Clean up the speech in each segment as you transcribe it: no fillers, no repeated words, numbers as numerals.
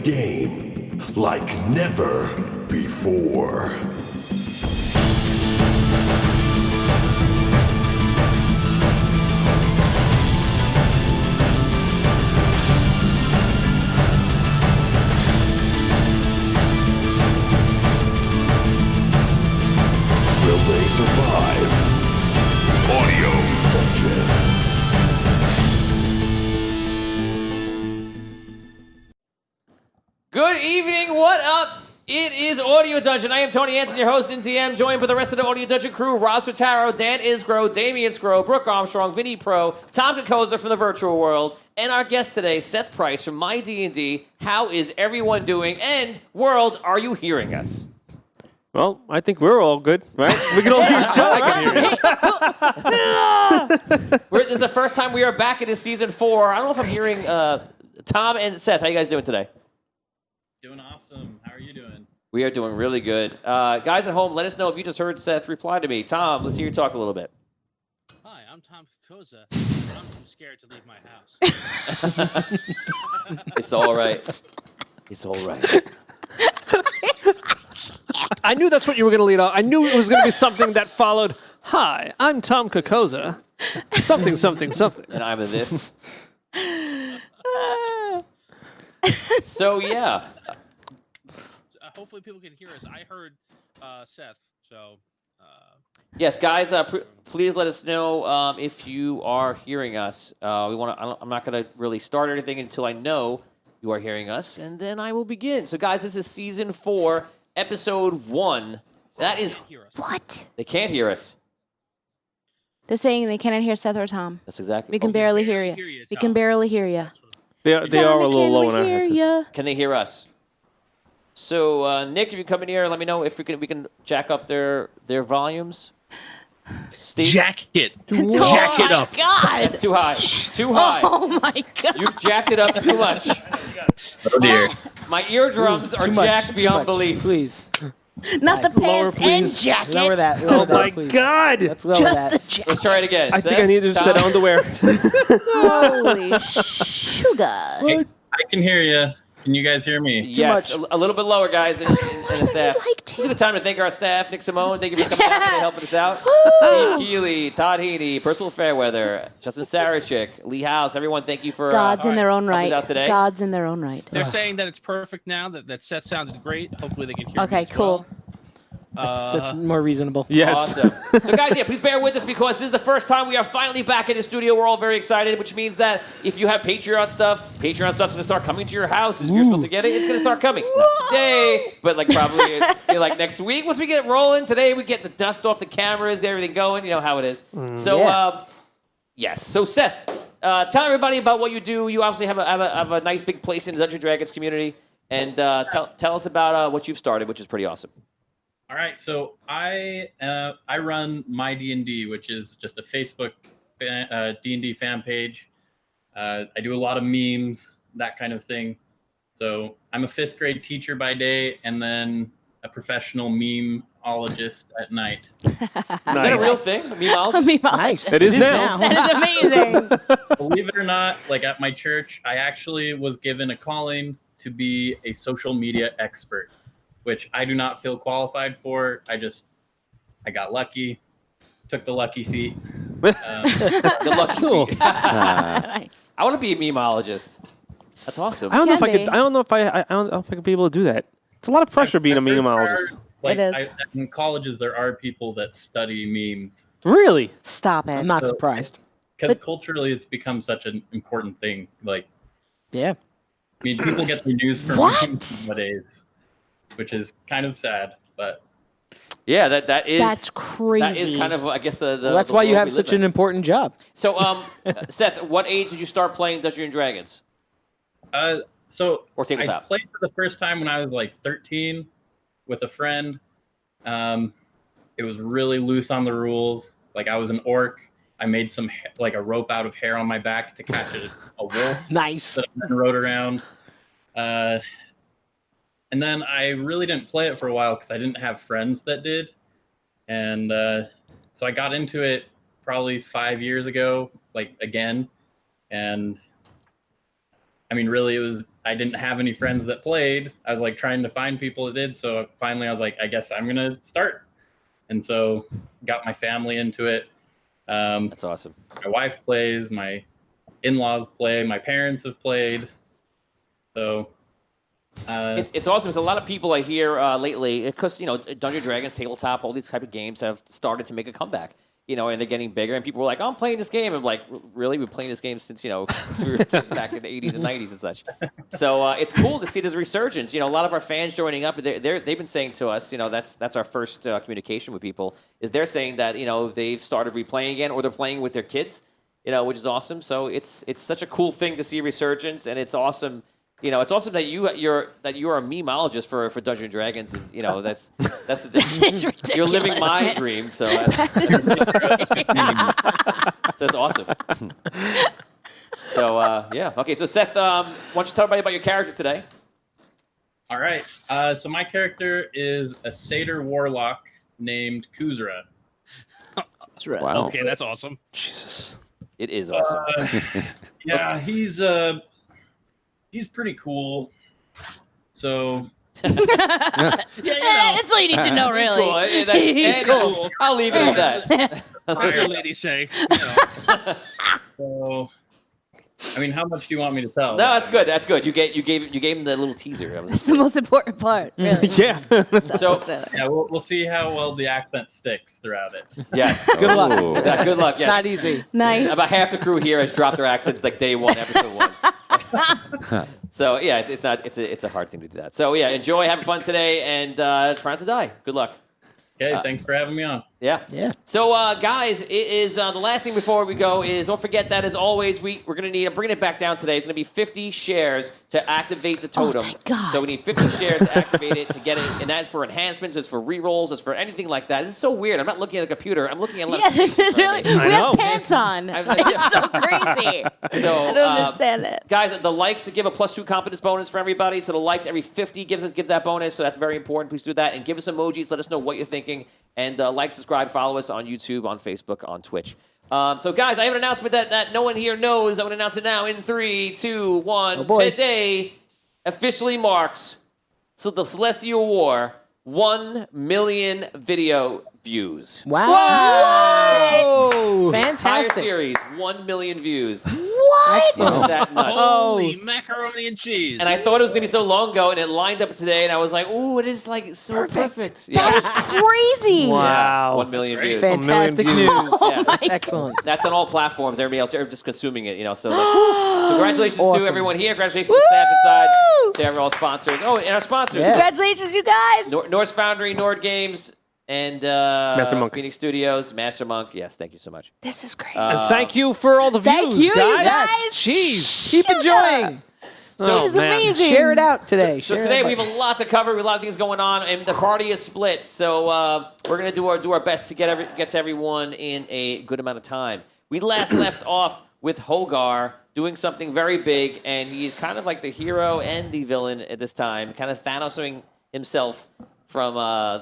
game like never before. Will they survive? Audio Dungeon. Good evening, what up? It is Audio Dungeon. I am Tony Hansen, your host and DM, joined by the rest of the Audio Dungeon crew, Ross Rotaro, Dan Isgro, Damian Scro, Brooke Armstrong, Vinny Pro, Tom Kokoza from the virtual world, and our guest today, Seth Price from My D&D. How is everyone doing? And, world, are you hearing us? Well, I think we're all good, right? We can all hear each other. I can hear you. This is the first time we are back in season 4. I don't know if I'm hearing Tom and Seth. How you guys doing today? Doing awesome. How are you doing? We are doing really good. Guys at home, let us know if you just heard Seth reply to me. Tom, let's hear you talk a little bit. Hi, I'm Tom Kokoza, but I'm too scared to leave my house. It's all right. It's all right. I knew that's what you were going to lead off. I knew it was going to be something that followed. Hi, I'm Tom Kokoza. Something, something, something. And I'm in this. So, yeah. Hopefully people can hear us. I heard Seth, so... Yes, guys, please let us know if you are hearing us. I'm not going to really start anything until I know you are hearing us, and then I will begin. So, guys, this is Season 4, Episode 1. That is... What? They can't hear us. They're saying they cannot hear Seth or Tom. That's exactly... We can barely hear you. We can barely hear you. They are a little low in our headsets. Can they hear us? So, Nick, if you come in here, let me know if we can jack up their volumes. Steve? Jack it. Jack it up. God. That's too high. Too high. Oh, my God. You've jacked it up too much. Oh dear. My eardrums are jacked beyond belief. Please. Not the Lower, pants please. and jacket. Lower that. Oh, my God. Let's lower Just that. the jacket. Let's try it again. I think Seth, I need to Tom? set underwear. Holy sugar. Hey, I can hear you. Can you guys hear me? Yes, a little bit lower, guys, and the staff. like to. It's a good time to thank our staff. Nick Simone, thank you for coming out today, helping us out. Steve Keeley, Todd Heaney, Percival Fairweather, Justin Sarachik, Lee House, everyone, thank you for Gods in their own helping us right. out today. Gods in their own right. They're saying that it's perfect now, that Seth sounded great. Hopefully they can hear me Okay, as cool. That's more reasonable. Yes. Awesome. So, guys, please bear with us because this is the first time we are finally back in the studio. We're all very excited, which means that if you have Patreon stuff's going to start coming to your house. If you're supposed to get it, it's going to start coming. Not today, but probably next week. Once we get rolling, today we get the dust off the cameras, get everything going. You know how it is. Yes. So, Seth, tell everybody about what you do. You obviously have a nice big place in the Dungeons & Dragons community. And tell us about what you've started, which is pretty awesome. All right. So I run My D&D, which is just a Facebook D&D fan page. I do a lot of memes, that kind of thing. So I'm a 5th grade teacher by day, and then a professional memeologist at night. Is that a real thing? A memeologist? Nice. It is now. That is amazing. Believe it or not, at my church, I actually was given a calling to be a social media expert, which I do not feel qualified for. I got lucky, took the lucky feet. The lucky Cool. feet. Nice. I want to be a memeologist. That's awesome. I don't know if I Can could. be. I don't know if I could be able to do that. It's a lot of pressure being a memeologist. It is. In colleges, there are people that study memes. Really? Stop it. I'm not surprised. Because culturally, it's become such an important thing. Yeah. People get their news from What? memes nowadays, which is kind of sad, but... Yeah, that is. That's crazy. That is kind of, I guess, the. Well, that's the why you world have we such live an in. important job. So, Seth, what age did you start playing Dungeons and Dragons? So Or I tabletop? played for the first time when I was 13 with a friend. It was really loose on the rules. I was an orc. I made some a rope out of hair on my back to catch a wolf. Nice. That I then rode around. And then I really didn't play it for a while because I didn't have friends that did. And so I got into it probably 5 years ago, again. And really it was, I didn't have any friends that played. I was like trying to find people that did. So finally I was like, I guess I'm going to start. And so got my family into it. That's awesome. My wife plays, my in-laws play, my parents have played. So it's awesome. There's a lot of people I hear lately, because, Dungeons & Dragons, tabletop, all these type of games have started to make a comeback. And they're getting bigger, and people were like, "Oh, I'm playing this game." I'm like, "Really? We've been playing this game since since we were kids back in the 80s and 90s and such." So it's cool to see this resurgence. A lot of our fans joining up. They've been saying to us, that's our first communication with people. Is they're saying that they've started replaying again, or they're playing with their kids. Which is awesome. So it's such a cool thing to see a resurgence, and it's awesome. It's awesome that you're a memeologist for Dungeons and Dragons, and that's the It's ridiculous. You're living my man. dream, so That is insane. so that's awesome. So yeah, okay. So Seth, why don't you tell everybody about your character today? all right. So my character is a satyr warlock named Kuzra. That's right. Wow. Okay, that's awesome. Jesus. It is awesome. Yeah, he's pretty cool. So That's all you need to know, really. Cool. He's cool. I'll leave it at that. Fire lady say. so I mean, how much do you want me to tell? No, that's good. That's good. You gave him the little teaser. That was That's the most important part, really. Yeah. So Yeah, we'll see how well the accent sticks throughout it. yes. Good luck. Yeah, good luck. Yes. Not easy. Nice. About half the crew here has dropped their accents like day one, episode one. So yeah, it's a hard thing to do that. So yeah, enjoy, have fun today, and try not to die. Good luck. Okay, thanks for having me on. Yeah. Yeah. So guys, it is the last thing before we go is don't forget that as always we're gonna need. I'm bringing it back down today. It's gonna be 50 shares to activate the totem. thank God. So we need 50 shares to activate it to get it, and that's for enhancements. It's for rerolls. It's for anything like that. This is so weird. I'm not looking at a computer. I'm looking at. Yeah, this is really. We know. have pants on. It's so crazy. So I don't understand it. Guys, the likes give a +2 confidence bonus for everybody. So the likes every 50 gives that bonus. So that's very important. Please do that and give us emojis. Let us know what you're thinking. And like, subscribe, follow us on YouTube, on Facebook, on Twitch. So, guys, I have an announcement that no one here knows. I'm going to announce it now in 3, 2, 1. Oh, boy. Today officially marks the Celestial War 1 million video views. Wow. Entire Fantastic. series, 1 million views. What? It's that nuts. Holy macaroni and cheese. And I thought it was going to be so long ago, and it lined up today, and I was like, ooh, it is like so perfect. Yeah. That is crazy. Wow. 1 million views. Fantastic A million news. Yeah. That's excellent. That's on all platforms. Everybody else, they're just consuming it, So, so congratulations Awesome. to everyone here. Congratulations to the staff inside, to everyone sponsors. Oh, and our sponsors. Yeah. Congratulations, you guys. Norse Foundry, Nord Games, and Master Monk. Phoenix Studios, Master Monk. Yes, thank you so much. This is great. And thank you for all the views, Thank you, guys. you guys. Jeez. Keep enjoying. Oh, This is man. amazing. Share it out today. So Share today it we out. have a lot to cover, a lot of things going on, and the party is split. So we're gonna do our best to get to everyone in a good amount of time. We last left off with Hogar doing something very big, and he's kind of like the hero and the villain at this time, kind of Thanosing himself from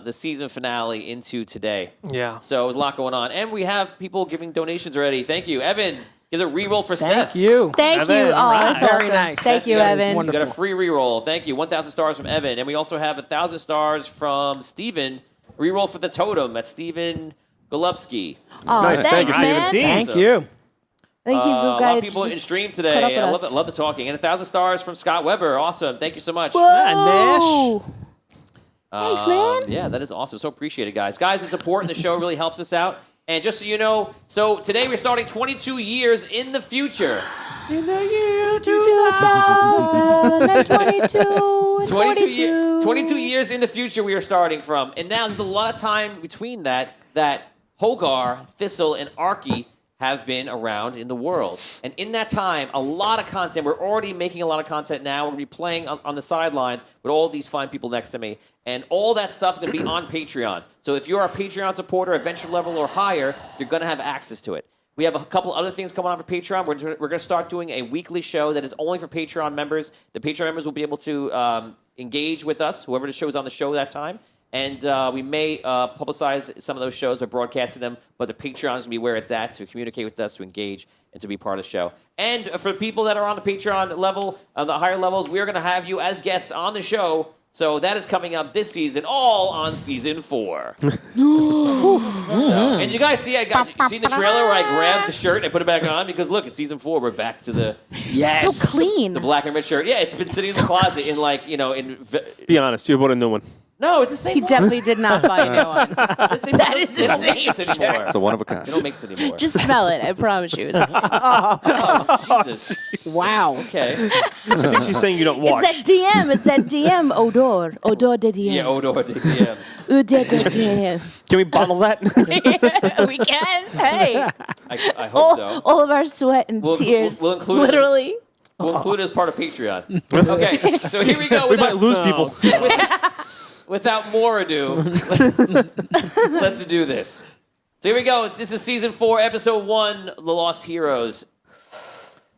the season finale into today. Yeah. So there's a lot going on, and we have people giving donations already. Thank you, Evan. Gives a reroll for Seth. Thank you. Thank Evan, you. Oh, all that's right. awesome. Very nice. Thank you, That is Evan. wonderful. You got a free reroll. Thank you. 1,000 stars from Evan. And we also have 1,000 stars from Steven. Reroll for the totem. That's Steven Golubsky. Oh, Nice. thanks, Thank you, man. Steve. Thank you. I think he's a the lot guy of people just in stream caught up today. with I us. love the talking. And 1,000 stars from Scott Weber. Awesome. Thank you so much. Whoa. Thanks, man. Yeah, that is awesome. So appreciated, guys. Guys, it's important. The show really helps us out. And just so you know, so today we're starting 22 years in the future. In the year 2022. 22 years in the future we are starting from. And now there's a lot of time between that Hogar, Thistle, and Arky have been around in the world. And in that time, a lot of content. We're already making a lot of content now. We're going to be playing on the sidelines with all these fine people next to me. And all that stuff is going to be on Patreon. So if you're a Patreon supporter, adventure level or higher, you're going to have access to it. We have a couple other things coming on for Patreon. We're going to start doing a weekly show that is only for Patreon members. The Patreon members will be able to engage with us, whoever the show is on the show that time. And we may publicize some of those shows by broadcasting them, but the Patreon is going to be where it's at to communicate with us, to engage, and to be part of the show. And for people that are on the Patreon level, on the higher levels, we are going to have you as guests on the show. So that is coming up this season, all on season 4. And you guys see, you seen the trailer where I grabbed the shirt and I put it back on? Because look, it's season 4. We're back to the So clean. the black and red shirt. Yeah, it's been sitting in the closet in Be honest, you bought a new one. No, it's the same He one. definitely did not buy a new one. That is the same make this anymore. It's a one of a kind. They don't make this anymore. Just smell it. I promise you. oh, Jesus. Wow. Okay. I think she's saying you don't wash. It's that DM. It's that DM odor. Odor de DM. Yeah, Odor DDM. Odor de DM. Can we bottle that? We can. Hey. I hope so. All of our sweat and tears. we'll include it. Literally. We'll include it as part of Patreon. Okay, so here we go. We might lose people. Without more ado, let's do this. So here we go. This is season 4, episode 1, The Lost Heroes.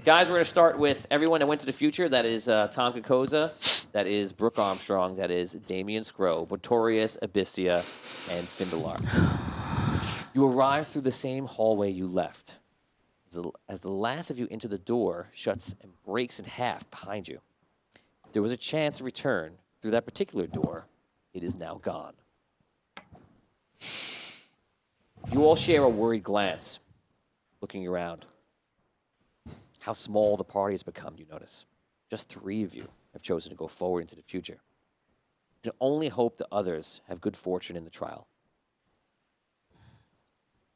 Guys, we're going to start with everyone that went to the future. That is Tom Kokoza. That is Brooke Armstrong. That is Damian Scrow, Botorius, Abyssia, and Findalar. You arrive through the same hallway you left. As the last of you enter the door shuts and breaks in half behind you. If there was a chance to return through that particular door, it is now gone. You all share a worried glance, looking around. How small the party has become, you notice. Just 3 of you have chosen to go forward into the future. You can only hope the others have good fortune in the trial.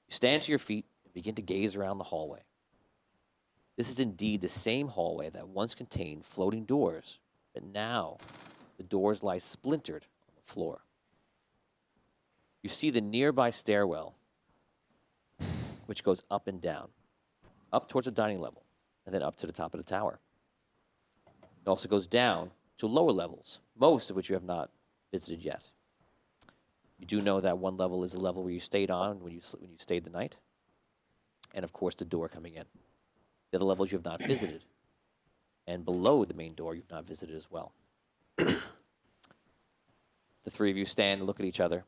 You stand to your feet and begin to gaze around the hallway. This is indeed the same hallway that once contained floating doors, but now the doors lie splintered on the floor. You see the nearby stairwell, which goes up and down, up towards the dining level, and then up to the top of the tower. It also goes down to lower levels, most of which you have not visited yet. You do know that one level is the level where you stayed on when you stayed the night, and of course the door coming in. The other levels you have not visited, and below the main door you've not visited as well. The 3 of you stand and look at each other.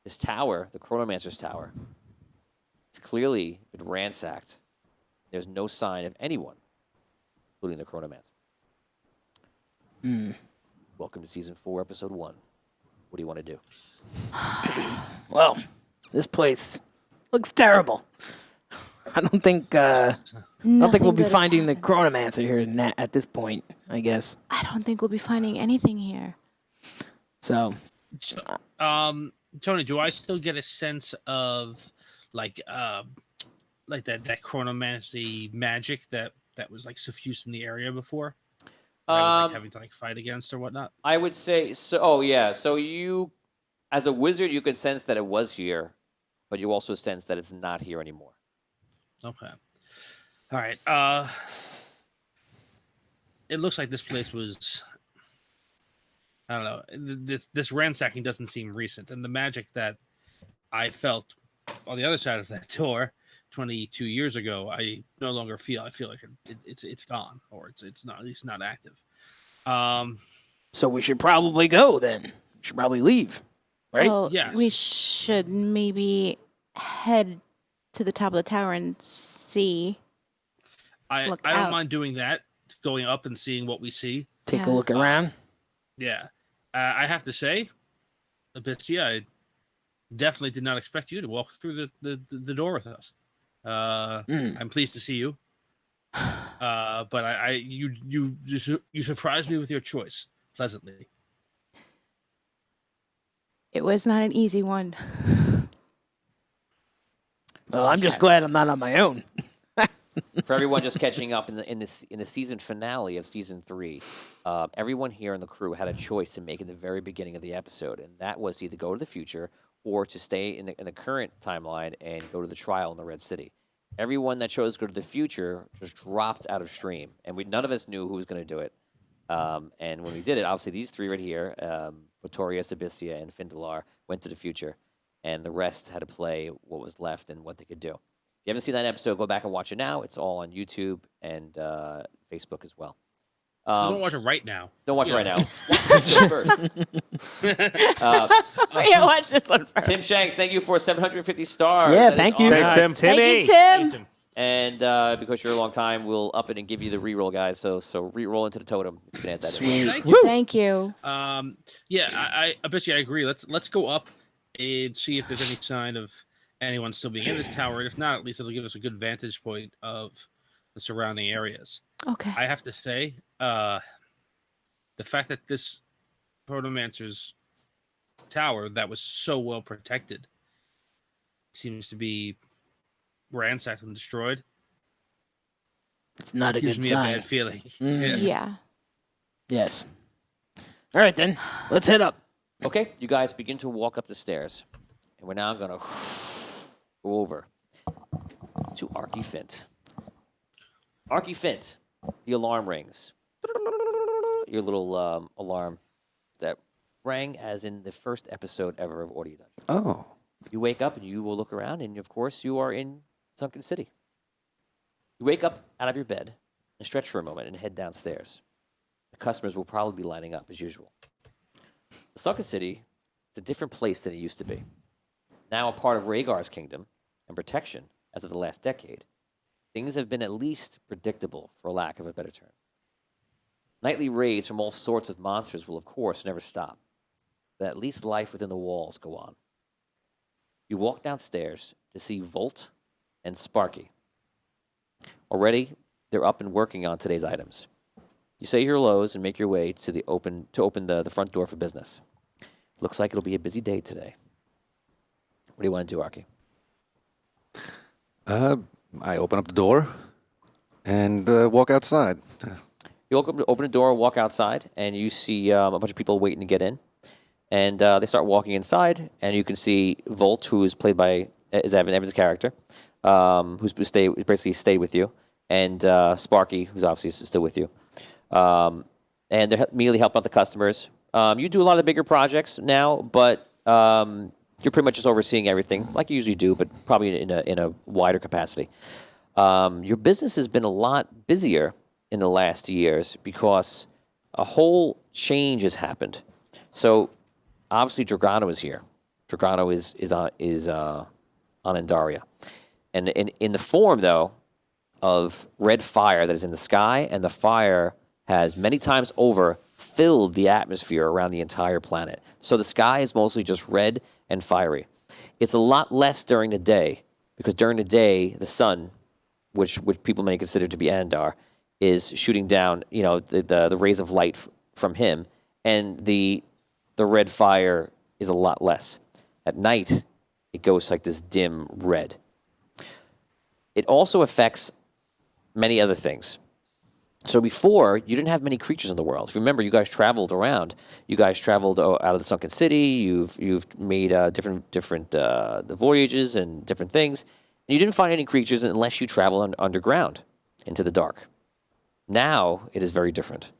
This tower, the Chronomancer's tower, it's clearly been ransacked. There's no sign of anyone, including the Chronomancer. Welcome to Season 4, Episode 1. What do you want to do? Well, this place looks terrible. I don't think we'll be finding the Chronomancer here at this point, I guess. I don't think we'll be finding anything here. So, Tony, do I still get a sense of like that chronomancy magic that was like suffused in the area before? I was like having to like fight against or whatnot. I would say so. Oh yeah. So you, as a wizard, you could sense that it was here, but you also sense that it's not here anymore. Okay. All right. It looks like this place was, I don't know. This ransacking doesn't seem recent, and the magic that I felt on the other side of that door 22 years ago, I no longer feel. I feel like it's gone, or it's not, at least not active. so we should probably go then. We should probably leave, right? Well, Yes. we should maybe head to the top of the tower and see. I Look don't out. mind doing that, going up and seeing what we see. Take a Yeah. look around. Yeah. I have to say, Abyssia, I definitely did not expect you to walk through the door with us. I'm pleased to see you. But you surprised me with your choice pleasantly. It was not an easy one. Well, I'm just glad I'm not on my own. For everyone just catching up in the season finale of season 3, everyone here in the crew had a choice to make in the very beginning of the episode, and that was either go to the future or to stay in the current timeline and go to the trial in the Red City. Everyone that chose to go to the future just dropped out of stream, and none of us knew who was going to do it. And when we did it, obviously these 3 right here, Botorius, Abyssia, and Findalar, went to the future, and the rest had to play what was left and what they could do. If you haven't seen that episode, go back and watch it now. It's all on YouTube and Facebook as well. Don't watch it right now. Don't watch it right now. Watch this one first. Yeah, watch this one first. Tim Shanks, thank you for 750 stars. Yeah, That is thank you. awesome. Thanks, Tim. Thank you, Timmy. Tim. And because you're a long time, we'll up it and give you the reroll, guys. So reroll into the totem. You can add that in. Thank you. Thank you. Yeah, I bet you I agree. Let's go up and see if there's any sign of anyone still being in this tower. If not, at least it'll give us a good vantage point of the surrounding areas. Okay. I have to say, the fact that this Protomancer's tower that was so well protected seems to be ransacked and destroyed. It's not a Gives good me sign. a bad feeling. Yeah. Yes. All right, then. Let's head up. Okay, you guys begin to walk up the stairs. And we're now going to go over to Arky Fint. Arky Fint, the alarm rings. Your little alarm that rang as in the first episode ever of Audio Dungeon. Oh. You wake up and you will look around, and of course, you are in Sunken City. You wake up out of your bed and stretch for a moment and head downstairs. The customers will probably be lining up as usual. The Sunken City is a different place than it used to be. Now a part of Rhaegar's kingdom and protection as of the last decade, things have been at least predictable, for lack of a better term. Nightly raids from all sorts of monsters will, of course, never stop, but at least life within the walls go on. You walk downstairs to see Volt and Sparky. Already, they're up and working on today's items. You say your hellos and make your way to open the front door for business. Looks like it'll be a busy day today. What do you want to do, Arky? I open up the door and walk outside. You open the door, walk outside, and you see a bunch of people waiting to get in. And they start walking inside, and you can see Volt, who is played by Evan's character, who's basically stayed with you, and Sparky, who's obviously still with you. And they're immediately helping out the customers. You do a lot of the bigger projects now, but you're pretty much just overseeing everything, like you usually do, but probably in a wider capacity. Your business has been a lot busier in the last years because a whole change has happened. So obviously Dragano is here. Dragano is on Andaria, and in the form though of red fire that is in the sky, and the fire has many times over filled the atmosphere around the entire planet. So the sky is mostly just red and fiery. It's a lot less during the day, because during the day, the sun, which people may consider to be Andar, is shooting down, the rays of light from him, and the red fire is a lot less. At night, it goes like this dim red. It also affects many other things. So before, you didn't have many creatures in the world. If you remember, you guys traveled around. You guys traveled out of the Sunken City. You've made different voyages and different things. And you didn't find any creatures unless you traveled underground into the dark. Now it is very different.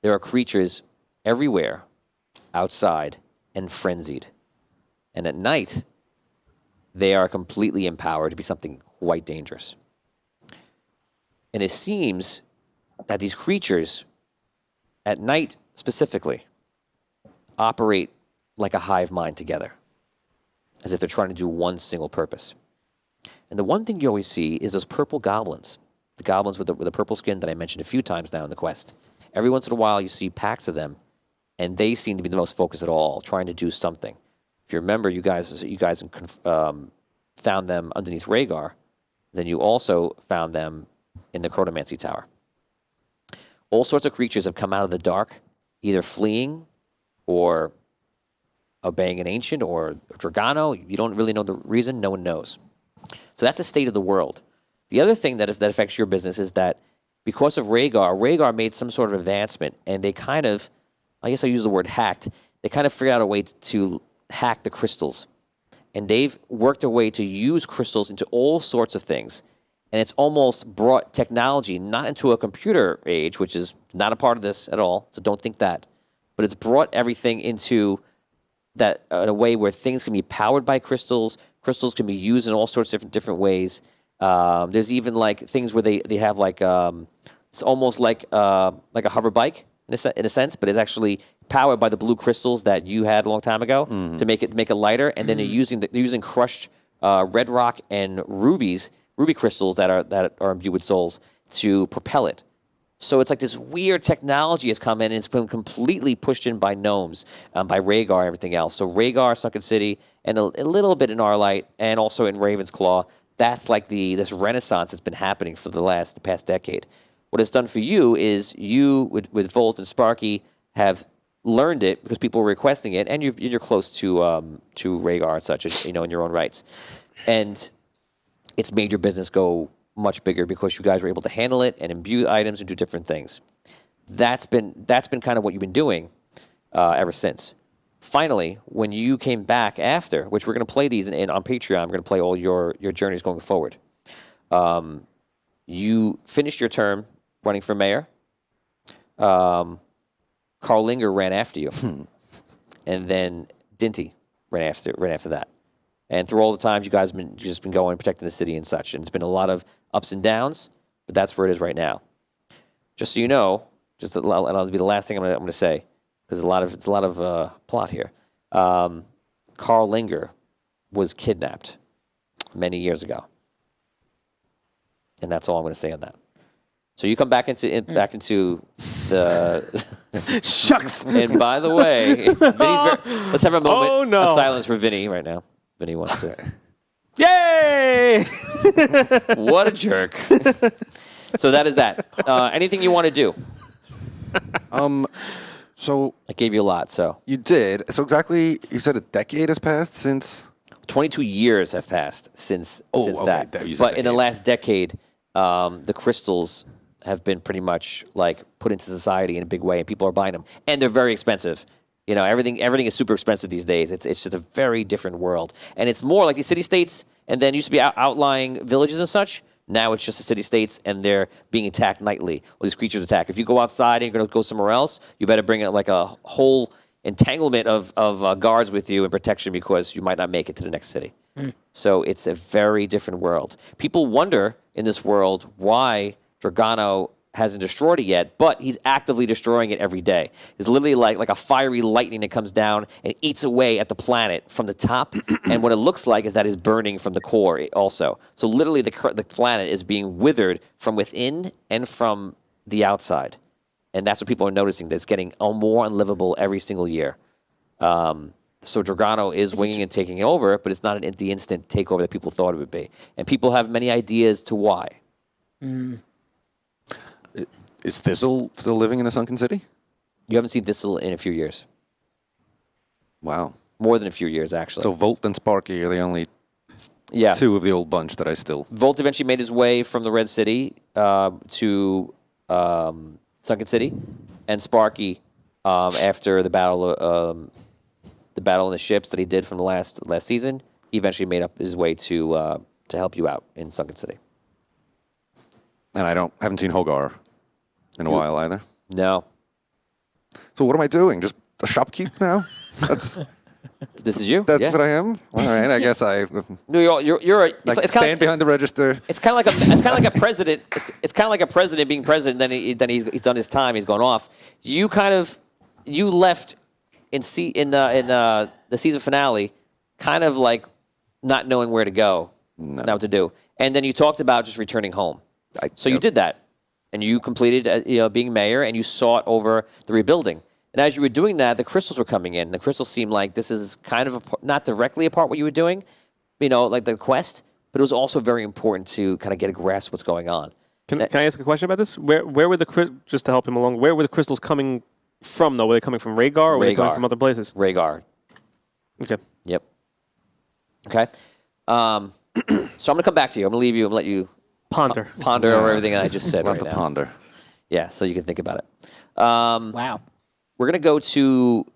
There are creatures everywhere, outside, and frenzied. And at night, they are completely empowered to be something quite dangerous. And it seems that these creatures, at night specifically, operate like a hive mind together, as if they're trying to do one single purpose. And the one thing you always see is those purple goblins, the goblins with the purple skin that I mentioned a few times now in the quest. Every once in a while, you see packs of them, and they seem to be the most focused at all, trying to do something. If you remember, you guys found them underneath Rhaegar, then you also found them in the Chronomancy Tower. All sorts of creatures have come out of the dark, either fleeing or obeying an ancient or Dragano. You don't really know the reason. No one knows. So that's the state of the world. The other thing that affects your business is that because of Rhaegar made some sort of advancement, and they kind of, I guess I use the word hacked, they kind of figured out a way to hack the crystals. And they've worked a way to use crystals into all sorts of things. And it's almost brought technology not into a computer age, which is not a part of this at all, so don't think that. But it's brought everything into that in a way where things can be powered by crystals. Crystals can be used in all sorts of different ways. There's even like things where they have like It's almost like a hover bike in a sense, but it's actually powered by the blue crystals that you had a long time ago to make it lighter. And then they're using crushed red rock and ruby crystals that are imbued with souls to propel it. So it's like this weird technology has come in, and it's been completely pushed in by gnomes, by Rhaegar and everything else. So Rhaegar, Sunken City, and a little bit in Arlight, and also in Ravensclaw. That's like this renaissance that's been happening for the past decade. What it's done for you is you, with Volt and Sparky, have learned it because people were requesting it, and you're close to Rhaegar and such, in your own rights. And it's made your business go much bigger because you guys were able to handle it and imbue items and do different things. That's been kind of what you've been doing ever since. Finally, when you came back after, which we're going to play these on Patreon, we're going to play all your journeys going forward. You finished your term running for mayor. Carl Linger ran after you, and then Dinty ran after that. And through all the times, you guys have just been going, protecting the city and such. And it's been a lot of ups and downs, but that's where it is right now. Just so you know, and it'll be the last thing I'm going to say, because it's a lot of plot here. Carl Linger was kidnapped many years ago, and that's all I'm going to say on that. So you come back into the Shucks. And by the way, let's have a moment of silence for Vinny right now. Vinny wants to. Yay! What a jerk. So that is that. Anything you want to do? So I gave you a lot, so. you did. So exactly, you said a decade has passed since. 22 years have passed since okay, that. you said But in the decades. last decade, the crystals have been pretty much like put into society in a big way, and people are buying them. And they're very expensive. Everything is super expensive these days. It's just a very different world. And it's more like these city-states, and then used to be outlying villages and such. Now it's just the city-states, and they're being attacked nightly. All these creatures attack. If you go outside and you're going to go somewhere else, you better bring like a whole entanglement of guards with you and protection, because you might not make it to the next city. So it's a very different world. People wonder in this world why Dragano hasn't destroyed it yet, but he's actively destroying it every day. It's literally like a fiery lightning that comes down and eats away at the planet from the top. And what it looks like is that it's burning from the core also. So literally the planet is being withered from within and from the outside. And that's what people are noticing, that it's getting more unlivable every single year. So Dragano is winging and taking over, but it's not the instant takeover that people thought it would be. And people have many ideas to why. Is Thistle still living in the Sunken City? You haven't seen Thistle in a few years. Wow. More than a few years, actually. So Volt and Sparky are the only two of the old bunch that I still. Volt eventually made his way from the Red City to Sunken City, and Sparky, after the battle in the ships that he did from the last season, he eventually made up his way to help you out in Sunken City. And I haven't seen Hogar in a while either. No. So what am I doing? Just a shopkeep now? This is you. That's yeah. what I am. All right, I guess I. No, you're it's stand behind the register. It's kind of like a president. It's kind of like a president being president. Then he's done his time. He's gone off. You left in the season finale, kind of like not knowing where to go, not what to do, and then you talked about just returning home. You did that, and you completed being mayor, and you sought over the rebuilding. And as you were doing that, the crystals were coming in. The crystals seemed like this is kind of not directly a part of what you were doing, like the quest, but it was also very important to kind of get a grasp of what's going on. Can I ask a question about this? Where were just to help him along? Where were the crystals coming from, though? Were they coming from Rhaegar, or were they coming from other places? Rhaegar. Okay. Yep. Okay. So I'm going to come back to you. I'm going to leave you and let you Ponder over everything I just said What right to now. ponder. Yeah, so you can think about it. Wow. We're going to go to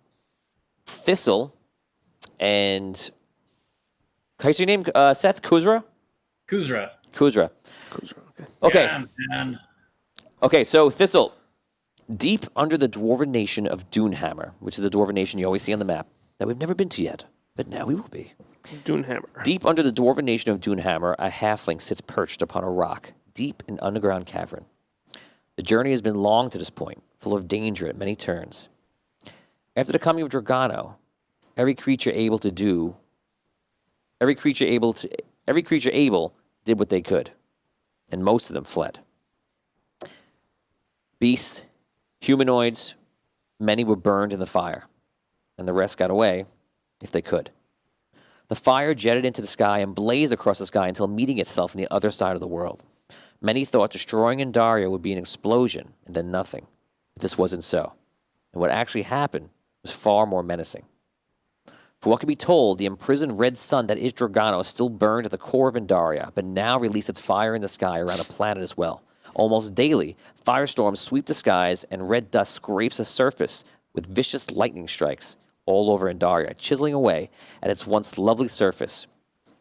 Thistle and... How is your name? Seth? Kuzra? Kuzra. Kuzra. Okay. Yeah, man. Okay, so Thistle. Deep under the dwarven nation of Dunehammer, which is the dwarven nation you always see on the map, that we've never been to yet, but now we will be. Dunehammer. Deep under the dwarven nation of Dunehammer, a halfling sits perched upon a rock, deep in an underground cavern. The journey has been long to this point, full of danger at many turns. After the coming of Dragano, every creature able did what they could, and most of them fled. Beasts, humanoids, many were burned in the fire, and the rest got away if they could. The fire jetted into the sky and blazed across the sky until meeting itself on the other side of the world. Many thought destroying Andaria would be an explosion and then nothing. But this wasn't so. And what actually happened was far more menacing. For what can be told, the imprisoned red sun that is Dragano still burned at the core of Andaria, but now released its fire in the sky around the planet as well. Almost daily, firestorms sweep the skies and red dust scrapes the surface with vicious lightning strikes all over Andaria, chiseling away at its once lovely surface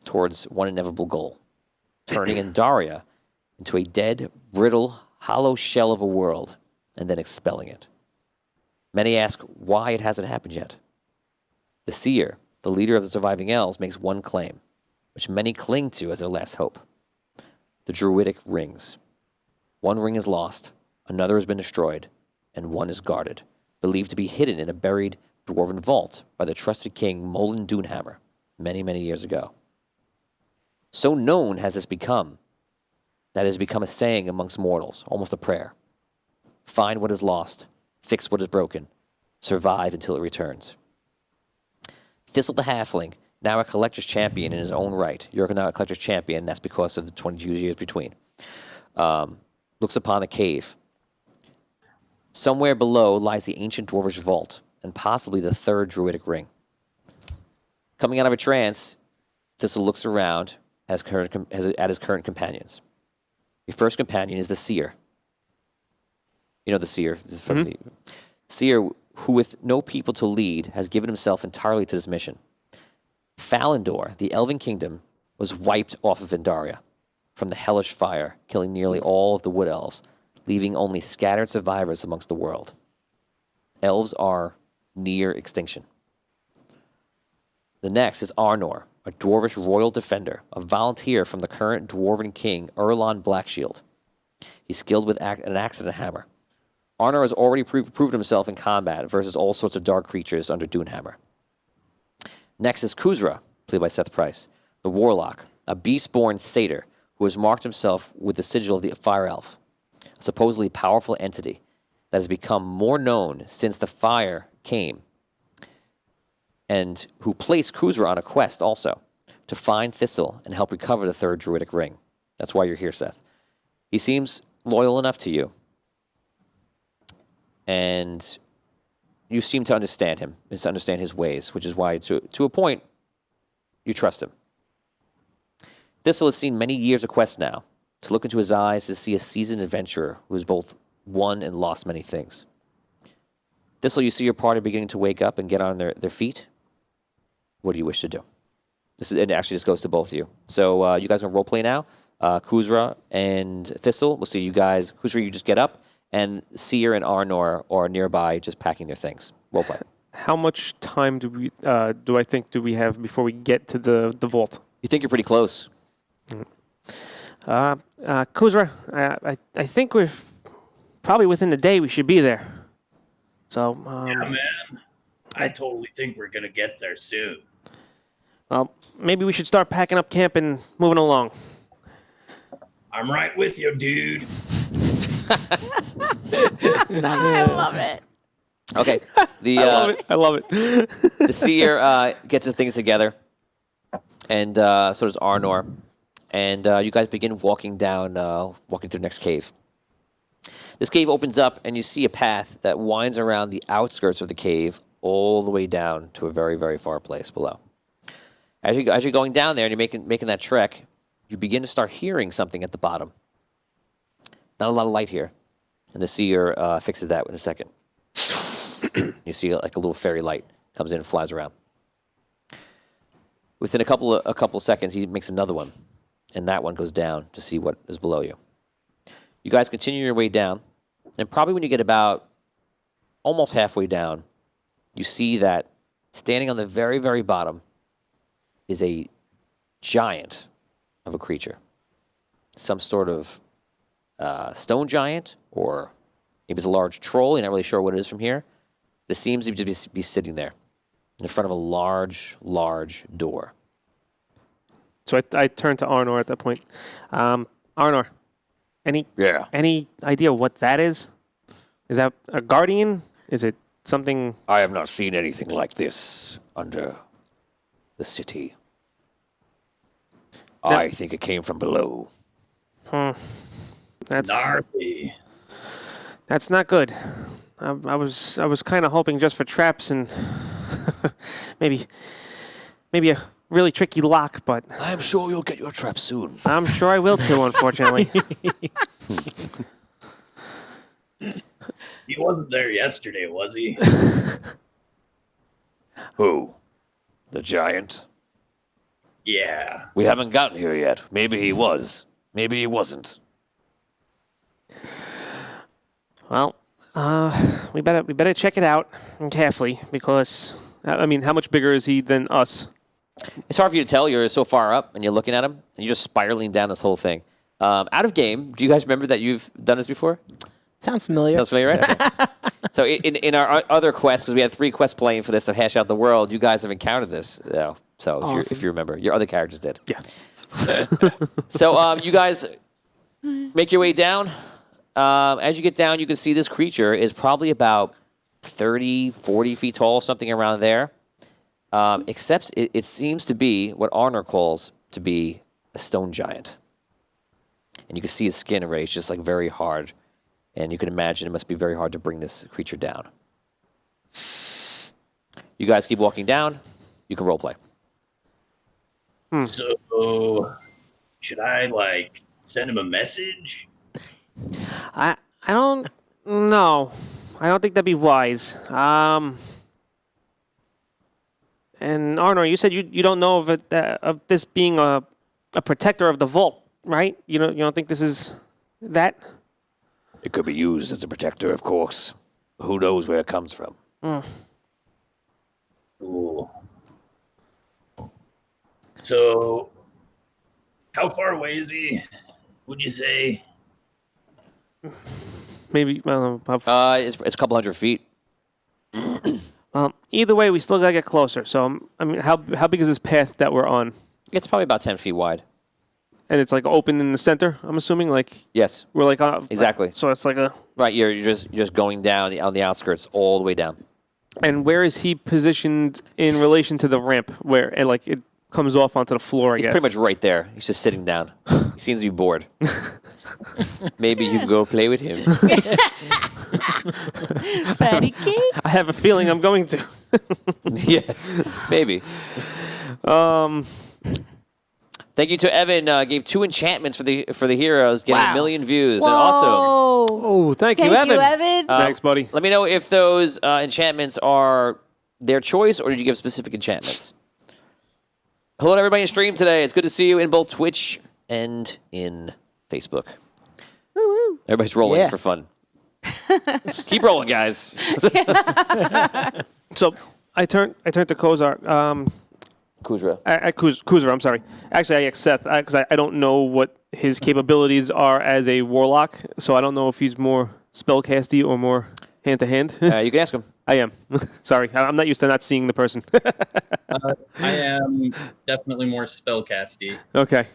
towards one inevitable goal, turning Andaria into a dead, brittle, hollow shell of a world, and then expelling it. Many ask why it hasn't happened yet. The seer, the leader of the surviving elves, makes one claim, which many cling to as their last hope. The druidic rings. One ring is lost, another has been destroyed, and one is guarded, believed to be hidden in a buried dwarven vault by the trusted king Molen Doonhammer many, many years ago. So known has this become that it has become a saying amongst mortals, almost a prayer. Find what is lost, fix what is broken, survive until it returns. Thistle the Halfling, now a collector's champion in his own right. You're now a collector's champion, that's because of the 22 years between. Looks upon a cave. Somewhere below lies the ancient dwarvish vault, and possibly the third druidic ring. Coming out of a trance, Thistle looks around at his current companions. Your first companion is the seer. You know the seer from the seer, who with no people to lead has given himself entirely to this mission. Falindor, the Elven Kingdom, was wiped off of Andaria from the hellish fire, killing nearly all of the wood elves, leaving only scattered survivors amongst the world. Elves are near extinction. The next is Arnor, a dwarvish royal defender, a volunteer from the current dwarven king Erlon Blackshield. He's skilled with an axe and a hammer. Arnor has already proved himself in combat versus all sorts of dark creatures under Doonhammer. Next is Kuzra, played by Seth Price, the warlock, a beast-born satyr who has marked himself with the sigil of the Fire Elf, a supposedly powerful entity that has become more known since the fire came, and who placed Kuzra on a quest also to find Thistle and help recover the third druidic ring. That's why you're here, Seth. He seems loyal enough to you, and you seem to understand him, to understand his ways, which is why, to a point, you trust him. Thistle has seen many years of quest now. To look into his eyes to see a seasoned adventurer who has both won and lost many things. Thistle, you see your party beginning to wake up and get on their feet. What do you wish to do? It actually just goes to both of you. So you guys are going to roleplay now. Kuzra and Thistle, we'll see you guys. Kuzra, you just get up, and Seer and Arnor are nearby just packing their things. Roleplay. How much time do we have before we get to the vault? You think you're pretty close. Kuzra, I think we're probably within the day we should be there. So, yeah, man. I totally think we're going to get there soon. Well, maybe we should start packing up camp and moving along. I'm right with you, dude. I love it. Okay. I love it. The Seer gets his things together, and so does Arnor. And you guys begin walking through the next cave. This cave opens up, and you see a path that winds around the outskirts of the cave all the way down to a very, very far place below. As you're going down there and you're making that trek, you begin to start hearing something at the bottom. Not a lot of light here, and the Seer fixes that in a second. You see like a little fairy light comes in and flies around. Within a couple of seconds, he makes another one, and that one goes down to see what is below you. You guys continue your way down, and probably when you get about almost halfway down, you see that standing on the very, very bottom is a giant of a creature. Some sort of stone giant, or maybe it's a large troll. You're not really sure what it is from here. This seems to just be sitting there in front of a large, large door. So I turned to Arnor at that point. Arnor, any idea what that is? Is that a guardian? Is it something? I have not seen anything like this under the city. I think it came from below. That's Gnarly. That's not good. I was kind of hoping just for traps and maybe a really tricky lock, but I'm sure you'll get your trap soon. I'm sure I will too, unfortunately. He wasn't there yesterday, was he? Who? The giant? Yeah. We haven't gotten here yet. Maybe he was. Maybe he wasn't. Well, we better check it out carefully because I mean, how much bigger is he than us? It's hard for you to tell. You're so far up, and you're looking at him, and you're just spiraling down this whole thing. Out of game, do you guys remember that you've done this before? Sounds familiar. Sounds familiar, right? Okay. So in our other quests, because we had 3 quests playing for this to hash out the world, you guys have encountered this. So if you remember, your other characters did. Yeah. So you guys make your way down. As you get down, you can see this creature is probably about 30, 40 feet tall, something around there. Except it seems to be what Arnor calls to be a stone giant. And you can see his skin array is just like very hard. And you can imagine it must be very hard to bring this creature down. You guys keep walking down. You can roleplay. So, should I, send him a message? I don't know. I don't think that'd be wise. And Arnor, you said you don't know of it of this being a protector of the vault, right? You don't think this is that? It could be used as a protector, of course. Who knows where it comes from? Cool. So, how far away is he, would you say? Maybe I don't know. It's a couple hundred feet. Either way, we still gotta get closer. So I mean, how big is this path that we're on? It's probably about 10 feet wide. And it's like open in the center. I'm assuming Yes. we're like Exactly. So it's like a. Right, you're just going down on the outskirts all the way down. And where is he positioned in relation to the ramp? Where and it comes off onto the floor? I He's guess pretty much right there. He's just sitting down. He seems to be bored. Maybe you can go play with him. Patty cake? I have a feeling I'm going to. Yes, maybe. Thank you to Evan. Gave 2 enchantments for the heroes, getting 1 million views. And also, Oh, thank you, Thank Evan. you, Evan. Thanks, buddy. let me know if those enchantments are their choice or did you give specific enchantments? Hello to everybody in stream today. It's good to see you in both Twitch and in Facebook. Woo-woo. Everybody's rolling Yeah. for fun. Keep rolling, guys. So I turned to Kozar. Kuzra. Kuzar, I'm sorry. Actually, I asked Seth because I don't know what his capabilities are as a warlock, so I don't know if he's more spellcasty or more hand to hand. You can ask him. I am. Sorry, I'm not used to not seeing the person. I am definitely more spellcasty. Okay.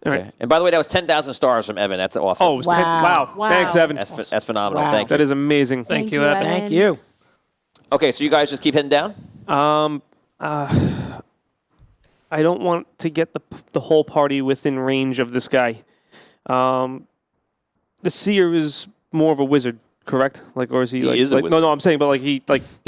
All right. Okay. And by the way, that was 10,000 stars from Evan. That's awesome. Oh, it was 10 wow. Wow. Thanks, Evan. That's phenomenal. Wow. Thank you. That is amazing. Thank you, Evan. Thank you. Okay, so you guys just keep heading down? I don't want to get the whole party within range of this guy. The seer is more of a wizard, correct? Or is he like? is a wizard. No, I'm saying, but he's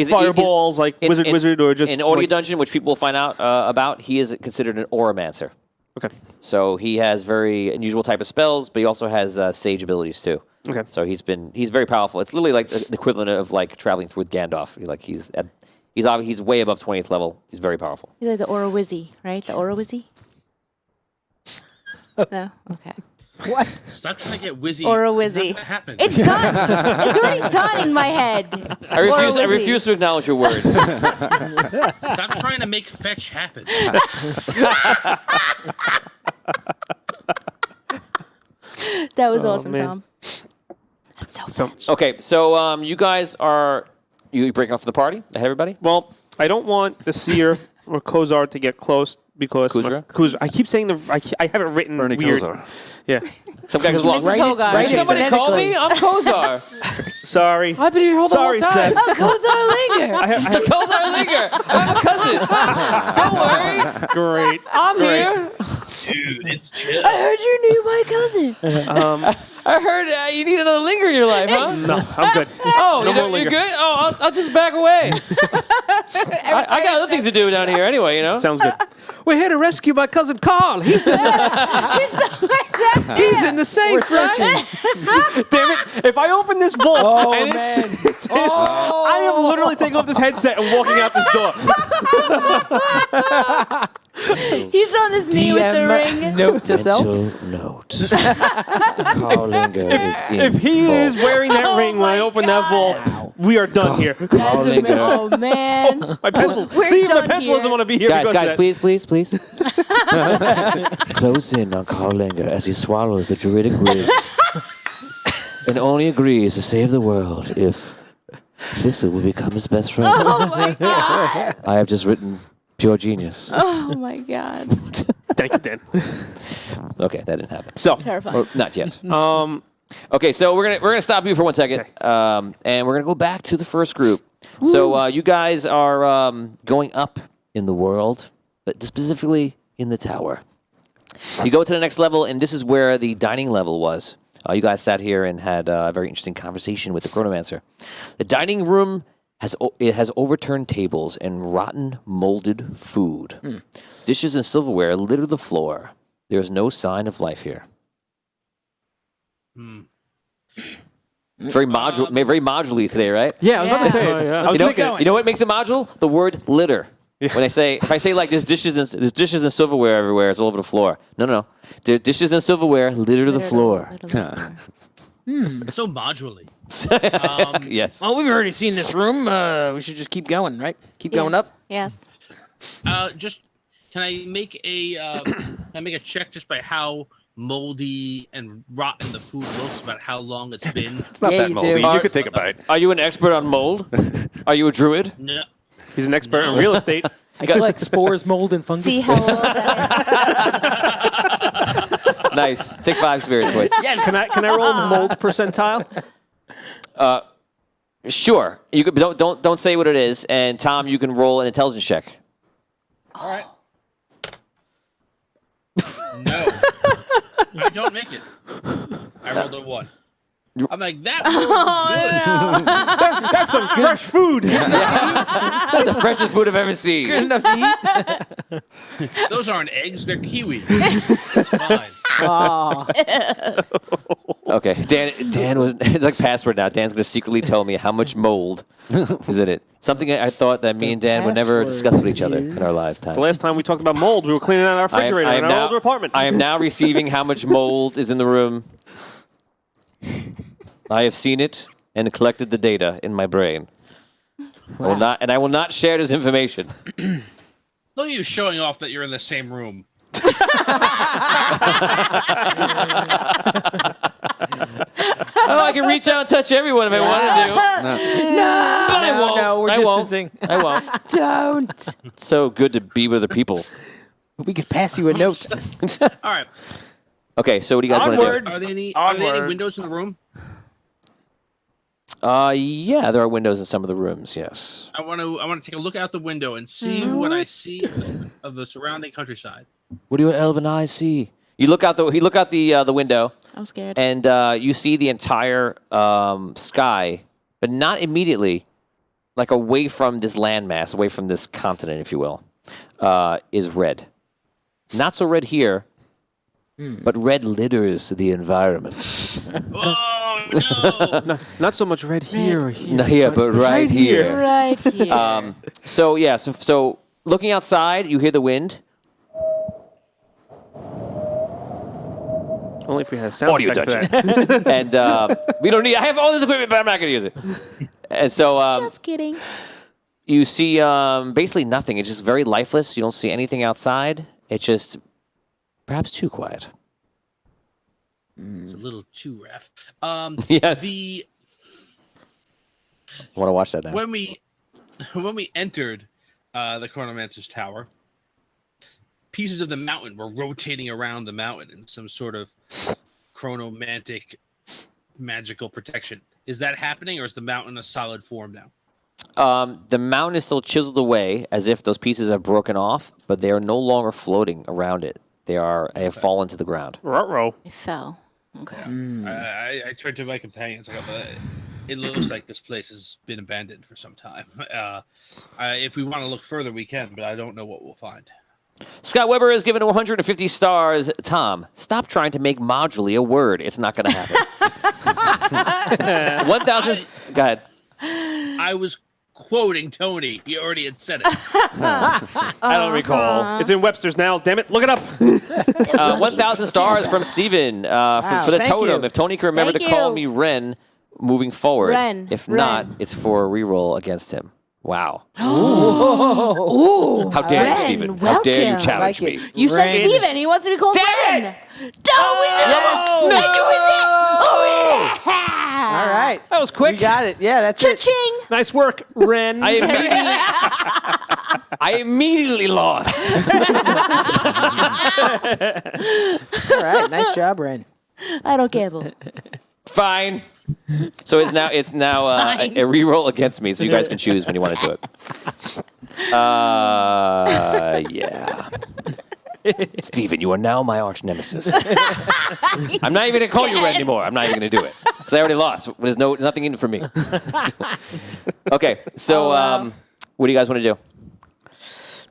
fireballs, in- wizard, or just In Audio Dungeon, which people will find out about, he is considered an auramancer. Okay. So he has very unusual type of spells, but he also has sage abilities too. Okay. So he's very powerful. It's literally like the equivalent of traveling through with Gandalf. He's way above 20th level. He's very powerful. He's like the Aura Wizzy, right? The Aura Wizzy? No? Okay. What? Stop trying to get Wizzy. Aura It's not Wizzy. gonna happen. It's done. It's already done in my head. I refuse. I Wizzy. refuse to acknowledge your words. Stop trying to make fetch happen. That was Oh, awesome, man. Tom. That's so So, fetch. Okay, so you guys are you breaking off for the party? Everybody? well, I don't want the seer or Kozar to get close because Kuzra? Kuzra. I keep saying I have it written Ernie weird. Kozar. Yeah. Some guy comes along. Mrs. Hogarth. right. Somebody call Phonetically. me. I'm Kozar. Sorry. I've been here all the Sorry, whole time. Seth. Kozar Linger. I have, Kozar Linger. I'm a cousin. Don't worry. great. I'm here. Dude, it's chill. I heard you knew my cousin. I heard you need another linger in your life, huh? No, I'm good. Oh, No more you're linger. good? Oh, I'll just back away. I got other things to do down here anyway, you know? Sounds good. We're here to rescue my cousin Carl. He's in the safe, right? Damn it! If I open this vault and it's I am literally taking off this headset and walking out this door. He's on his knee with the ring. Note to self. note. Carl Linger is in If he is wearing that ring when I open that vault, we are done here. Carl Linger. Oh man. My pencil. We're See, my done pencil here. doesn't want to be here Guys, because of that. please. Close in on Carl Linger as he swallows the druidic ring and only agrees to save the world if Thistle will become his best friend. Oh my god. I have just written pure genius. Oh my god. Thank you, Dan. Okay, that didn't happen. So, Terrifying. Or not yet. Okay, so we're gonna stop you for 1 second, and we're gonna go back to the first group. So you guys are going up in the world, but specifically in the tower. You go to the next level, and this is where the dining level was. You guys sat here and had a very interesting conversation with the Chronomancer. The dining room has overturned tables and rotten, molded food. Dishes and silverware litter the floor. There is no sign of life here. It's very modularly today, right? yeah, I was about to say. Yeah. I was thinking, You know what makes it module? The word litter. When if I say like there's dishes and silverware everywhere, it's all over the floor. No. There dishes and silverware litter the floor. So modularly. Yes. Well, we've already seen this room. We should just keep going, right? Keep going up. Yes. Just can I make a check just by how moldy and rotten the food looks, about how long it's been? It's not Yeah, that you moldy. do. You could take a bite. Are you an expert on mold? Are you a druid? No. he's an expert in real estate. I collect spores, mold, and fungus. See how old that is. Nice. Take 5 spirits, please. Can I roll mold percentile? Sure. You could, don't say what it is, and Tom, you can roll an intelligence check. All right. No. I don't make it. I rolled a 1. I'm like, that That's some fresh food. That's the freshest food I've ever seen. enough to eat. those aren't eggs, they're kiwi. It's fine. Okay, Dan was. It's like password now. Dan's gonna secretly tell me how much mold is in it. Something I thought that me and Dan would never discuss with each other in our lifetime. The last time we talked about mold, we were cleaning out our refrigerator in our older apartment. I am now receiving how much mold is in the room. I have seen it and collected the data in my brain. I will not share this information. Look at you showing off that you're in the same room. I can reach out and touch everyone if I want to. But I won't. No, we're I won't. distancing. I won't. Don't. It's so good to be with other people. We could pass you a note. All right. Okay, so what do you guys want to Are there any windows in the room? do? Yeah, there are windows in some of the rooms. Yes. I want to take a look out the window and see what I see of the surrounding countryside. What do your elven eyes see? You look out the window, I'm scared. and you see the entire sky, but not immediately, like away from this landmass, away from this continent, if you will, is red. Not so red here, but red litters the environment. Oh no! Not so much red here or here. Not here, but right here. Right here. So looking outside, you hear the wind. Only if we had a sound Audio effect for that. And we don't need. I have all this equipment, but I'm not going to use it. And so Just kidding. you see basically nothing. It's just very lifeless. You don't see anything outside. It's just perhaps too quiet. It's a little too rough. Yes. The I want to watch that now. when we entered the Chronomancer's Tower, pieces of the mountain were rotating around the mountain in some sort of chronomantic magical protection. Is that happening, or is the mountain a solid form now? The mountain is still chiseled away as if those pieces have broken off, but they are no longer floating around it. They have fallen to the ground. Ruh-roh. It fell. Okay. I turned to my companions. I go, it looks like this place has been abandoned for some time. If we want to look further, we can, but I don't know what we'll find. Scott Weber is given 150 stars. Tom, stop trying to make modulary a word. It's not going to happen. 1,000. Go ahead. I was quoting Tony. He already had said it. I don't recall. It's in Webster's now. Damn it. Look it up. 1,000 stars from Steven for the thank totem. you. If Tony can remember Thank to call you. me Ren moving forward. Ren. If Ren. not, it's for a reroll against him. Wow. Ooh. How dare you, Ren, Steven? How dare you welcome. challenge Like me? it. You said Ren. Steven. He wants to be called Damn Ren. Don't we do Oh, yeah. All right. That was We quick. got it. Yeah, that's it. Cha-ching. Nice work, Ren. I immediately lost. All right. Nice job, Ren. I don't gamble. Fine. So it's now a reroll against me, so you guys can choose when you want to do it. Yeah. Steven, you are now my arch nemesis. I'm not even going to call you Red anymore. I'm not even going to do it. Because I already lost. There's nothing in it for me. Okay, so what do you guys want to do?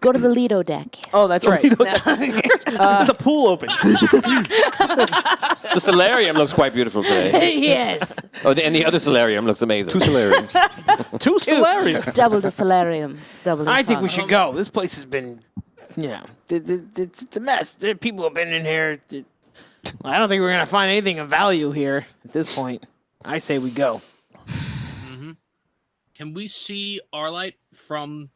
Go to the Lido deck. Oh, that's right. There's a pool open. The solarium looks quite beautiful today. Yes. Oh, and the other solarium looks amazing. 2 solariums. 2 solarium. Double the solarium. Double the I think fun. we should go. This place has been, it's a mess. People have been in here. I don't think we're going to find anything of value here at this point. I say we go. Can we see Arlight from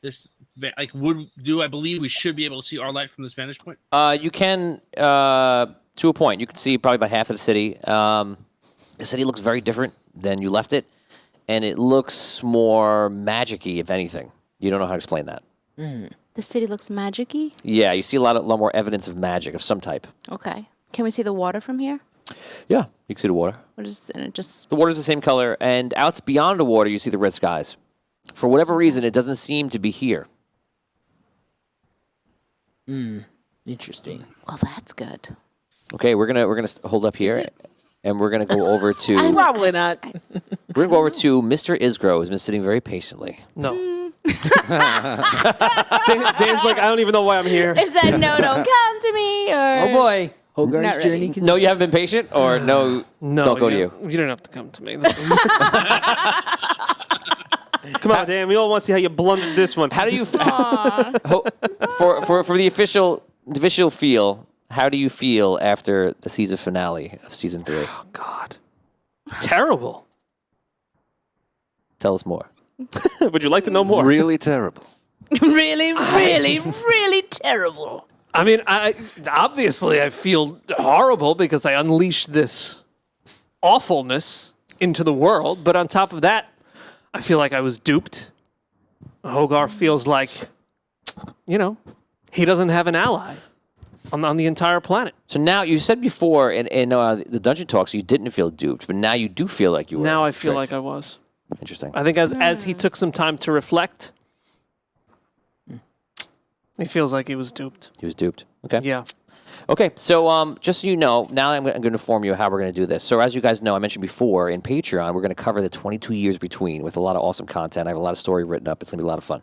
this? Like, I believe we should be able to see Arlight from this vantage point? You can, to a point. You can see probably about half of the city. The city looks very different than you left it, and it looks more magic-y, if anything. You don't know how to explain that. The city looks magic-y? Yeah, you see a lot more evidence of magic of some type. Okay. Can we see the water from here? Yeah, you can see the water. Or just, and it just... The water's the same color, and out beyond the water, you see the red skies. For whatever reason, it doesn't seem to be here. Interesting. Well, that's good. Okay, we're gonna hold up here, and we're gonna go over to Probably not. we're gonna go over to Mr. Isgro, who's been sitting very patiently. No. Dan's like, I don't even know why I'm here. Is that no, don't come to me? Or... Oh, boy. Not Hogarth's ready. journey. No, you haven't been patient, or no, don't go to you. You don't have to come to me. Come on, Dan. We all want to see how you blundered this one. How do you for the official feel? How do you feel after the season finale of season 3? Oh, God. Terrible. Tell us more. Would you like to know more? Really terrible. really, really terrible. I mean, obviously I feel horrible because I unleashed this awfulness into the world. But on top of that, I feel like I was duped. Hogar feels like, he doesn't have an ally on the entire planet. So now, you said before in the dungeon talks you didn't feel duped, but now you do feel like you were. Now I feel tricked. like I was. Interesting. I think as he took some time to reflect, he feels like he was duped. He was duped. Okay. Yeah. Okay, so just so you know, now I'm going to inform you how we're going to do this. So as you guys know, I mentioned before, in Patreon, we're going to cover the 22 years between with a lot of awesome content. I have a lot of story written up. It's going to be a lot of fun.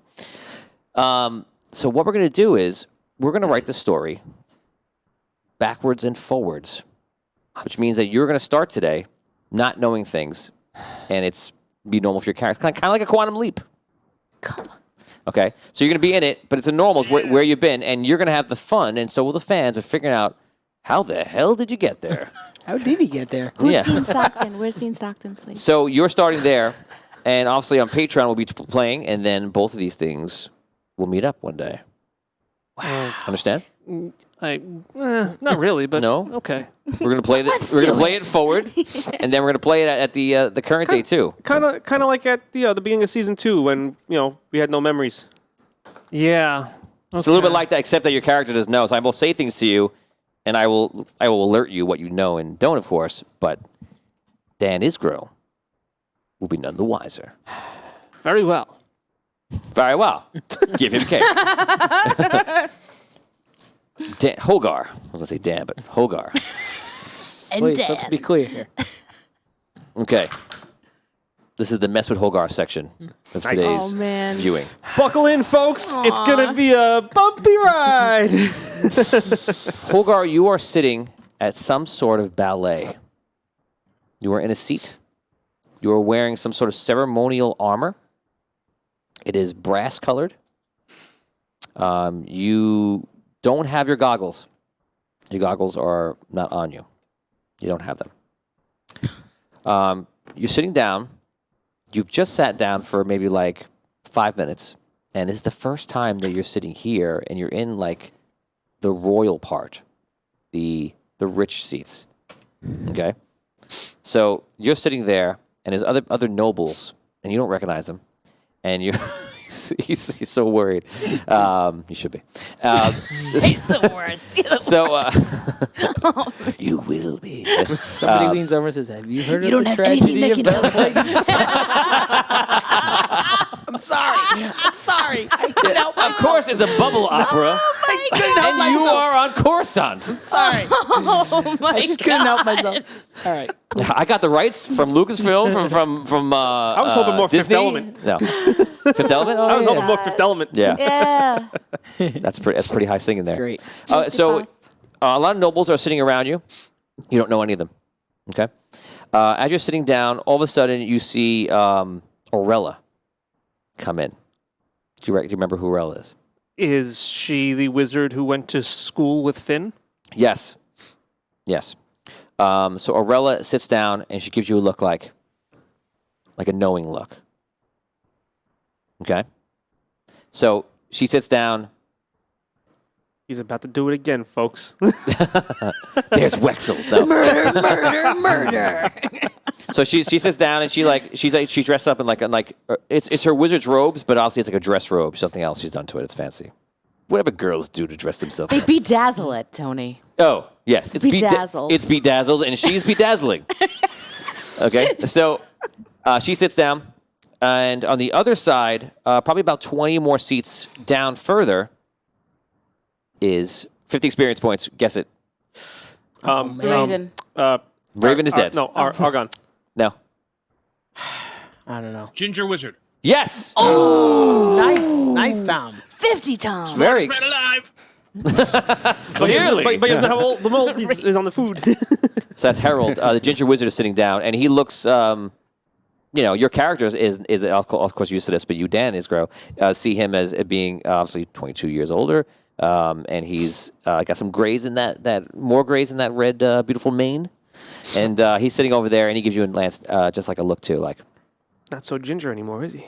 So what we're going to do is we're going to write the story backwards and forwards, which means that you're going to start today not knowing things, and it's be normal for your character. Kind of like a quantum leap. Okay, so you're going to be in it, but it's a normals where you've been, and you're going to have the fun, and so will the fans of figuring out how the hell did you get there? How did he get there? Who's Dean Stockton? Where's Dean Stockton's place? So you're starting there, and obviously on Patreon we'll be playing, and then both of these things will meet up one day. Wow. Understand? Not really, but No? Okay. We're gonna play We're gonna play it forward, and then we're gonna play it at the current day too. Kind of like at the beginning of season 2 when we had no memories. Yeah. It's a little bit like that, except that your character doesn't know. So I will say things to you, and I will alert you what you know and don't, of course. But Dan Isgro will be none the wiser. Very well. Very well. Give him cake. Hogar. I was going to say Dan, but Hogar. And Please, Dan. let's be clear here. Okay. This is the Mess with Hogar section of today's Oh, man. viewing. Buckle in, folks. It's going to be a bumpy ride. Hogar, you are sitting at some sort of ballet. You are in a seat. You are wearing some sort of ceremonial armor. It is brass colored. You don't have your goggles. Your goggles are not on you. You don't have them. You're sitting down. You've just sat down for maybe like 5 minutes. And this is the first time that you're sitting here and you're in like the royal part, the rich seats. Okay? So you're sitting there and there's other nobles and you don't recognize them. And you're he's so worried. You should be. He's the worst. So you will be. Somebody leans over and says, "Have you heard You of don't the have anything tragedy that of can Belle help. I'm sorry. I couldn't help Of course, it's a bubble opera, and you are on Coruscant. Sorry. Oh my I just couldn't help myself. All right. I got the rights from Lucasfilm from I was hoping more Disney. Fifth Element. No, Fifth Element. Oh, I was yeah. hoping more Fifth Element. Yeah, Yeah. that's pretty high singing there. Great. So a lot of nobles are sitting around you. You don't know any of them. Okay. As you're sitting down, all of a sudden you see Orella come in. Do you remember who Orella is? Is she the wizard who went to school with Finn? Yes. Yes. So Orella sits down and she gives you a look like a knowing look. Okay. So she sits down. He's about to do it again, folks. There's Wexel. No. Murder. So she sits down and she's dressed up in like it's her wizard's robes, but obviously it's like a dress robe. Something else she's done to it. It's fancy. Whatever girls do to dress themselves. They bedazzle it, Tony. Oh yes, it's bedazzled. It's bedazzled, and she's bedazzling. Okay, so she sits down, and on the other side, probably about 20 more seats down further, is 50 experience points. Guess it. Raven. Raven is dead. No, Argon. No. I don't know. Ginger wizard. Yes. Nice, Tom. 50 times. Very Man alive. clearly. But he doesn't have all the mold is on the food. So that's Harold. The ginger wizard is sitting down, and he looks. Your character is of course used to this, but you, Dan Isgro, see him as being obviously 22 years older, and he's got some grays in that more grays in that red beautiful mane, and he's sitting over there, and he gives you a glance, just like a look too, like. Not so ginger anymore, is he?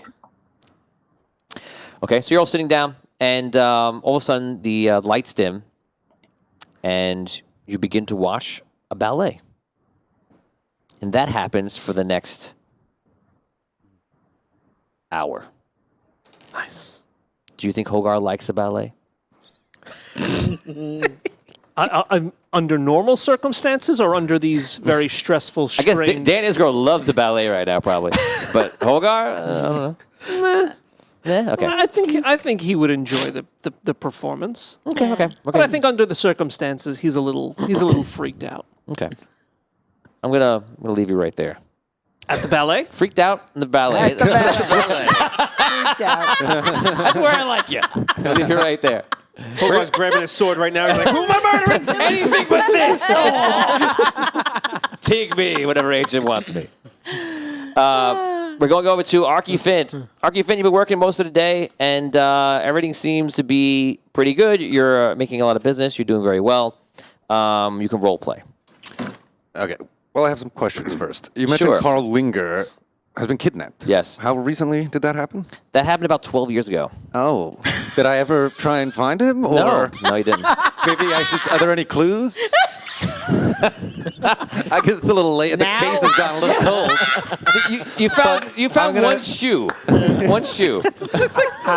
Okay, so you're all sitting down, and all of a sudden the lights dim, and you begin to watch a ballet. And that happens for the next hour. Nice. Do you think Hogar likes a ballet? I'm under normal circumstances or under these very stressful, I guess strange... Dan Isgro loves the ballet right now, probably. But Hogar, I don't know. Yeah, okay. I think he would enjoy the performance. Okay. But I think under the circumstances, he's a little freaked out. Okay. I'm gonna leave you right there. At the ballet? Freaked out in the ballet. Freaked out. That's where I like you. I'll leave you right there. Hogar's grabbing his sword right now. He's like, who am I murdering? Anything but this. Oh. Take me, whatever agent wants me. We're going over to Arky Finn. Arky Finn, you've been working most of the day, and everything seems to be pretty good. You're making a lot of business. You're doing very well. You can role play. Okay. Well, I have some questions first. You mentioned Sure. Carl Linger has been kidnapped. Yes. How recently did that happen? That happened about 12 years ago. Oh. Did I ever try and find him? Or No, you didn't. maybe I should. Are there any clues? I guess it's a little late. The case has gotten a little cold. You found gonna- one shoe. One shoe.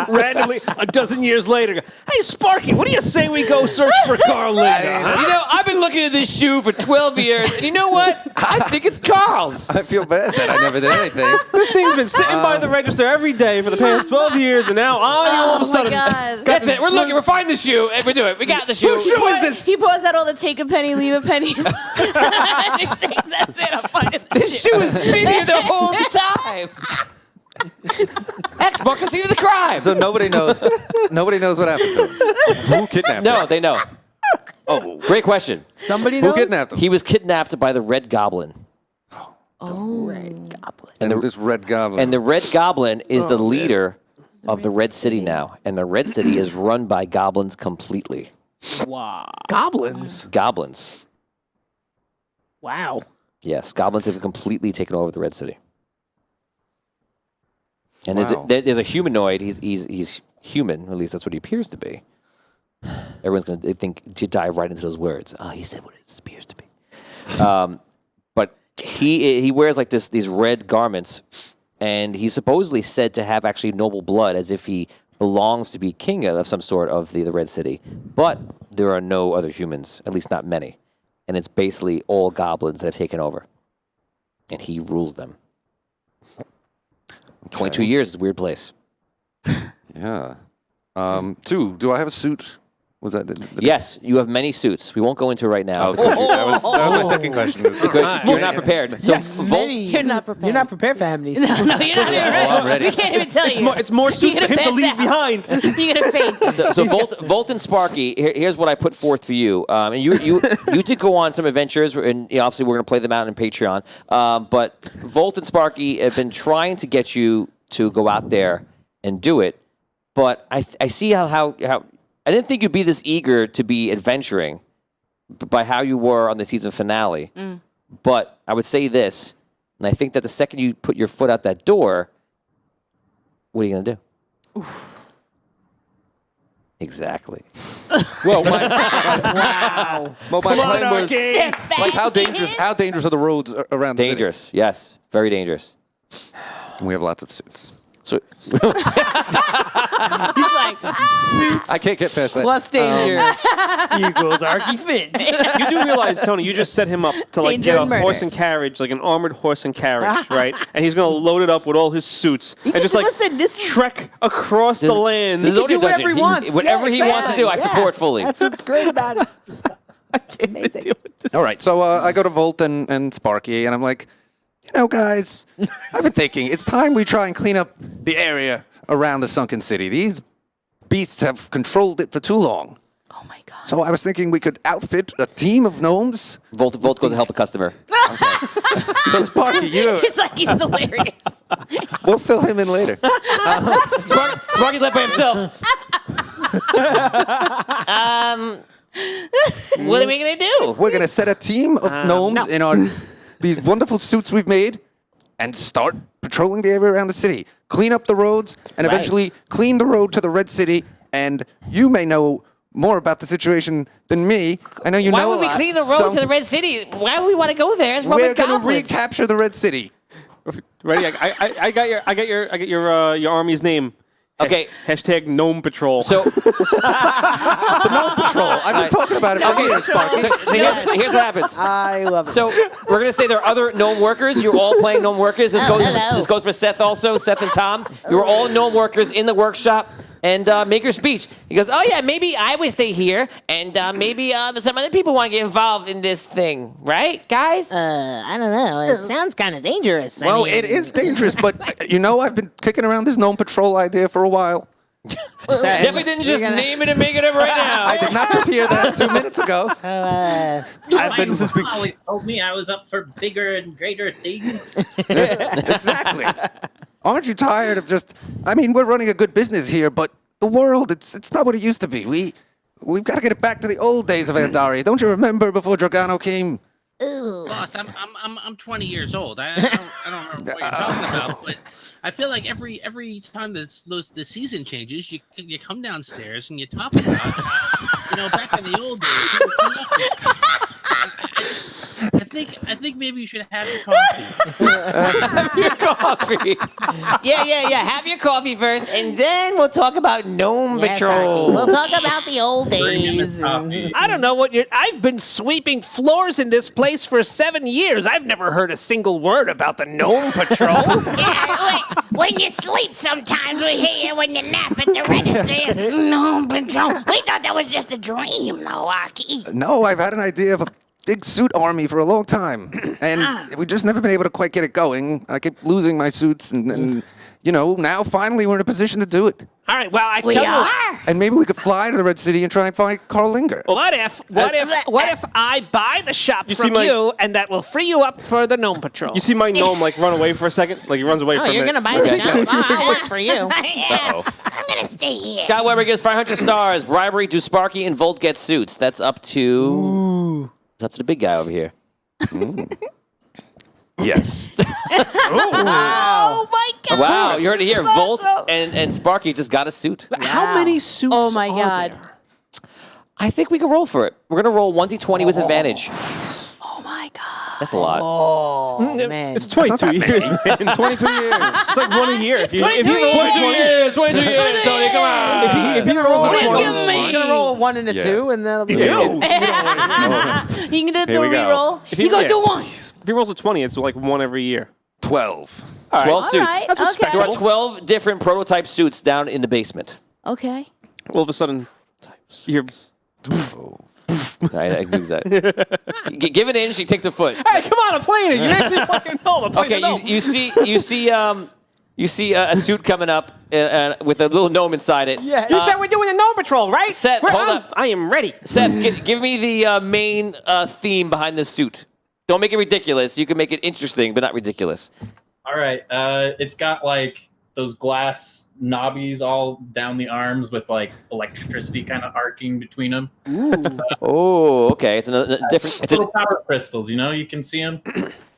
Randomly, a dozen years later, hey, Sparky, what do you say we go search for Carl Linda? You know, I've been looking at this shoe for 12 years, and you know what? I think it's Carl's. I feel bad that I never did anything. This thing's been sitting by the register every day for the past 12 years, and now all of a sudden. God. That's it. We're looking. We're finding the shoe, and we do it. We got the shoe. Whose shoe is this? He pulls out all the take a penny, leave a pennies. That's it. I'm finding the This shoe has been here the whole time. X marks the scene of the crime. So nobody knows. Nobody knows what happened to him. Who kidnapped him? No, they know. Oh, great question. Somebody Who knows? kidnapped him? He was kidnapped by the Red Goblin. Red Goblin. And this Red Goblin. And the Red Goblin is the leader of the Red City now. And the Red City is run by goblins completely. Wow. Goblins. Goblins. Wow. Yes, goblins have completely taken over the Red City. And Wow. there's a humanoid. He's human, or at least that's what he appears to be. Everyone's going to dive right into those words. He said what it appears to be. But he wears like these red garments, and he's supposedly said to have actually noble blood, as if he belongs to be king of some sort of the Red City. But there are no other humans, at least not many. And it's basically all goblins that have taken over. And he rules them. 22 years is a weird place. Yeah. Two, do I have a suit? Was that Yes, you have many suits. We won't go into it right now. Okay. That was my second question. Because you're not prepared. So Volt, You're not prepared. You're not prepared for having these. No, you're not even ready. I'm ready. We can't even tell you. It's more suits for him to leave behind. You're gonna faint. so Volt and Sparky, here's what I put forth for you. And you did go on some adventures, and obviously we're going to play them out on Patreon. But Volt and Sparky have been trying to get you to go out there and do it. But I see how I didn't think you'd be this eager to be adventuring by how you were on the season finale. But I would say this, and I think that the second you put your foot out that door, what are you going to do? Oof. Exactly. Well, wow. Well, my plan was Step back. like how dangerous are the roads around the Dangerous. Yes. Very dangerous. city? We have lots of suits. So He's like, I can't get past that. Plus danger equals Arky Finch. You do realize, Tony, you just set him up to like Danger get a and murder. horse and carriage, like an armored horse and carriage, right? And he's gonna load it up with all his suits and just like listen, this is- trek across the land. this is He can do Zodiac whatever he Dungeon. wants. Whatever Yeah, he wants to do, I exactly. support fully. That's what's great about it. I can't even deal with this. All right, so I go to Volt and Sparky, and I'm like, you know, guys, I've been thinking it's time we try and clean up the area around the sunken city. These beasts have controlled it for too long. oh my god. So I was thinking we could outfit a team of gnomes. Volt goes to help a customer. So Sparky, He's like, he's hilarious. we'll fill him in later. Sparky's left by himself. What are we going to do? We're gonna set a team of gnomes in our these wonderful suits we've made, and start patrolling the area around the city. Clean up the roads, and eventually clean the road to the Red City. And you may know more about the situation than me. I know you Why know would a we lot, clean the road so to the Red City? Why would we want to go there? It's We're Roman gonna goblins. recapture the Red City. Ready? I got your army's name. Okay. Hashtag Gnome Patrol. So, The Gnome Patrol. I've been talking about it for okay, years, Sparky. so here's what happens. I love it. So we're gonna say there are other gnome workers. You're all playing gnome workers. hello. This goes for Seth also. Seth and Tom. You're all gnome workers in the workshop. And make your speech. He goes, oh yeah, maybe I would stay here, and maybe some other people want to get involved in this thing, right, guys? I don't know. It sounds kind of dangerous. Well, it is dangerous, but you know I've been kicking around this Gnome Patrol idea for a while. Definitely didn't just name it and make it up right now. I did not just hear that 2 minutes ago. I've been always told me I was up for bigger and greater things. Exactly. Aren't you tired of just? I mean, we're running a good business here, but the world, it's not what it used to be. We've got to get it back to the old days of Andari. Don't you remember before Dragano came? honest, I'm 20 years old. I don't remember what you're talking about, but I feel like every time the season changes, you come downstairs and you talk about back in the old days. I think maybe you should have your coffee. Have your coffee. Yeah. Have your coffee first, and then we'll talk about Gnome Patrol. We'll talk about the old days. I don't know what I've been sweeping floors in this place for 7 years. I've never heard a single word about the Gnome Patrol. When you sleep, sometimes we hear you when you nap at the register. No, Patrol. We thought that was just a dream, though, Aki. No, I've had an idea of a big suit army for a long time, and we've just never been able to quite get it going. I keep losing my suits, and now finally we're in a position to do it. All right, well, We are? And maybe we could fly to the Red City and try and find Carl Linger. What if I buy the shop from you, and that will free you up for the Gnome Patrol? You see my gnome run away for a second? Like he runs away Oh, from it. you're going to buy the shop? I'll work for you. Uh-oh. I'm going to stay here. Scott Weber gives 500 stars. Bribery, do Sparky and Volt get suits? That's up to... It's up to the big guy over here. Yes. Oh my god! Wow, you heard it here. Volt and Sparky just got a suit. How many suits Oh my are god! there? I think we can roll for it. We're going to roll 1d20 with advantage. Oh my god! That's a lot. Oh, man. It's 22 years, man. 22 years. It's like 1 a year. If he rolls 22 years, Tony, come on. if he rolls What a are you 20, giving me? He's going to roll a 1 and a 2, and that'll be Yeah. good. You can do Here a we go. reroll. If You go do one. If he rolls a 20, it's like 1 every year. 12. 12 suits. right, That's okay. respectable. There are 12 different prototype suits down in the basement. Okay. All of a sudden, you're... I knew that. Give it in. She takes a foot. Hey, come on, I'm playing it. You didn't actually fucking know. I'm playing Okay, the gnome. you see a suit coming up with a little gnome inside it. Yeah. You said we're doing the Gnome Patrol, right? Seth, hold up. I am ready. Seth, give me the main theme behind this suit. Don't make it ridiculous. You can make it interesting, but not ridiculous. All right. It's got like those glass knobbies all down the arms with like electricity kind of arcing between them. Oh, okay. It's a different. Little power crystals, you can see them.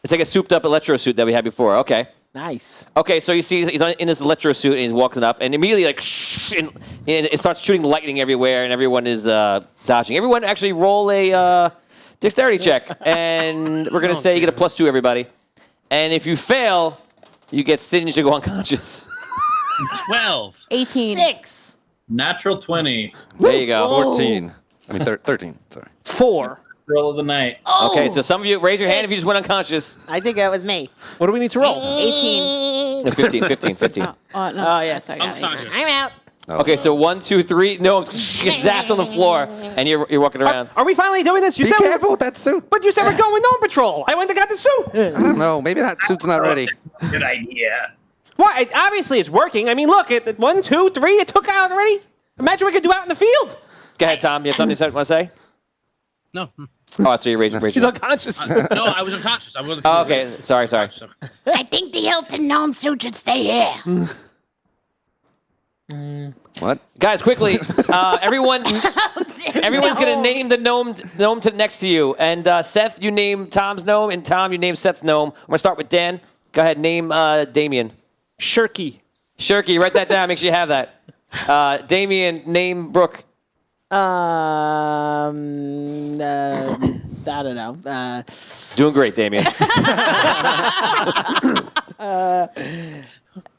It's like a souped-up electro suit that we had before. Okay. Nice. Okay, so you see he's in his electro suit and he's walking up, and immediately and it starts shooting lightning everywhere, and everyone is dodging. Everyone actually roll a dexterity check, and we're gonna say you get a +2, everybody. And if you fail, you get singed to go unconscious. 12. 18. 6. Natural 20. There you go. 14. I mean, 13. Sorry. 4. Roll of the night. Okay, so some of you raise your hand if you just went unconscious. I think that was me. What do we need to roll? 18. No, 15. Oh, no. Oh, yeah. Sorry, got 18. Unconscious. I'm out. Okay, so 1, 2, 3. No, get zapped on the floor, and you're walking around. Are we finally doing this? You Be careful with that suit. But you said we're going Gnome Patrol. I went and got the suit. I don't know. Maybe that suit's not ready. Good idea. Why? Obviously, it's working. I mean, look, 1, 2, 3, it took out already. Imagine what we could do out in the field. Go ahead, Tom. You have something you want to say? No. Oh, so you're raising. He's unconscious. No, I was unconscious. I wasn't. Oh, okay. Sorry. I think the Hilton gnome suit should stay here. What? Guys, quickly, everyone's gonna name the gnome next to you. And Seth, you name Tom's gnome, and Tom, you name Seth's gnome. I'm gonna start with Dan. Go ahead, name Damien. Shirky. Shirky, write that down. Make sure you have that. Damien, name Brooke. I don't know. Doing great, Damien.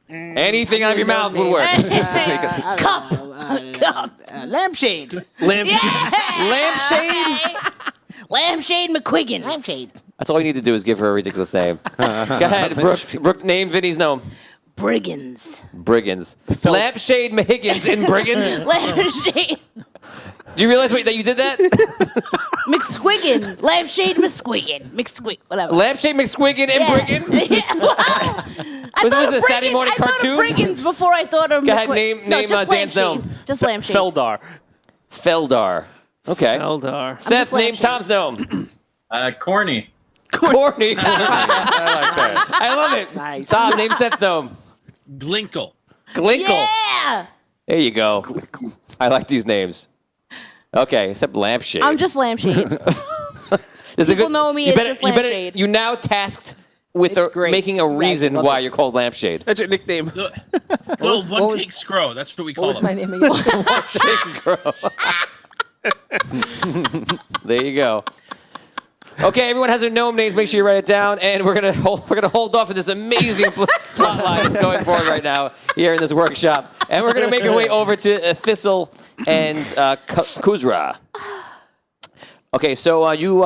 Anything out of your mouth would work. Cup. Lampshade. Lampshade. Lampshade McQuiggan. Lampshade. That's all you need to do is give her a ridiculous name. Go ahead, Brooke. Brooke, name Vinny's gnome. Brigands. Brigands. Lampshade Mahiggins and Brigands. Lampshade. Do you realize that you did that? McSquiggin. Lampshade McSquiggin. Whatever. Lampshade McSquiggin and Brigands? Yeah, well, Was this a Saturday morning cartoon? I thought of Brigands before I thought of Go ahead, McQuig- name just Dan's Lampshade. gnome. Just Lampshade. Feldar. Feldar. Okay. Eldar. Seth, just name Lampshade. Tom's gnome. Corny. Corny. I like that. I love it. Nice. Tom, name Seth's gnome. Glinkle. Glinkle. Yeah. There you go. I like these names. Okay, except Lampshade. I'm just Lampshade. There's a People good- know me you as better- just you better- Lampshade. You now tasked with It's great. making a Right, reason love why it. you're called Lampshade. That's your nickname. Little what one was- cake scrow. That's what we What call was him. my name again? There you go. Okay, everyone has their gnome names. Make sure you write it down, and we're gonna hold off on this amazing plot line that's going forward right now here in this workshop, and we're gonna make our way over to Thistle and Kuzra. Okay, so you.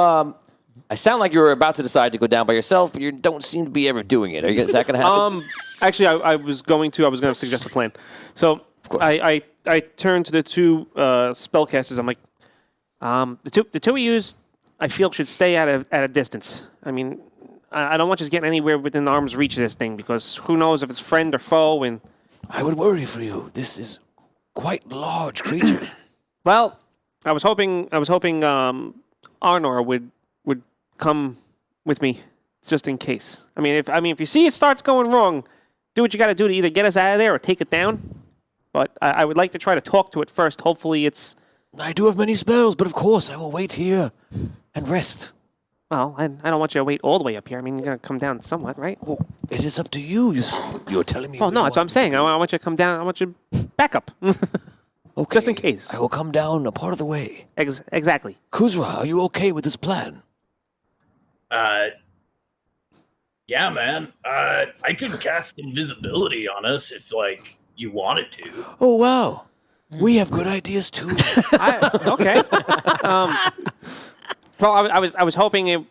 I sound like you were about to decide to go down by yourself, but you don't seem to be ever doing it. Is that gonna happen? Actually, I was going to suggest a plan. So course. I turned to the two spellcasters. I'm like, the two of yous, I feel should stay at a distance. I mean, I don't want you to get anywhere within arm's reach of this thing because who knows if it's friend or foe. And I would worry for you. This is quite large creature. well, I was hoping Arnor would come with me just in case. I mean, if you see it starts going wrong, do what you got to do to either get us out of there or take it down. But I would like to try to talk to it first. Hopefully, it's. I do have many spells, but of course I will wait here and rest. Well, I don't want you to wait all the way up here. I mean, you're gonna come down somewhat, right? Well, it is up to you. You're telling me. Oh where no, you that's what I'm want saying. I want you to come down. I want you to back up, Okay. just in case. I will come down a part of the way. Exactly. Kuzra, are you okay with this plan? Yeah, man. I could cast invisibility on us if, like, you wanted to. Oh, wow. We have good ideas, too. Okay. Well, I was hoping it.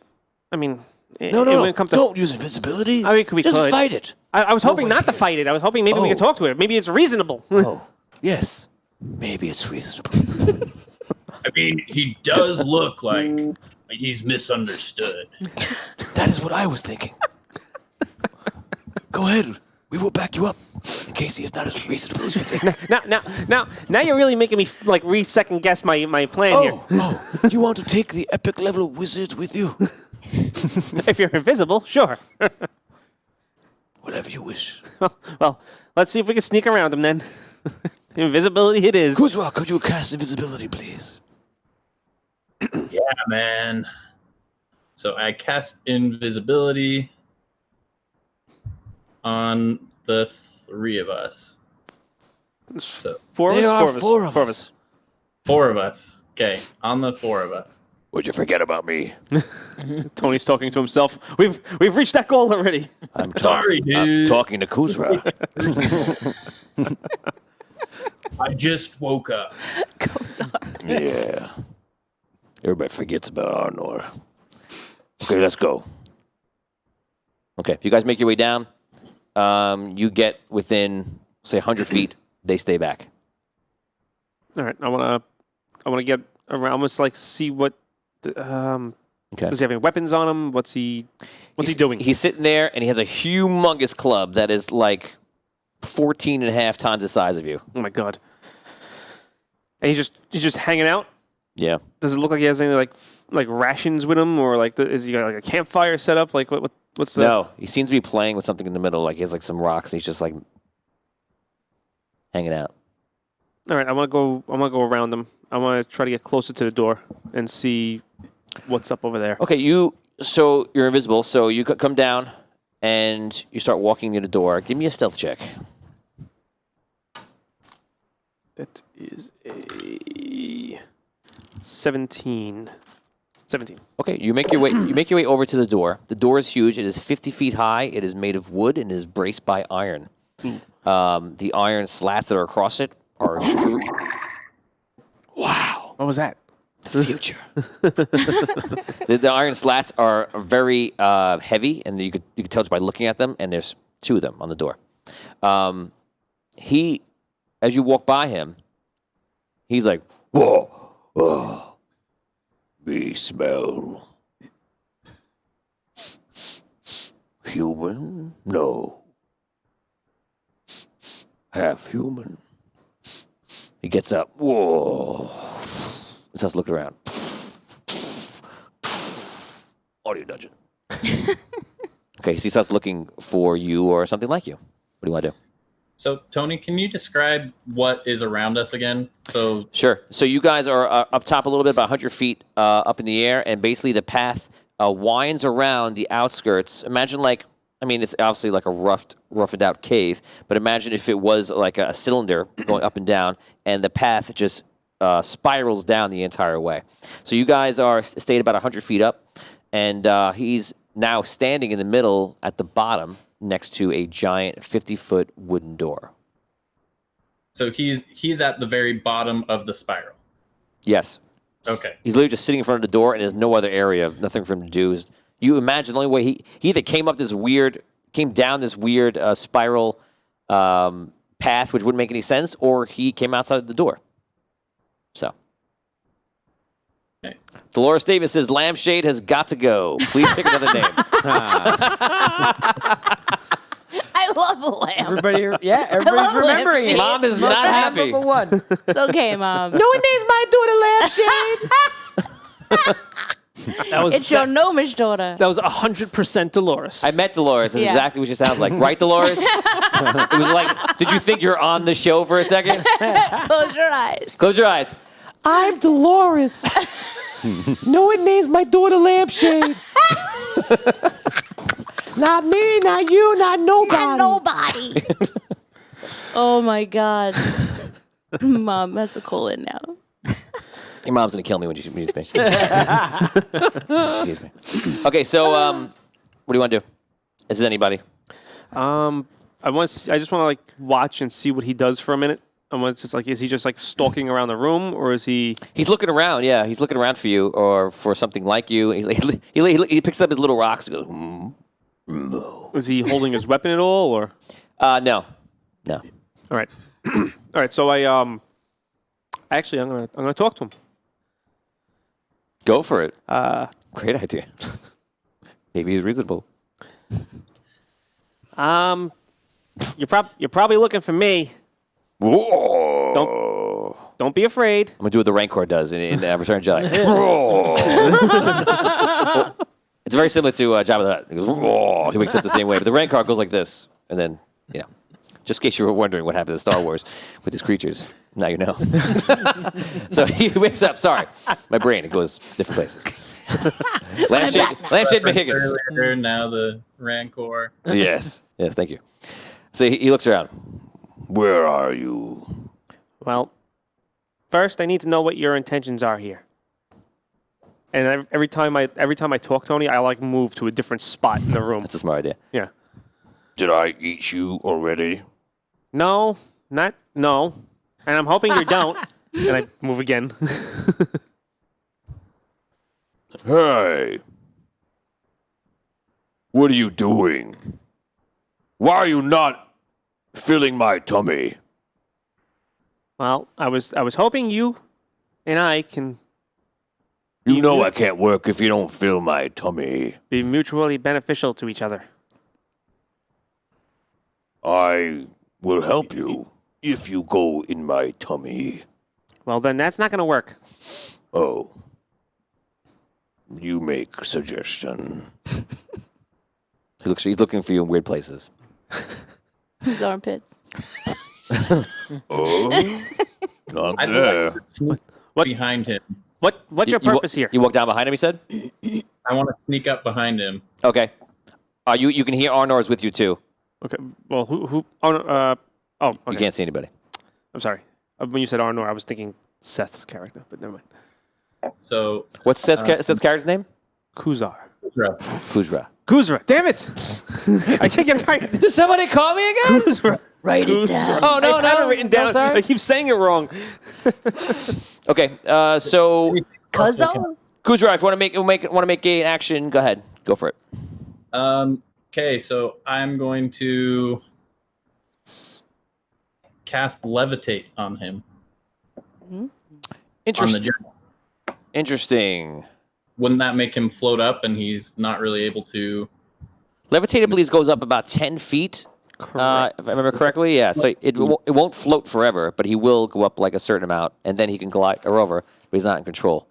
I mean, it No, wouldn't come to. don't use invisibility. I mean, we Just could. fight it. I was hoping wait not to here. fight it. I was hoping maybe we could Oh. talk to it. Maybe it's reasonable. Oh, yes. Maybe it's reasonable. I mean, he does look like he's misunderstood. That is what I was thinking. Go ahead. We will back you up in case he is not as reasonable as you think. Now you're really making me like re-second guess my plan here. You want to take the epic level wizard with you? If you're invisible, sure. Whatever you wish. Well, let's see if we can sneak around him then. Invisibility it is. Kuzra, could you cast invisibility, please? Yeah, man. So I cast invisibility on the three of us. So Four There are of us? four of Four us. four of us. Okay, on the four of us. Would you forget about me? Tony's talking to himself. We've reached that goal already. I'm Sorry, dude. talking to Kuzra. I just woke up. Yeah. Everybody forgets about Arnor. Okay, let's go. Okay, you guys make your way down. You get within, say, 100 feet. They stay back. All right, I want to get around. Almost like see what. Okay. Does he have any weapons on him? What's he doing? He's sitting there, and he has a humongous club that is like 14 and a half times the size of you. Oh my god! And he's just hanging out. Yeah. Does it look like he has any like rations with him, or like is he got like a campfire set up? Like what's the? No, he seems to be playing with something in the middle. Like he has like some rocks, and he's just like hanging out. All right, I want to go around him. I want to try to get closer to the door and see what's up over there. Okay, so you're invisible, so you come down and you start walking near the door. Give me a stealth check. That is a 17. 17. Okay, you make your way. You make your way over to the door. The door is huge. It is 50 feet high. It is made of wood and is braced by iron. The iron slats that are across it are extruded. Wow. What was that? The future. The iron slats are very heavy, and you could tell just by looking at them. And there's two of them on the door. As you walk by him, he's like, Whoa. Oh. Me smell. Human? No. Half human. he gets up. Whoa! He starts looking around. Audio dungeon. Okay, so he starts looking for you or something like you. What do you want to do? So, Tony, can you describe what is around us again? So, Sure. So you guys are up top a little bit, about 100 feet up in the air, and basically the path winds around the outskirts. Imagine it's obviously like a roughed out cave, but imagine if it was like a cylinder going up and down, and the path just spirals down the entire way. So you guys stayed about 100 feet up, and he's now standing in the middle at the bottom next to a giant 50-foot wooden door. So he's at the very bottom of the spiral. Yes. Okay. He's literally just sitting in front of the door, and there's no other area, nothing for him to do. You imagine the only way he either came down this weird spiral path, which wouldn't make any sense, or he came outside the door. So. Okay. Dolores Davis says, Lampshade has got to go. Please pick another name. I love lamb. Everybody's love remembering it. Mom is not happy. Number one. It's okay, Mom. No one names my daughter Lampshade. That was It's your gnomish daughter. that was 100% Dolores. I met Dolores. That's Yeah. exactly what she sounds like. Right, Dolores? It was like, did you think you're on the show for a second? Close your eyes. Close your eyes. I'm Dolores. No one names my daughter Lampshade. Not me, not you, not nobody. Not nobody. Oh my God. Mom has to call in now. Your mom's going to kill me when she meets me. Excuse me. Okay, so what do you want to do? Is it anybody? I just want to like watch and see what he does for a minute. Is he just like stalking around the room, or is he? He's looking around. Yeah, he's looking around for you or for something like you. He's like, he picks up his little rocks and goes. Is he holding his weapon at all, or? No. All right, all right. So I'm gonna talk to him. Go for it. Great idea. Maybe he's reasonable. You're probably looking for me. Whoa. Don't be afraid. I'm gonna do what the Rancor does in Return of the Jedi. It's very similar to Jabba the Hutt. He goes, "Whoa." He wakes up the same way, but the Rancor goes like this, and then just in case you were wondering what happened to Star Wars with these creatures, now you know. So he wakes up. Sorry, my brain it goes different places. Lampshade McHiggins. Earlier, now the Rancor. Yes, thank you. So he looks around. Where are you? Well, first I need to know what your intentions are here. And every time I talk, Tony, I like move to a different spot in the room. That's a smart idea. Yeah. Did I eat you already? No. And I'm hoping you don't. And I move again. Hey. What are you doing? Why are you not filling my tummy? Well, I was hoping you and I can You know I can't work if you don't fill my tummy. be mutually beneficial to each other. I will help you if you go in my tummy. Well, then that's not going to work. Oh. You make suggestion. He's looking for you in weird places. His armpits. Oh? Not I'd there. like to sneak behind him. What's your purpose here? You walk down behind him, he said? I want to sneak up behind him. Okay. You can hear Arnor is with you, too. Okay. Well, who? Oh, no, okay. You can't see anybody. I'm sorry. When you said Arnor, I was thinking Seth's character, but never mind. So What's Seth's character's name? Kuzar. Kuzra. Kuzra. Damn it! I can't get it right. Did somebody call me again? Kuzra. Write it down. Oh, no. I have it written down. No, sorry. I keep saying it wrong. Okay, so Cuzzo? Kuzra, if you want to make an action, go ahead. Go for it. Okay, so I'm going to cast Levitate on him. Interesting. Interesting. Wouldn't that make him float up and he's not really able to... Levitate, I believe, goes up about 10 feet. If I remember correctly, yeah. So it won't float forever, but he will go up like a certain amount, and then he can glide over, but he's not in control.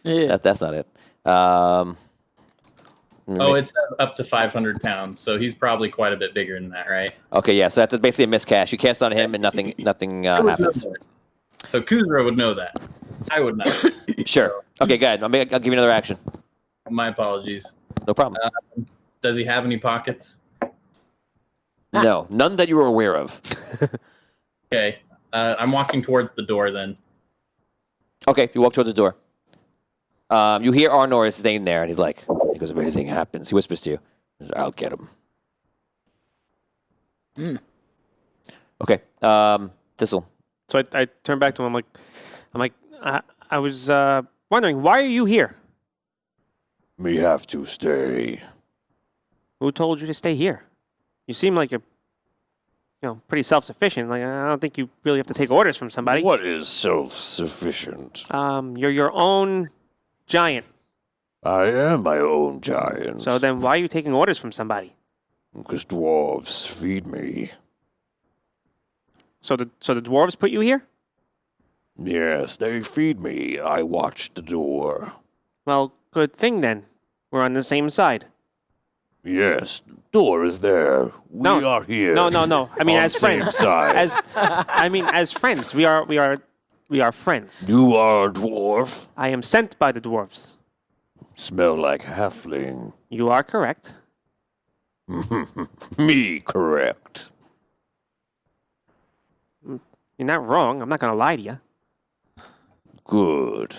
Yeah. That's not it. Oh, it's up to 500 pounds, so he's probably quite a bit bigger than that, right? Okay, yeah. So that's basically a miscast. You cast on him, and nothing happens. So Kuzra would know that. I would not. Sure. Okay, go ahead. I'll give you another action. My apologies. No problem. Does he have any pockets? No, none that you are aware of. Okay. I'm walking towards the door then. Okay, you walk towards the door. You hear Arnor is staying there, and he's like, he goes, if anything happens, he whispers to you, he says, I'll get him. Okay, Thistle. So I turn back to him. I'm like, I was wondering, why are you here? Me have to stay. Who told you to stay here? You seem like you're, pretty self-sufficient. Like, I don't think you really have to take orders from somebody. What is self-sufficient? You're your own giant. I am my own giant. So then why are you taking orders from somebody? Because dwarves feed me. So the dwarves put you here? Yes, they feed me. I watch the door. Well, good thing then. We're on the same side. Yes, the door is there. We are here. No. I mean, on as the same friends. side. As friends. We are friends. You are a dwarf. I am sent by the dwarves. Smell like halfling. You are correct. Me correct. You're not wrong. I'm not going to lie to you. Good.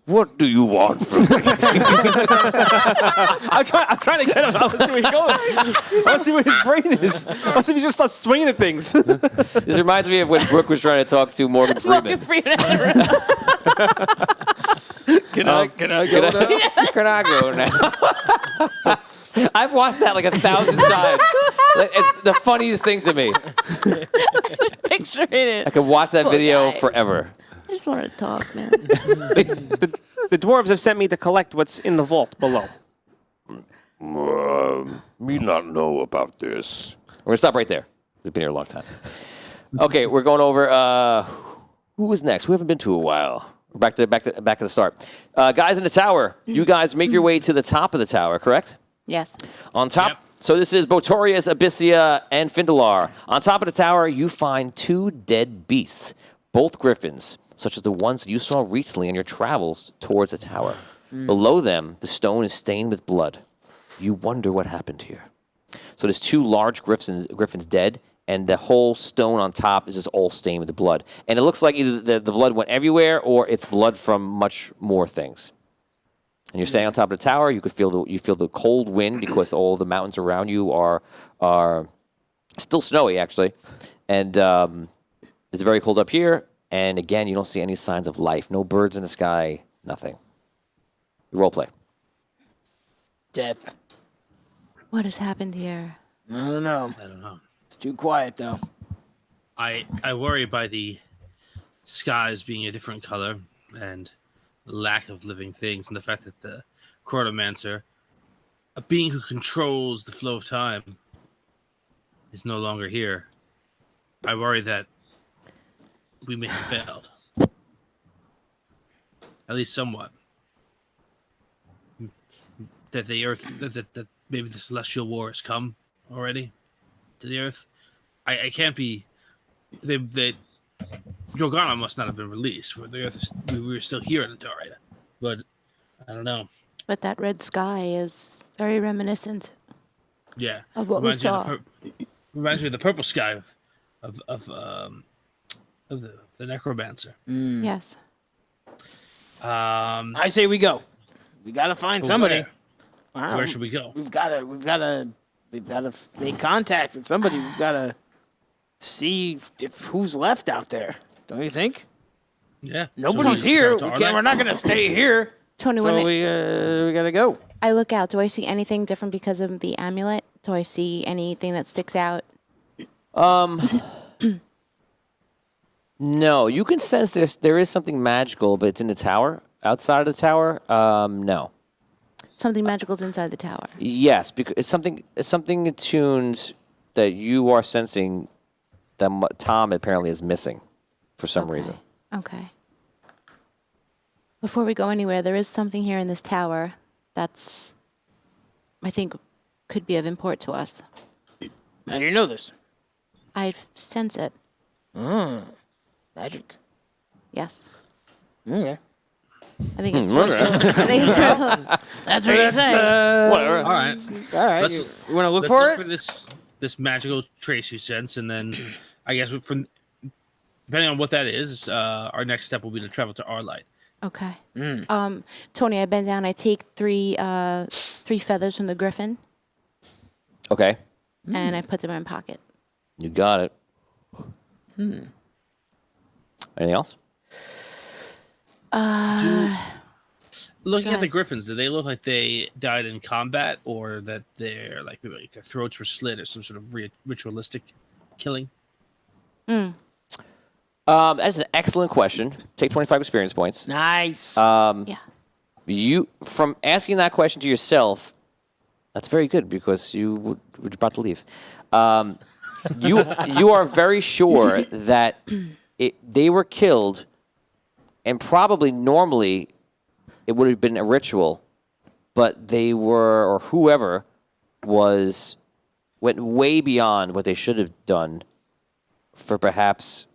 What do you want from me? I'm trying to get him. I want to see where he goes. I want to see where his brain is. I want to see if he just starts swinging at things. This reminds me of when Brooke was trying to talk to Morgan Freeman. Can I go now? Can I go now? I've watched that like 1,000 times. It's the funniest thing to me. Picturing it. I could watch that Poor video guy. forever. I just want to talk, man. The dwarves have sent me to collect what's in the vault below. Me not know about this. We're gonna stop right there. We've been here a long time. Okay, we're going over. Who was next? We haven't been to a while. We're back to the start. Guys in the tower. You guys make your way to the top of the tower, correct? Yes. On top. Yep. So this is Botorius, Abyssia, and Findalar. On top of the tower, you find 2 dead beasts, both griffins, such as the ones you saw recently on your travels towards the tower. Below them, the stone is stained with blood. You wonder what happened here. So there's 2 large griffins dead, and the whole stone on top is just all stained with the blood. And it looks like either the blood went everywhere, or it's blood from much more things. And you're standing on top of the tower. You feel the cold wind because all the mountains around you are still snowy, actually, and it's very cold up here. And again, you don't see any signs of life. No birds in the sky. Nothing. Role play. Death. What has happened here? I don't know. I don't know. It's too quiet though. I worry by the skies being a different color and the lack of living things, and the fact that the Chronomancer, a being who controls the flow of time, is no longer here. I worry that we may have failed. At least somewhat. That the Earth, that maybe the Celestial War has come already to the Earth. I can't be. Jorgana must not have been released. For the Earth, we were still here in Ataria, but I don't know. But that red sky is very reminiscent Yeah, of what we saw. Reminds me of the purple sky of the Necromancer. Yes. I say we go. We gotta find somebody. Where should we go? We've gotta make contact with somebody. We've gotta see who's left out there. Don't you think? Yeah. Nobody's here. We're not gonna stay here. Tony, So when we gotta go. I look out, do I see anything different because of the amulet? Do I see anything that sticks out? No, you can sense there is something magical, but it's in the tower. Outside of the tower, no. Something magical's inside the tower. Yes, because it's something attuned that you are sensing that Tom apparently is missing for some reason. Okay. Before we go anywhere, there is something here in this tower that's, I think, could be of import to us. How do you know this? I sense it. Magic. Yes. Okay. I think it's really cool. I think it's really That's what you're saying. All right. All right. Let's- You want to look Let's for look it? for this magical trace you sense, and then I guess from depending on what that is, our next step will be to travel to Arlight. Okay. Tony, I bend down. I take three feathers from the griffin, Okay. and I put them in my pocket. You got it. Anything else? Looking Go at the ahead. griffins, do they look like they died in combat, or that they're like maybe like their throats were slit, or some sort of ritualistic killing? That's an excellent question. Take 25 experience points. Nice. Yeah. You from asking that question to yourself, that's very good because you were about to leave. You are very sure that they were killed, and probably normally it would have been a ritual, but they were, or whoever went way beyond what they should have done for perhaps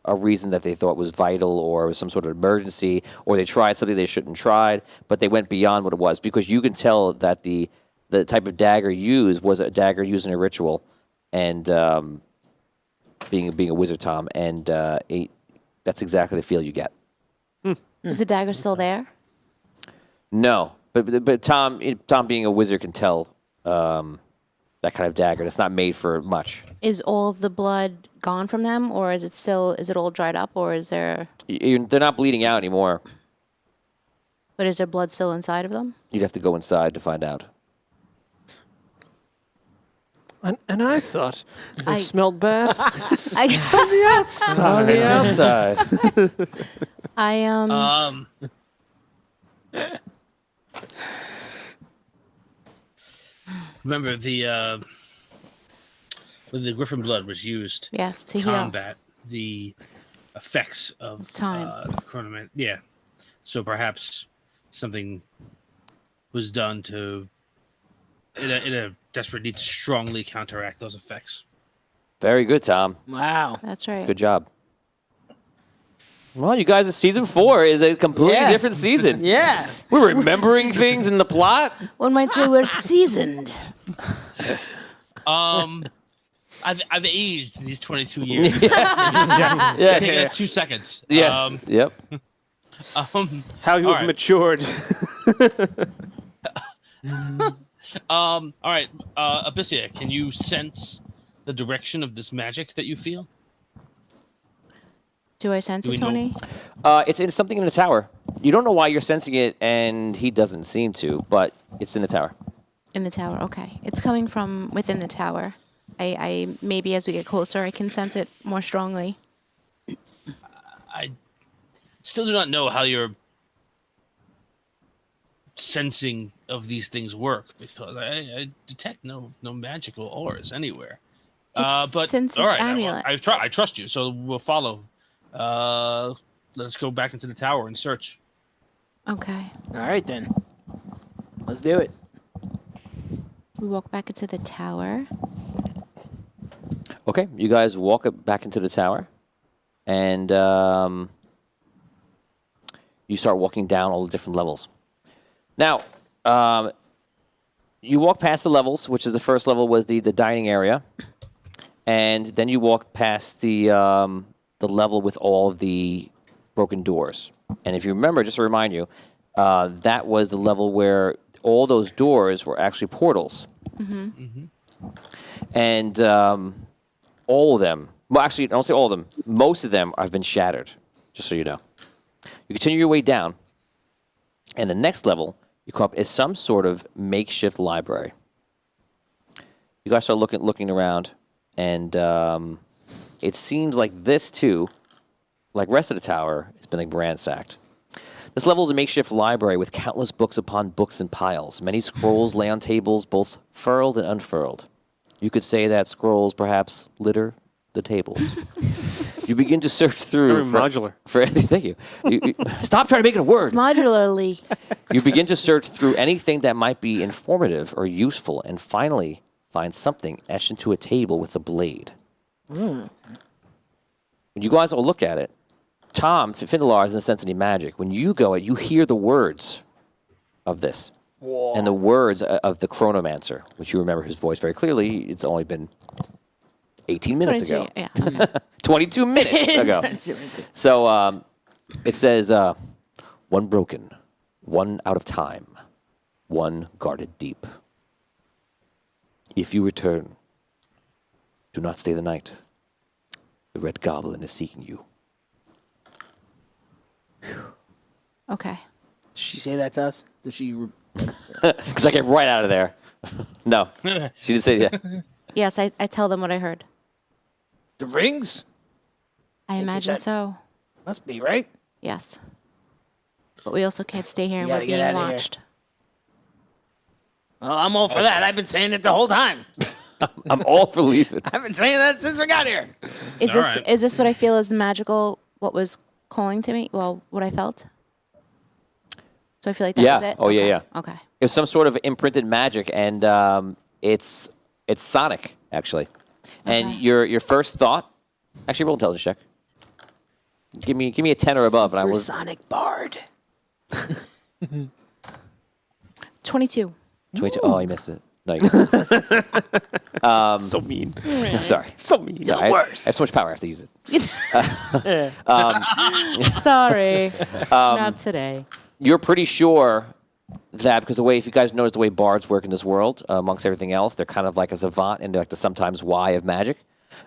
a reason that they thought was vital or was some sort of emergency, or they tried something they shouldn't tried, but they went beyond what it was, because you can tell that the type of dagger used was a dagger used in a ritual, and being a wizard, Tom, and that's exactly the feel you get. Is the dagger still there? No, but Tom being a wizard can tell that kind of dagger. It's not made for much. Is all of the blood gone from them, or is it all dried up, or is there They're not bleeding out anymore. but is there blood still inside of them? You'd have to go inside to find out. And I thought I- it smelled bad. I On the outside. I Remember when the griffin blood was used yes, to to heal. combat the effects of Time. the chronoman. Yeah, so perhaps something was done to in a desperate need to strongly counteract those effects. Very good, Tom. Wow. That's right. Good job. Well, you guys, season 4 is a completely Yeah. different season. Yeah. We're remembering things in the plot. One might say we're seasoned. I've aged in these 22 years. Yes. Take us 2 seconds. Yes. Yep. How you All have right. matured. All right, Abyssia, can you sense the direction of this magic that you feel? Do I sense Do it, we know- Tony? It's something in the tower. You don't know why you're sensing it, and he doesn't seem to, but it's in the tower. In the tower. Okay. It's coming from within the tower. I maybe as we get closer, I can sense it more strongly. I still do not know how your sensing of these things work, because I detect no magical auras anywhere. It's But since all this right, amulet. I trust you, so we'll follow. Let's go back into the tower and search. Okay. All right then. Let's do it. We walk back into the tower. Okay, you guys walk back into the tower, and you start walking down all the different levels. Now, you walk past the levels, which is the first level was the dining area, and then you walk past the level with all of the broken doors. And if you remember, just to remind you, that was the level where all those doors were actually portals. And all of them, well, actually, I don't say all of them, most of them have been shattered, just so you know. You continue your way down, and the next level you come up is some sort of makeshift library. You guys start looking around, and it seems like this, too, like rest of the tower, has been like ransacked. This level is a makeshift library with countless books upon books in piles. Many scrolls lay on tables, both furled and unfurled. You could say that scrolls perhaps litter the tables. You begin to search through Very modular. for thank you. Stop trying to make it a word. It's modularly. You begin to search through anything that might be informative or useful, and finally find something etched into a table with a blade. When you guys all look at it, Tom, Findelar doesn't sense any magic. When you go it, you hear the words of this. Whoa. And the words of the Chronomancer, which you remember his voice very clearly. It's only been 18 minutes ago. Yeah. 22 minutes ago. 22 minutes. So it says, one broken, one out of time, one guarded deep. If you return, do not stay the night. The Red Goblin is seeking you. Okay. Did she say that to us? Did she? Because I get right out of there. No, she didn't say it yet. Yes, I tell them what I heard. The rings? I imagine so. Must be, right? Yes. But we also can't stay here and We we're gotta get being outta here. watched. Well, I'm all for that. I've been saying it the whole time. I'm all for leaving. I've been saying that since I got here. Is this what I feel is magical? What was calling to me? Well, what I felt. So I feel like that was it. Oh, okay. yeah. Okay. It was some sort of imprinted magic, and it's sonic, actually. And Okay. your first thought, actually, roll intelligence check. Give me a 10 or above, and I was Sonic Bard. 22. 22. Oh, you missed it. No, you So mean. I'm sorry. So mean. Sorry, I have so much power, I have to use it. Sorry. Not today. You're pretty sure that because if you guys notice the way bards work in this world, amongst everything else, they're kind of like a savant and they're like the sometimes why of magic.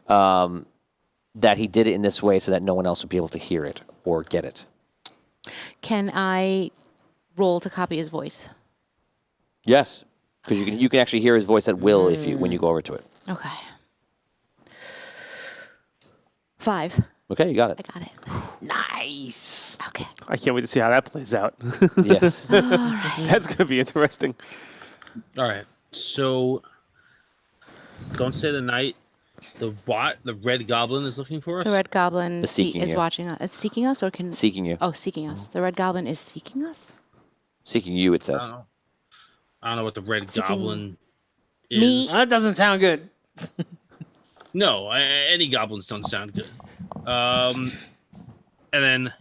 That he did it in this way so that no one else would be able to hear it or get it. Can I roll to copy his voice? Yes, because you can actually hear his voice at will when you go over to it. Okay. 5. Okay, you got it. I got it. Nice. Okay. I can't wait to see how that plays out. Yes. All right. That's going to be interesting. All right. So, don't stay the night. The Red Goblin is looking for us. The Red Goblin Is seeking is you. watching us. It's seeking us or can... Seeking you. Oh, seeking us. The Red Goblin is seeking us? Seeking you, it says. I don't know what the Red Seeking Goblin is. me? That doesn't sound good. No, any goblins don't sound good. And then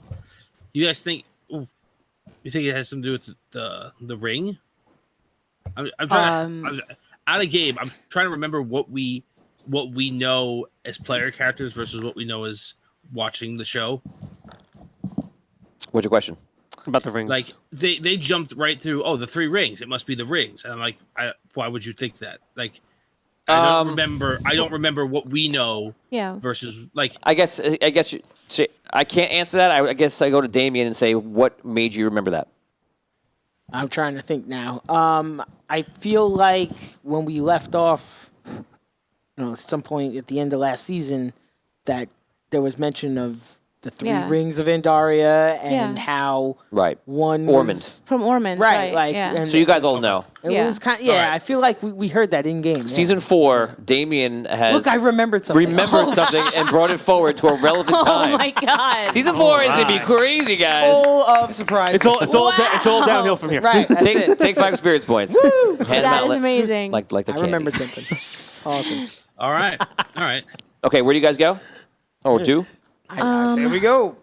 you guys think you think it has something to do with the ring? I'm trying out of game. I'm trying to remember what we know as player characters versus what we know as watching the show. What's your question? About the rings. Like they jumped right through. Oh, the 3 rings. It must be the rings. And I'm like, why would you think that? Like, I don't remember. I don't remember what we know. Yeah. Versus like. I guess I can't answer that. I guess I go to Damien and say, what made you remember that? I'm trying to think now. I feel like when we left off, at some point at the end of last season, that there was mention of the 3 rings of Andaria and how one was from Ormond, right? and so you guys all know. It was kind. Yeah, I feel like we heard that in game. Season 4, Damien has Look, I remembered something. Something and brought it forward to a relevant time. Oh my god! Season 4 is gonna be crazy, guys. Full of surprises. It's all downhill from here. Right. That's it. Take 5 experience points. Hand them That out is amazing. Like the I candy. remembered something. Awesome. All right. Okay, where do you guys go? Oh, do? Here we go.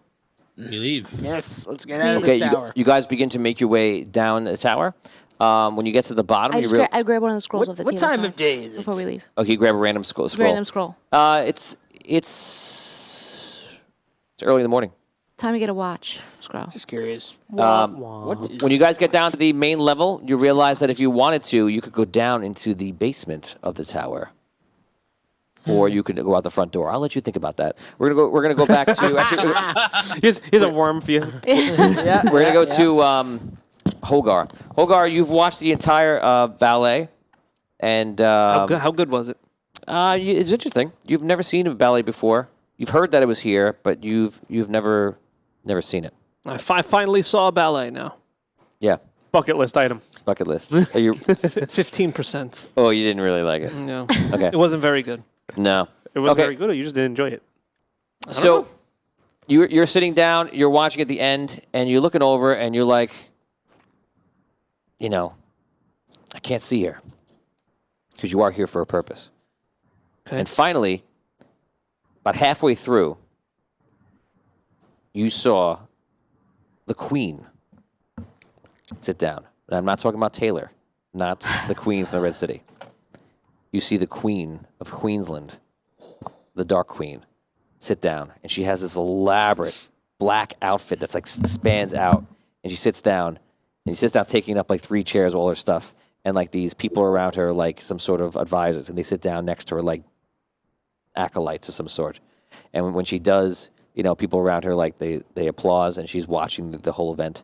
You leave. Yes, let's get out of Okay, this tower. you guys begin to make your way down the tower. When you get to the bottom, I grab one of the scrolls off the What table. time sorry, of day is it? before we leave? Okay, you grab a random scroll. Random scroll. It's early in the morning. Time to get a watch. Scroll. Just curious. When you guys get down to the main level, you realize that if you wanted to, you could go down into the basement of the tower. Or you could go out the front door. I'll let you think about that. We're gonna go back to actually. Here's a worm for you. Yeah, We're gonna go to Hogar. Hogar, you've watched the entire ballet, and How good was it? it's interesting. You've never seen a ballet before. You've heard that it was here, but you've never seen it. I finally saw a ballet now. Yeah, Bucket list item. bucket list. Are you? 15%. Oh, you didn't really like it. No. Okay. It wasn't very good. No. It wasn't Okay. very good, or you just didn't enjoy it? So you're sitting down, you're watching at the end, and you're looking over, and you're like, I can't see her. Because you are here for a purpose. Okay. And finally, about halfway through, you saw the queen sit down. And I'm not talking about Taylor, not the queen from the Red City. You see the queen of Queensland, the Dark Queen, sit down. And she has this elaborate black outfit that's like spans out. And she sits down. And she sits down taking up like 3 chairs, all her stuff. And like these people around her, like some sort of advisors. And they sit down next to her like acolytes of some sort. And when she does, people around her, like they applaud. And she's watching the whole event.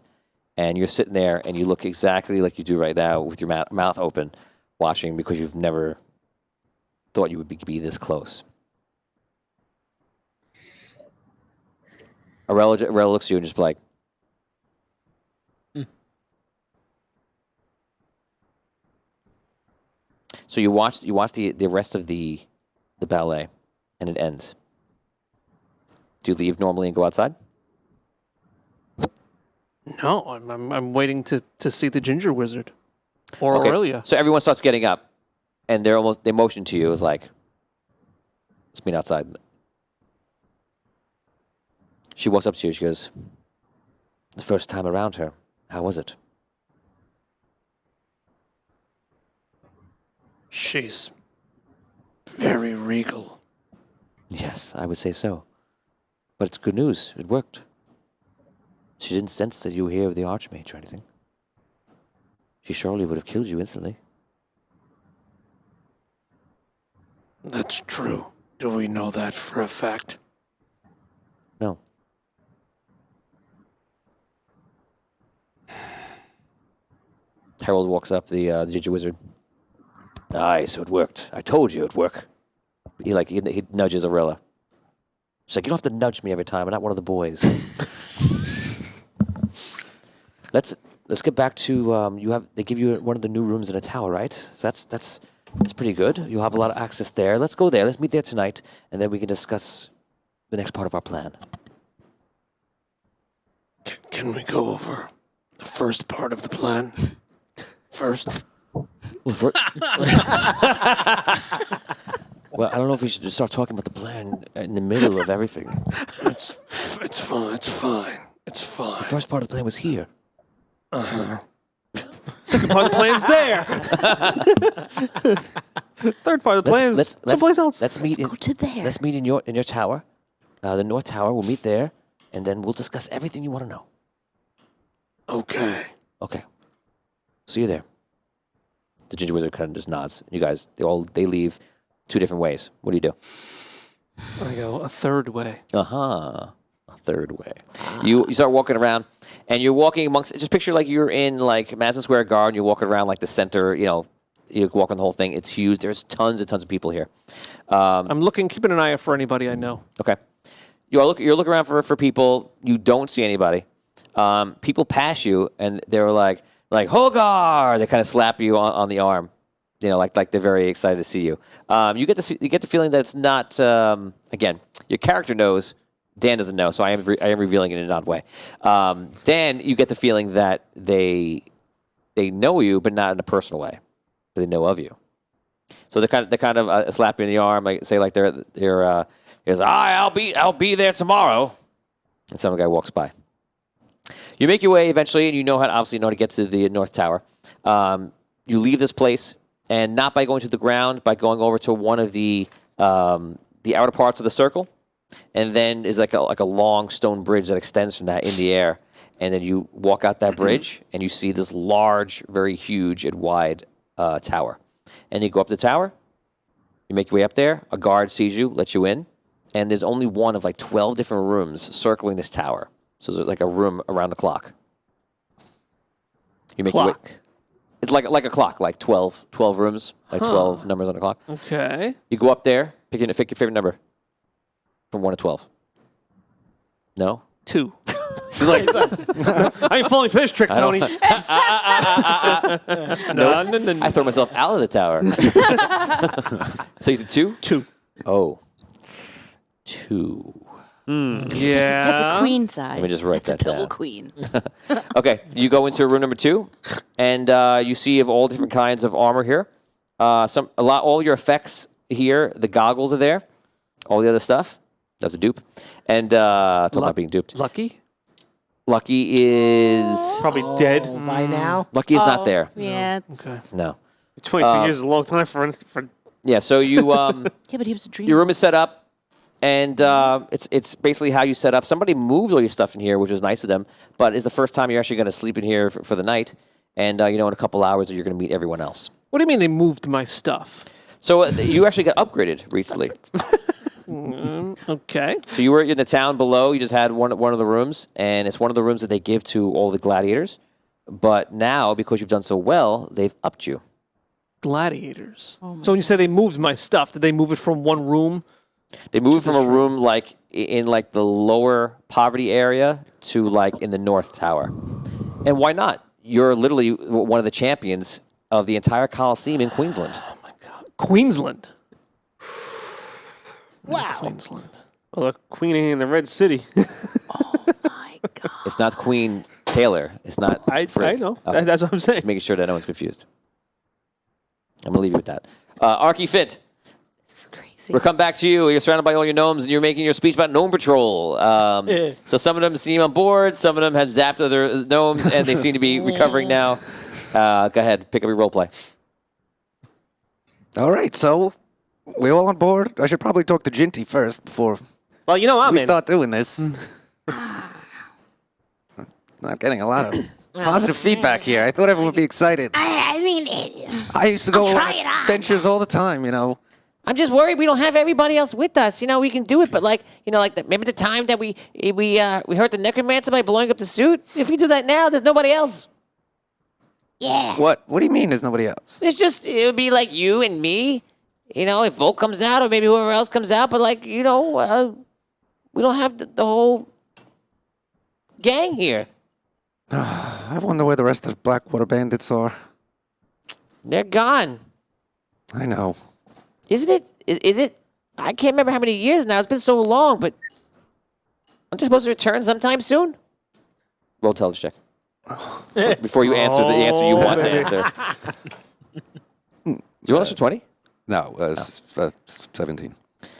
And you're sitting there and you look exactly like you do right now with your mouth open, watching because you've never thought you would be this close. Arella looks at you and just like, So you watch the rest of the ballet, and it ends. Do you leave normally and go outside? No, I'm waiting to see the ginger wizard or Okay. Aurelia. So everyone starts getting up, and they motion to you as like, let's meet outside. She walks up to you. She goes, "The first time around her, how was it?" She's very regal. Yes, I would say so. But it's good news. It worked. She didn't sense that you were here with the Archmage or anything. She surely would have killed you instantly. That's true. Do we know that for a fact? No. Harold walks up, the ginger wizard. Aye, so it worked. I told you it'd work. He nudges Arella. She's like, you don't have to nudge me every time. I'm not one of the boys. Let's get back to they give you one of the new rooms in a tower, right? So that's pretty good. You'll have a lot of access there. Let's go there. Let's meet there tonight, and then we can discuss the next part of our plan. Can we go over the first part of the plan first? Well, I don't know if we should start talking about the plan in the middle of everything. It's fine. It's fine. It's fine. The first part of the plan was here. Second part of the plan's there. Third part of the plan is someplace else. Let's meet Go to there. Let's meet in your tower, the North Tower. We'll meet there, and then we'll discuss everything you want to know. Okay. Okay. See you there. The ginger wizard kind of just nods. You guys, they leave 2 different ways. What do you do? I go a third way. A third way. You start walking around, and you're walking amongst. Just picture like you're in like Madison Square Garden. You're walking around like the center. You walk on the whole thing. It's huge. There's tons and tons of people here. I'm keeping an eye out for anybody I know. Okay. You're looking around for people. You don't see anybody. People pass you, and they're like Hogar. They kind of slap you on the arm. Like they're very excited to see you. You get the feeling that it's not. Again, your character knows. Dan doesn't know, so I am revealing it in an odd way. Dan, you get the feeling that they know you, but not in a personal way. But they know of you. So they kind of slap you in the arm, like say like they're I'll be there tomorrow. And some guy walks by. You make your way eventually, and you know how to get to the North Tower. You leave this place, and not by going to the ground, by going over to one of the outer parts of the circle, and then is like a long stone bridge that extends from that in the air. And then you walk out that bridge, and you see this large, very huge and wide tower. And you go up the tower. You make your way up there. A guard sees you, lets you in, and there's only one of like 12 different rooms circling this tower. So there's like a room around the clock. You make your way. It's like a clock, like 12 rooms, like 12 numbers on the clock. Okay. You go up there, pick your favorite number from 1 to 12. No? 2. He's like, I ain't fully finished, Trick Tony. No. I throw myself out of the tower. So you said 2? 2. Oh. 2. That's a queen size. Let me just write That's that a double down. queen. Okay, you go into room number 2, and you see of all different kinds of armor here. All your effects here. The goggles are there. All the other stuff. That was a dupe. And talking about being duped. Lucky? Lucky is Probably dead. By now. Lucky is not there. Yeah. It's, No. 22 years is a long time for Yeah. So you yeah, but he was a dream. your room is set up, and it's basically how you set up. Somebody moved all your stuff in here, which was nice of them. But it's the first time you're actually going to sleep in here for the night, and in a couple hours you're going to meet everyone else. What do you mean they moved my stuff? So you actually got upgraded recently. Okay. So you were in the town below. You just had one of the rooms, and it's one of the rooms that they give to all the gladiators. But now, because you've done so well, they've upped you. Gladiators. So when you say they moved my stuff, did they move it from one room? They moved from a room in the lower poverty area to in the north tower. And why not? You're literally one of the champions of the entire Coliseum in Queensland. Oh my God. Queensland. Wow. Queensland. Well, the queen ain't in the Red City. My God. It's not Queen Taylor. It's not. I Frick. know. Okay. That's what I'm saying. Just making sure that no one's confused. I'm gonna leave you with that. Arky Fint, This is crazy. we'll come back to you. You're surrounded by all your gnomes, and you're making your speech about Gnome Patrol. So some of them seem on board. Some of them have zapped other gnomes, and they seem to be recovering now. Go ahead, pick up your role play. All right, so we're all on board. I should probably talk to Ginty first before Well, I'm we in. start doing this. Not getting a lot of positive feedback here. I thought everyone would be excited. I mean, I used to go try on it out. adventures all the time, I'm just worried we don't have everybody else with us. We can do it, but maybe the time that we hurt the necromancer by blowing up the suit. If we do that now, there's nobody else. yeah. What do you mean there's nobody else? It would be like you and me. If Volk comes out or maybe whoever else comes out, but we don't have the whole gang here. I wonder where the rest of the Blackwater Bandits are. They're gone. I know. Isn't it? Is it? I can't remember how many years now. It's been so long, but aren't you supposed to return sometime soon? Roll intelligence check. Before you answer the answer you want to answer. You roll extra 20? No, 17.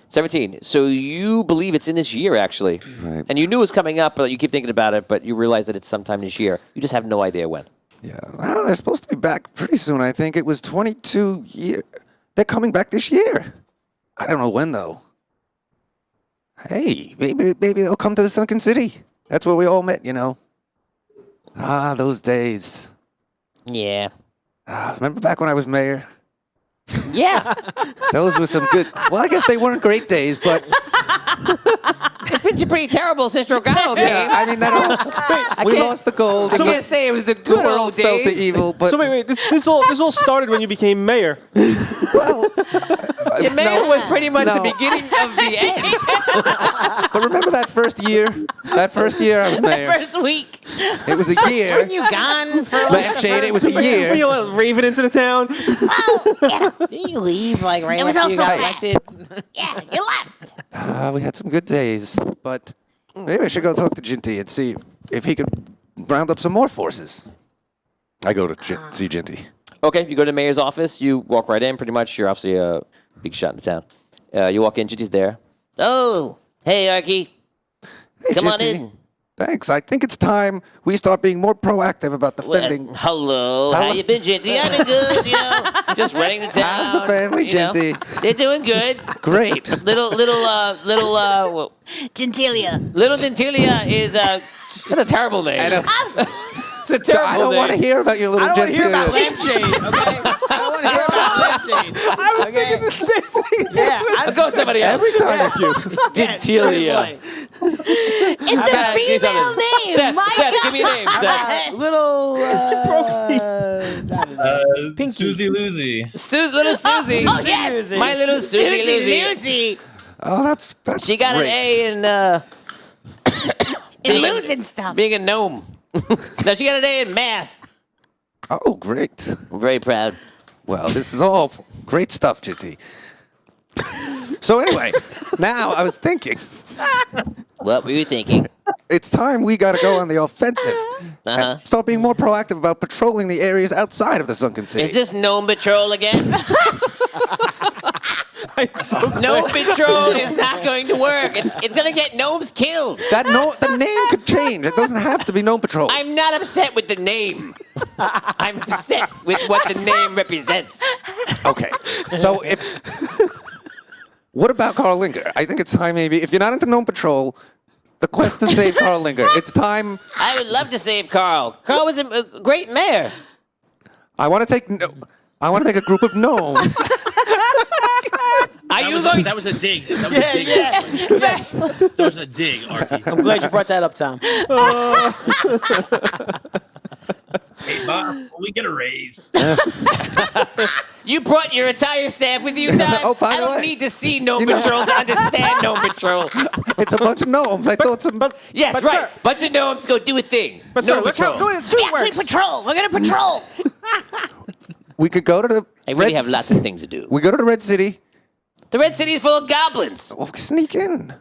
17. So you believe it's in this year, actually. Right. And you knew it was coming up, but you keep thinking about it, but you realize that it's sometime this year. You just have no idea when. Yeah. Well, they're supposed to be back pretty soon, I think. It was 22 years. They're coming back this year. I don't know when, though. Hey, maybe they'll come to the Sunken City. That's where we all met, Ah, those days. Yeah. Remember back when I was mayor? Yeah. Those were some good... Well, I guess they weren't great days, but... It's been pretty terrible since Drogano came. Yeah, I mean, we lost the gold. I can't say it was the The good world old felt the days. evil, but... So wait, this all started when you became mayor. Well, Your mayor was pretty much the No. beginning of the end. but remember that first year? That first year I was mayor. First week. It was a year. When you gone for like Lampshade, it was a When year. you let Raven into the town. Didn't you leave right It was after you also got fast. elected? Yeah, you left. We had some good days, but maybe I should go talk to Ginty and see if he could round up some more forces. I go to see Ginty. Okay, you go to the mayor's office. You walk right in, pretty much. You're obviously a big shot in the town. You walk in, Ginty's there. Oh, hey, Arky. Hey, Come on Ginty. in. Thanks. I think it's time we start being more proactive about defending. Hello. How you been, Jinty? I've been good, just running the town. How's the family, Ginty? They're doing good. Great. Little Gentilia. Little Gentilia is that's a terrible name. It's a terrible I don't name. want to hear about your little I don't want to hear about Ginty. lampshade, okay? I don't want to hear about lampshade. I was thinking the same thing. Yeah, Let's go with somebody else. Every time with you. Gentilia. It's a female name. Seth, My Seth, God. give me a name, Seth. Little Pinky. Susie Lucy. Little Susie. Oh, yes. My little Susie Lucy. Lucy. Oh, that's She got great. an A in And losing stuff. being a gnome. No, she got an A in math. Oh, great. I'm very proud. Well, this is all great stuff, Ginty. So anyway, now I was thinking, What were you thinking? It's time we got to go on the offensive. And start being more proactive about patrolling the areas outside of the sunken city. Is this Gnome Patrol again? Gnome Patrol is not going to work. It's going to get gnomes killed. The name could change. It doesn't have to be Gnome Patrol. I'm not upset with the name. I'm upset with what the name represents. Okay. So what about Carl Linger? I think it's time maybe, if you're not into Gnome Patrol, the quest to save Carl Linger. It's time. I would love to save Carl. Carl was a great mayor. I want to take a group of gnomes. That was a dig. That was a dig. Yes. That was a dig, Archie. I'm glad you brought that up, Tom. Hey, boss, will we get a raise? You brought your entire staff with you, Tom? Oh, by I the don't way. need to see Gnome Patrol to understand Gnome Patrol. It's a bunch of gnomes. I thought some. Yes, But, right. sir- Bunch of gnomes go do a thing. But Gnome sir, look how Patrol. good the suit We actually works. patrol. We're gonna patrol. We could go to the. I really Red have lots of things to do. We go to the Red City. The Red City is full of goblins. Well, we sneak in.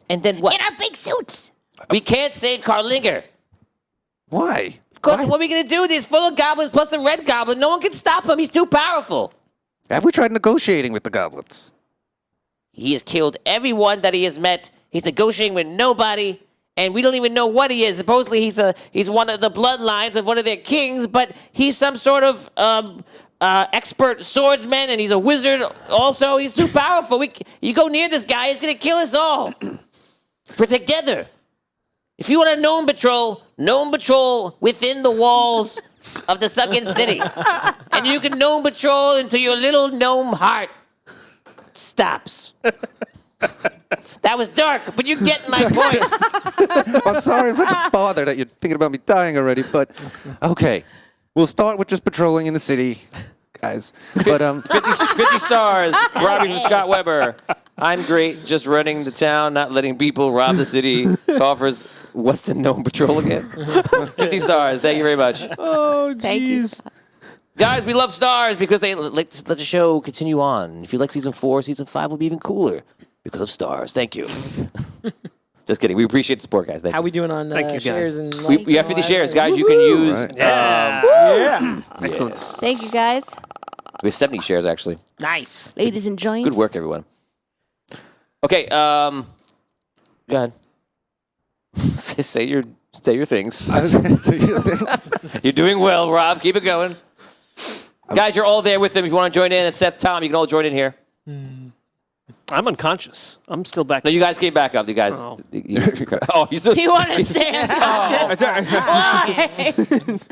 And then what? In our big suits. We can't save Carl Linger. Why? Because Why? what are we going to do? There's full of goblins plus a red goblin. No one can stop him. He's too powerful. Have we tried negotiating with the goblins? He has killed everyone that he has met. He's negotiating with nobody. And we don't even know what he is. Supposedly he's one of the bloodlines of one of their kings, but he's some sort of expert swordsman, and he's a wizard also. He's too powerful. You go near this guy, he's going to kill us all. We're together. If you want a gnome patrol within the walls of the sunken city. And you can gnome patrol until your little gnome heart stops. That was dark, but you get my point. I'm sorry I'm such a bother that you're thinking about me dying already, but okay. We'll start with just patrolling in the city, guys. But 50 stars. Robbie from Scott Weber. I'm great, just running the town, not letting people rob the city. Offers, what's the gnome patrol again? 50 stars. Thank you very much. Oh, Thank you. jeez. Guys, we love stars because they like to let the show continue on. If you like season 4, season 5 will be even cooler because of stars. Thank you. Just kidding. We appreciate the support, guys. Thank How you. we doing on Thank you, guys. shares and We likes have and 50 all that? shares, guys. You can use. Right. Yeah. Excellent. Yes. Thank you, guys. We have 70 shares, actually. Nice. Ladies and gents. Good work, everyone. Okay, go ahead. say your things. You're doing well, Rob. Keep it going. Guys, you're all there with them. If you want to join in, it's Seth, Tom. You can all join in here. I'm unconscious. I'm still back. No, you guys came back up. You guys. Oh. You still. You want to stay unconscious? Why?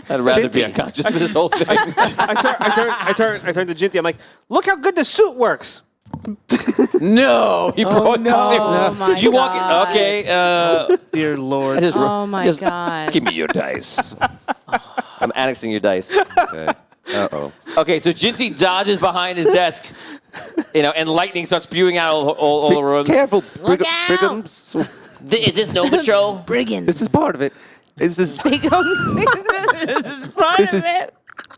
I'd rather be unconscious for this whole thing. I turned to Jinty. I'm like, look how good the suit works. No, he brought the suit. Oh, my Did you walk in? God. Okay. Dear Lord. Oh, my God. Give me your dice. I'm annexing your dice. Okay. Uh-oh. Okay, so Jinty dodges behind his desk, and lightning starts spewing out all the rooms. Careful, Look out. Brighams. Is this Gnome Patrol? Brigands. This is part of it. This is This is part This of is- it.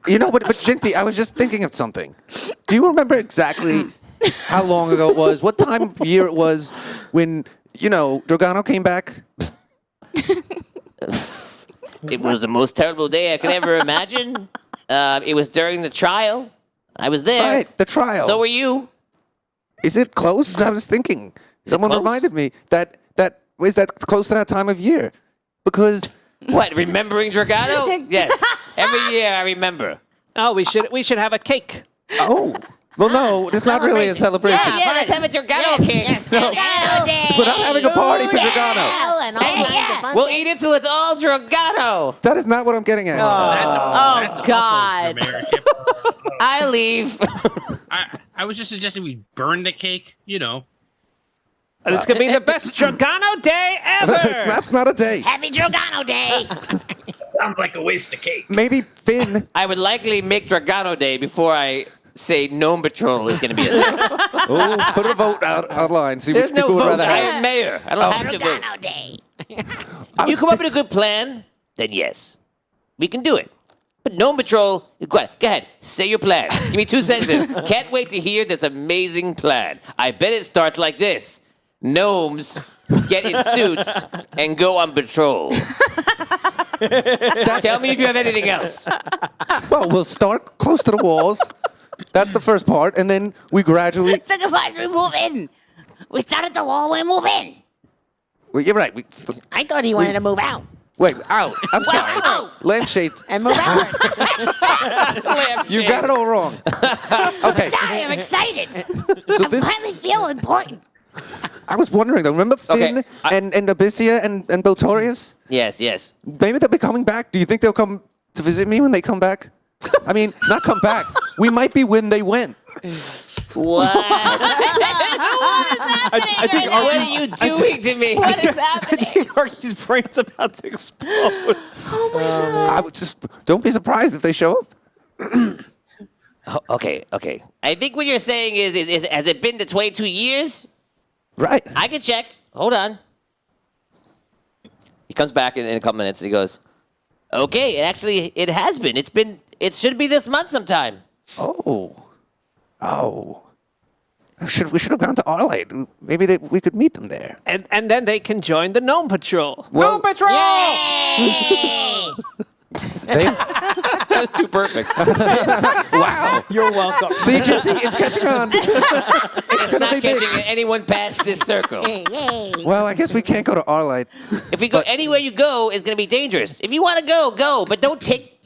but Jinty, I was just thinking of something. Do you remember exactly how long ago it was? What time of year it was when, Dragano came back? It was the most terrible day I could ever imagine. It was during the trial. I was there. Right, the trial. So were you. Is it close? I was thinking. Someone close? reminded me that is that close to that time of year? Because What, remembering Dragano? Yes. Every year I remember. Oh, we should have a cake. well, no, it's not really a celebration. Yeah, let's have a Dragano cake. Yes, Dragano Day. But I'm having a party for Dragano. Hell and all kinds of fun We'll things. eat it till it's all Dragano. That is not what I'm getting at. Oh, God. Mayorship. I leave. I was just suggesting we burn the cake, And it's going to be the best Dragano day ever. That's not a day. Happy Dragano Day. Sounds like a waste of cake. Maybe Finn. I would likely make Dragano Day before I say Gnome Patrol is going to be a thing. Put a vote out online. See There's which no people would vote. rather I have. am mayor. I don't have to vote. Dragano Day. If you come up with a good plan, then yes, we can do it. But Gnome Patrol, go ahead, say your plan. Give me 2 sentences. Can't wait to hear this amazing plan. I bet it starts like this. Gnomes get in suits and go on patrol. Tell me if you have anything else. Well, we'll start close to the walls. That's the first part, and then we gradually. Second part, we move in. We start at the wall, we move in. Well, you're right. I thought he wanted to move out. Wait, out. I'm sorry. out. Lampshades. And move out. You got it all wrong. Okay. Sorry, I'm excited. So I finally feel important. I was wondering though. Remember Finn and Abyssia and Botorius? Yes. Maybe they'll be coming back. Do you think they'll come to visit me when they come back? I mean, not come back. We might be when they went. What? I think What are you doing to me? What is happening? Arky's brain's about to explode. I would just don't be surprised if they show up. Okay. I think what you're saying is has it been to 22 years? Right. I can check. Hold on. He comes back in a couple minutes and he goes, okay, it has been. It should be this month sometime. Oh. We should have gone to Arlight. Maybe we could meet them there. And then they can join the Gnome Patrol. Well, Gnome Patrol! Yay! That was too perfect. Wow. You're welcome. See, Jinty, it's catching on. It's not catching anyone past this circle. Yay! Well, I guess we can't go to Arlight. If we go anywhere you go, it's going to be dangerous. If you want to go, but don't take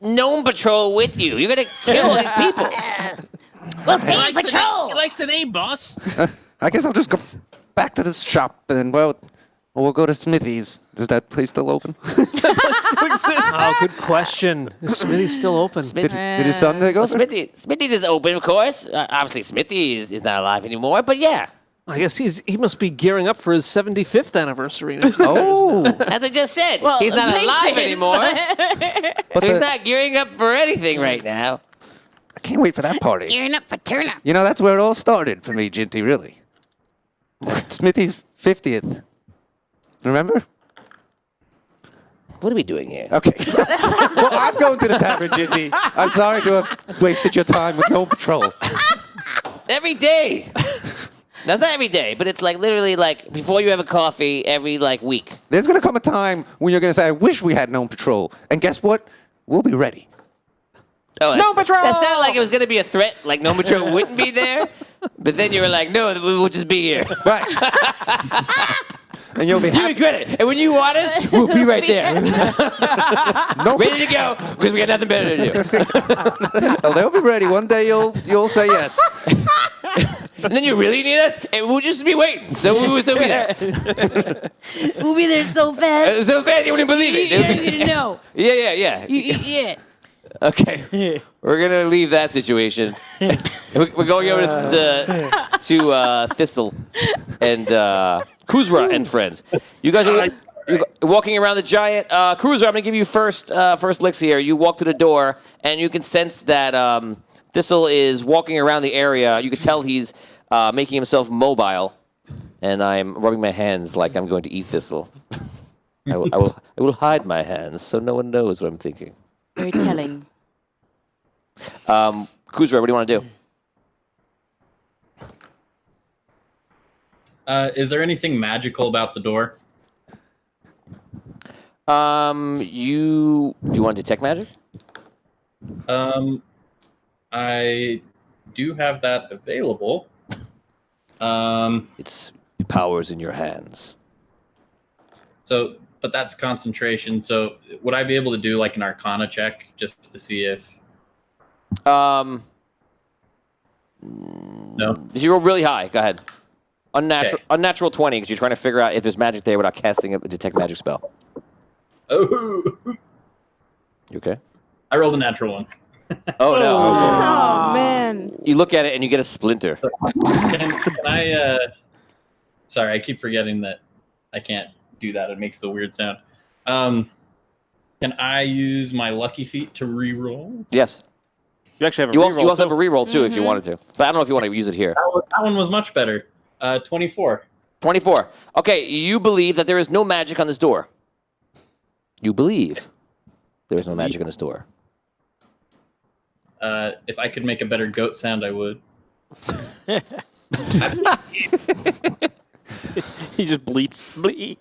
Gnome Patrol with you. You're going to kill all these people. We'll stay on patrol. He likes the name, boss. I guess I'll just go back to this shop then. Well, we'll go to Smithy's. Is that place still open? Oh, good question. Is Smithy still open? Did his son take Well, over? Smithy's is open, of course. Obviously, Smithy is not alive anymore, but yeah. I guess he must be gearing up for his 75th anniversary. Oh. As I just said, Well, he's not places. alive anymore. So he's not gearing up for anything right now. I can't wait for that party. Gearing up for turnip. You know, that's where it all started for me, Jinty, really. Smithy's 50th. Remember? What are we doing here? Okay. Well, I'm going to the tavern, Jinty. I'm sorry to have wasted your time with no patrol. Every day. No, it's not every day, but it's like literally like before you have a coffee every like week. There's going to come a time when you're going to say, I wish we had no patrol. And guess what? We'll be ready. Oh, No Patrol! That sounded like it was going to be a threat, like No Patrol wouldn't be there. But then you were like, no, we'll just be here. Right. And you'll be You happy. regret it. And when you want us, we'll be right there. No Ready to go, because we got nothing better to do. Oh, they'll be ready. One day you'll say yes. And then you really need us, and we'll just be waiting. So we will still be there. We'll be there so fast. So fast you wouldn't believe You it. didn't know. Yeah. Yeah. Okay. We're going to leave that situation. We're going over to Thistle and Kuzra and friends. You guys are you're walking around the giant. Kuzra, I'm going to give you first licks here. You walk to the door, and you can sense that Thistle is walking around the area. You can tell he's making himself mobile, and I'm rubbing my hands like I'm going to eat Thistle. I will hide my hands so no one knows what I'm thinking. Very telling. Kuzra, what do you want to do? Is there anything magical about the door? Do you want to detect magic? I do have that available. It's powers in your hands. But that's concentration. So would I be able to do like an Arcana check just to see if? No. If you roll really high, go ahead. Unnatural 20 because you're trying to figure out if there's magic there without casting a detect magic spell. Oh. You okay? I rolled a natural one. Oh no! Oh, man. You look at it and you get a splinter. Can I? Sorry, I keep forgetting that I can't do that. It makes the weird sound. Can I use my lucky feat to re-roll? Yes. You actually have a You reroll. also have a reroll too if you wanted to, but I don't know if you want to use it here. That one was much better. 24. 24. Okay, you believe that there is no magic on this door. You believe there is no magic on this door. If I could make a better goat sound, I would. He just bleats. Bleat.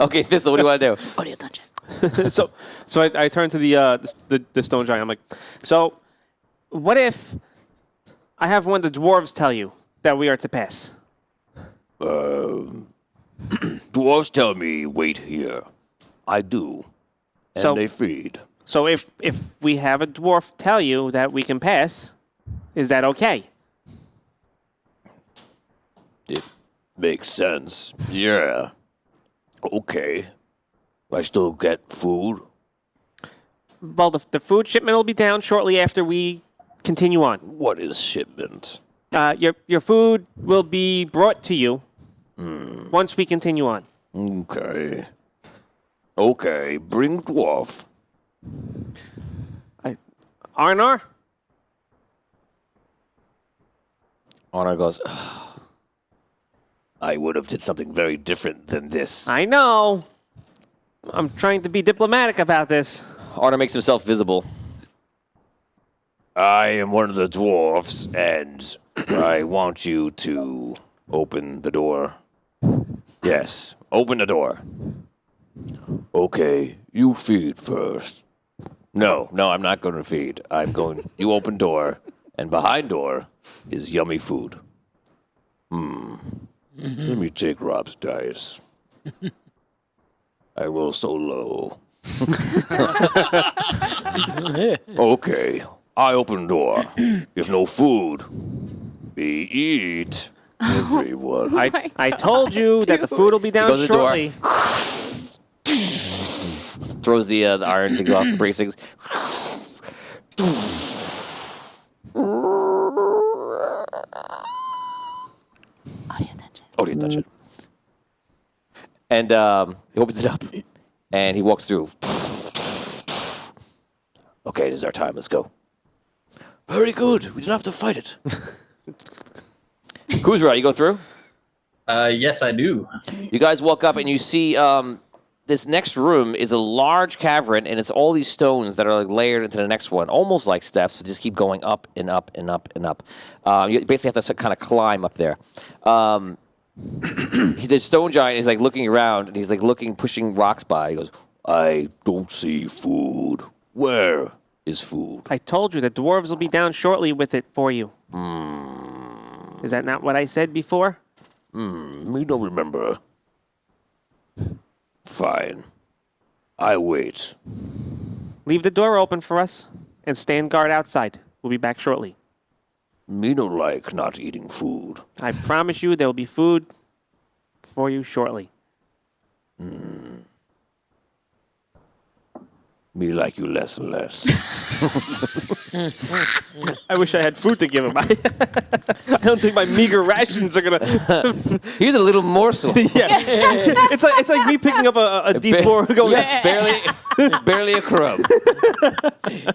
Okay, Thistle, what do you want to do? Audio dungeon. so I turn to the stone giant. I'm like, so what if I have one of the dwarves tell you that we are to pass? Dwarves tell me wait here. I do. And So- they feed. So if we have a dwarf tell you that we can pass, is that okay? It makes sense. Yeah. Okay. I still get food. Well, the food shipment will be down shortly after we continue on. What is shipment? Your food will be brought to you once we continue on. Okay. Okay, bring dwarf. Arnar? Honor goes, I would have did something very different than this. I know. I'm trying to be diplomatic about this. Honor makes himself visible. I am one of the dwarfs, and I want you to open the door. Yes, open the door. Okay, you feed first. No, I'm not going to feed. I'm going. You open door, and behind door is yummy food. Let me take Rob's dice. I roll so low. Okay, I open door. If no food, we eat. Everyone. I told you that the food will be down goes to the door. shortly. Throws the iron things off the bracings. Audio dungeon. And he opens it up, and he walks through. Okay, this is our time. Let's go. Very good. We didn't have to fight it. Kuzra, you go through? Yes, I do. You guys walk up, and you see this next room is a large cavern, and it's all these stones that are like layered into the next one, almost like steps, but just keep going up and up and up and up. You basically have to kind of climb up there. The stone giant is like looking around, and he's like pushing rocks by. He goes, I don't see food. Where is food? I told you the dwarves will be down shortly with it for you. Is that not what I said before? Me don't remember. Fine. I wait. Leave the door open for us and stand guard outside. We'll be back shortly. Me no like not eating food. I promise you there will be food for you shortly. Me like you less and less. I wish I had food to give him. I don't think my meager rations are gonna. here's a little morsel. Yeah, it's like me picking up a D4 going. It's barely a crumb.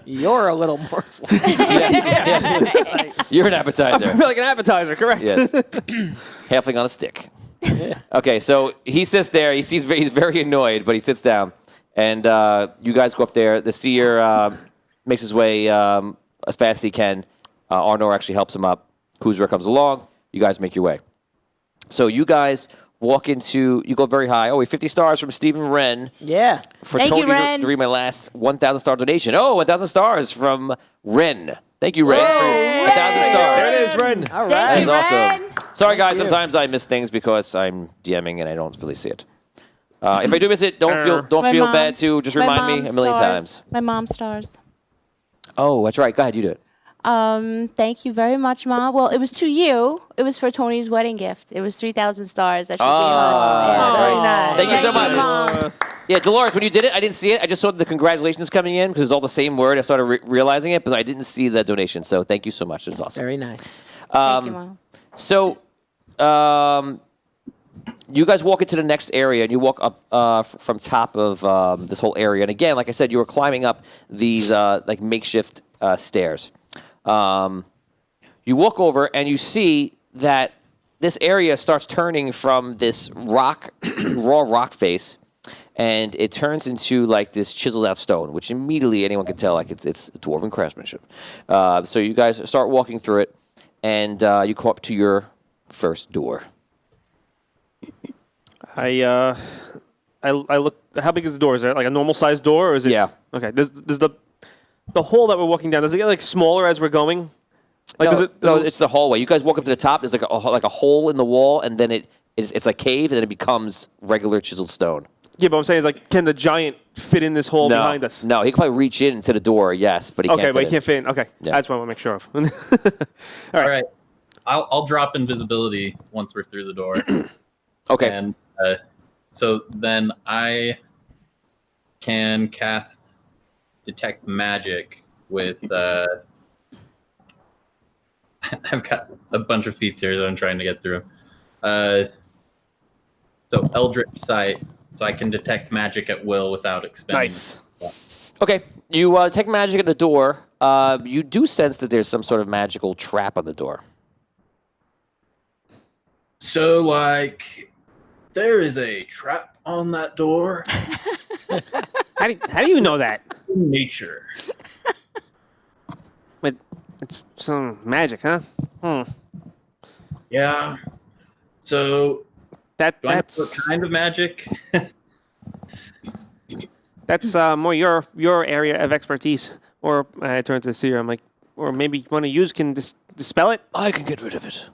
You're a little morsel. Yes. You're an appetizer. Like an appetizer, correct? Yes. Halfling on a stick. Okay, so he sits there. He's very annoyed, but he sits down. And you guys go up there. The seer makes his way as fast as he can. Arnor actually helps him up. Kuzra comes along. You guys make your way. So you guys walk into, you go very high. Oh, wait, 50 stars from Stephen Wren. Yeah. For Thank Tony you, Ren. to read my last 1,000 star donation. Oh, 1,000 stars from Ren. Thank you, Ren, for 1,000 stars. There it is, Ren. All That right. is awesome. Sorry, guys. Sometimes I miss things because I'm DMing and I don't really see it. If I do miss it, don't My feel mom's- bad too. Just my remind me mom's a million stars. times. My mom stars. Oh, that's right. Go ahead, you do it. Thank you very much, Mom. Well, it was to you. It was for Tony's wedding gift. It was 3,000 stars that she gave us. that's Yeah. right. Nice. Thank you so much. Mom. Yeah, Dolores, when you did it, I didn't see it. I just saw the congratulations coming in because it's all the same word. I started realizing it, but I didn't see the donation. So thank you so much. It's awesome. Very nice. Thank you, Mom. So, you guys walk into the next area, and you walk up from top of this whole area. And again, like I said, you were climbing up these like makeshift stairs. You walk over, and you see that this area starts turning from this rock, raw rock face, and it turns into like this chiseled out stone, which immediately anyone can tell like it's dwarven craftsmanship. So you guys start walking through it, and you come up to your first door. I look. How big is the door? Is it like a normal sized door, or is it? Yeah. Okay. Does the hole that we're walking down, does it get like smaller as we're going? Like No, it's the hallway. You guys walk up to the top. There's like a hole in the wall, and then it's like cave, and then it becomes regular chiseled stone. Yeah, but I'm saying is like, can the giant fit in this hole behind us? No, he can probably reach into the door. Yes, but he can't. Okay, but he fit can't fit in. Okay, Yeah. that's what I want to make sure of. All right. I'll drop invisibility once we're through the door. Okay. And so then I can cast detect magic with. I've got a bunch of feats here that I'm trying to get through. So Eldritch Sight, so I can detect magic at will without expending. Nice. Okay, you detect magic at the door. You do sense that there's some sort of magical trap on the door. So, like, there is a trap on that door. How do you know that? Nature. But it's some magic, huh? Yeah. So, do I know what That's kind of magic? that's more your area of expertise. Or I turn to the seer. I'm like, or maybe one of you can dispel it. I can get rid of it.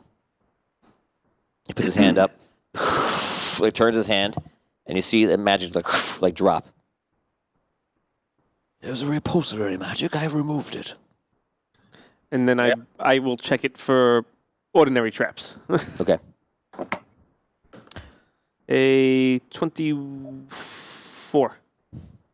He puts his hand up. He turns his hand, and you see the magic like drop. It was a repulsory magic. I have removed it. And then I will check it for ordinary traps. Okay. A 24.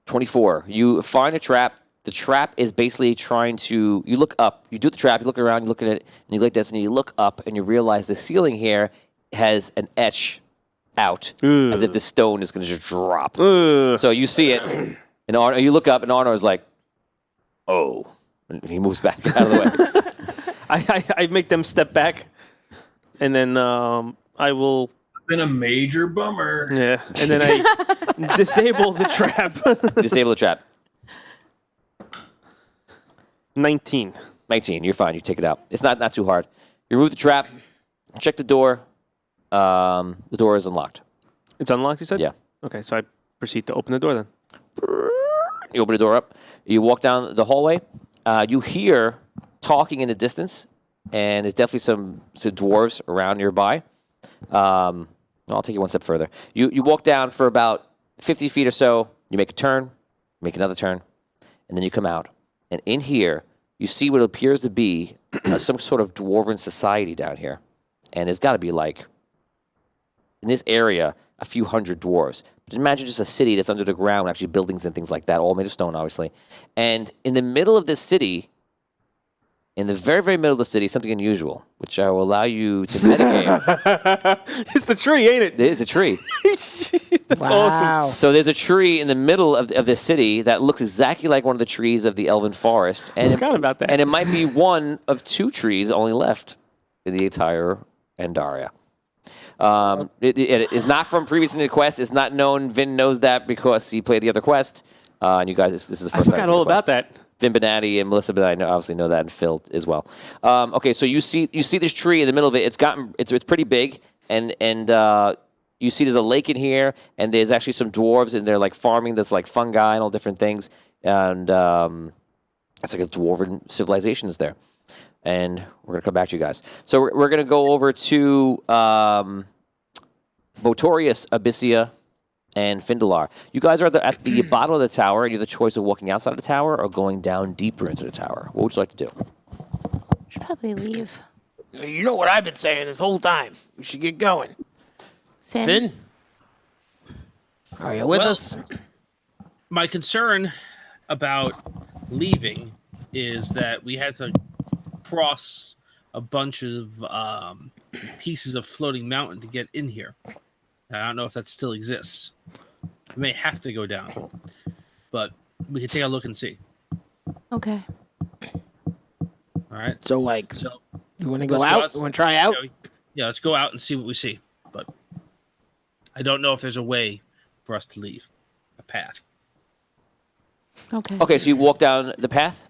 24. You find a trap. The trap is basically trying to. You look up. You do the trap. You look around. You look at it, and you like this, and you look up, and you realize the ceiling here has an etch out, as if the stone is going to just drop. So you see it, and Arno, you look up, and Arno is like, "Oh," and he moves back out of the way. I make them step back, and then I will. Been a major bummer. Yeah, and then I disable the trap. Disable the trap. 19. 19. You're fine. You take it out. It's not too hard. You remove the trap. Check the door. The door is unlocked. It's unlocked, you said? Yeah. Okay, so I proceed to open the door then. You open the door up. You walk down the hallway. You hear talking in the distance, and there's definitely some dwarves around nearby. I'll take you one step further. You walk down for about 50 feet or so. You make a turn, make another turn, and then you come out. And in here, you see what appears to be some sort of dwarven society down here. And there's got to be like, in this area, a few hundred dwarves. But imagine just a city that's under the ground, actually buildings and things like that, all made of stone, obviously. And in the middle of this city, in the very, very middle of the city, something unusual, which I will allow you to metagame. It's the tree, ain't it? It is a tree. That's awesome. So there's a tree in the middle of this city that looks exactly like one of the trees of the Elven Forest. And I forgot about that. And it might be one of two trees only left in the entire Andaria. It is not from previous in the quest. It's not known. Vin knows that because he played the other quest. And you guys, this is the first time. I forgot all about that. Vin Benatti and Melissa Benatti obviously know that, and Phil as well. Okay, so you see this tree in the middle of it. It's pretty big, and you see there's a lake in here, and there's actually some dwarves, and they're like farming this like fungi and all different things, and it's like a dwarven civilization is there. And we're gonna come back to you guys. So we're gonna go over to Botorius, Abyssia, and Findalar. You guys are at the bottom of the tower, and you have the choice of walking outside of the tower or going down deeper into the tower. What would you like to do? Should probably leave. You know what I've been saying this whole time. We should get going. Finn? Are you with us? My concern about leaving is that we had to cross a bunch of pieces of floating mountain to get in here. I don't know if that still exists. We may have to go down, but we can take a look and see. Okay. All right. So, like, So you want to go let's out? You want to try out? Yeah, let's go out and see what we see. But I don't know if there's a way for us to leave. a path. Okay. Okay, so you walk down the path?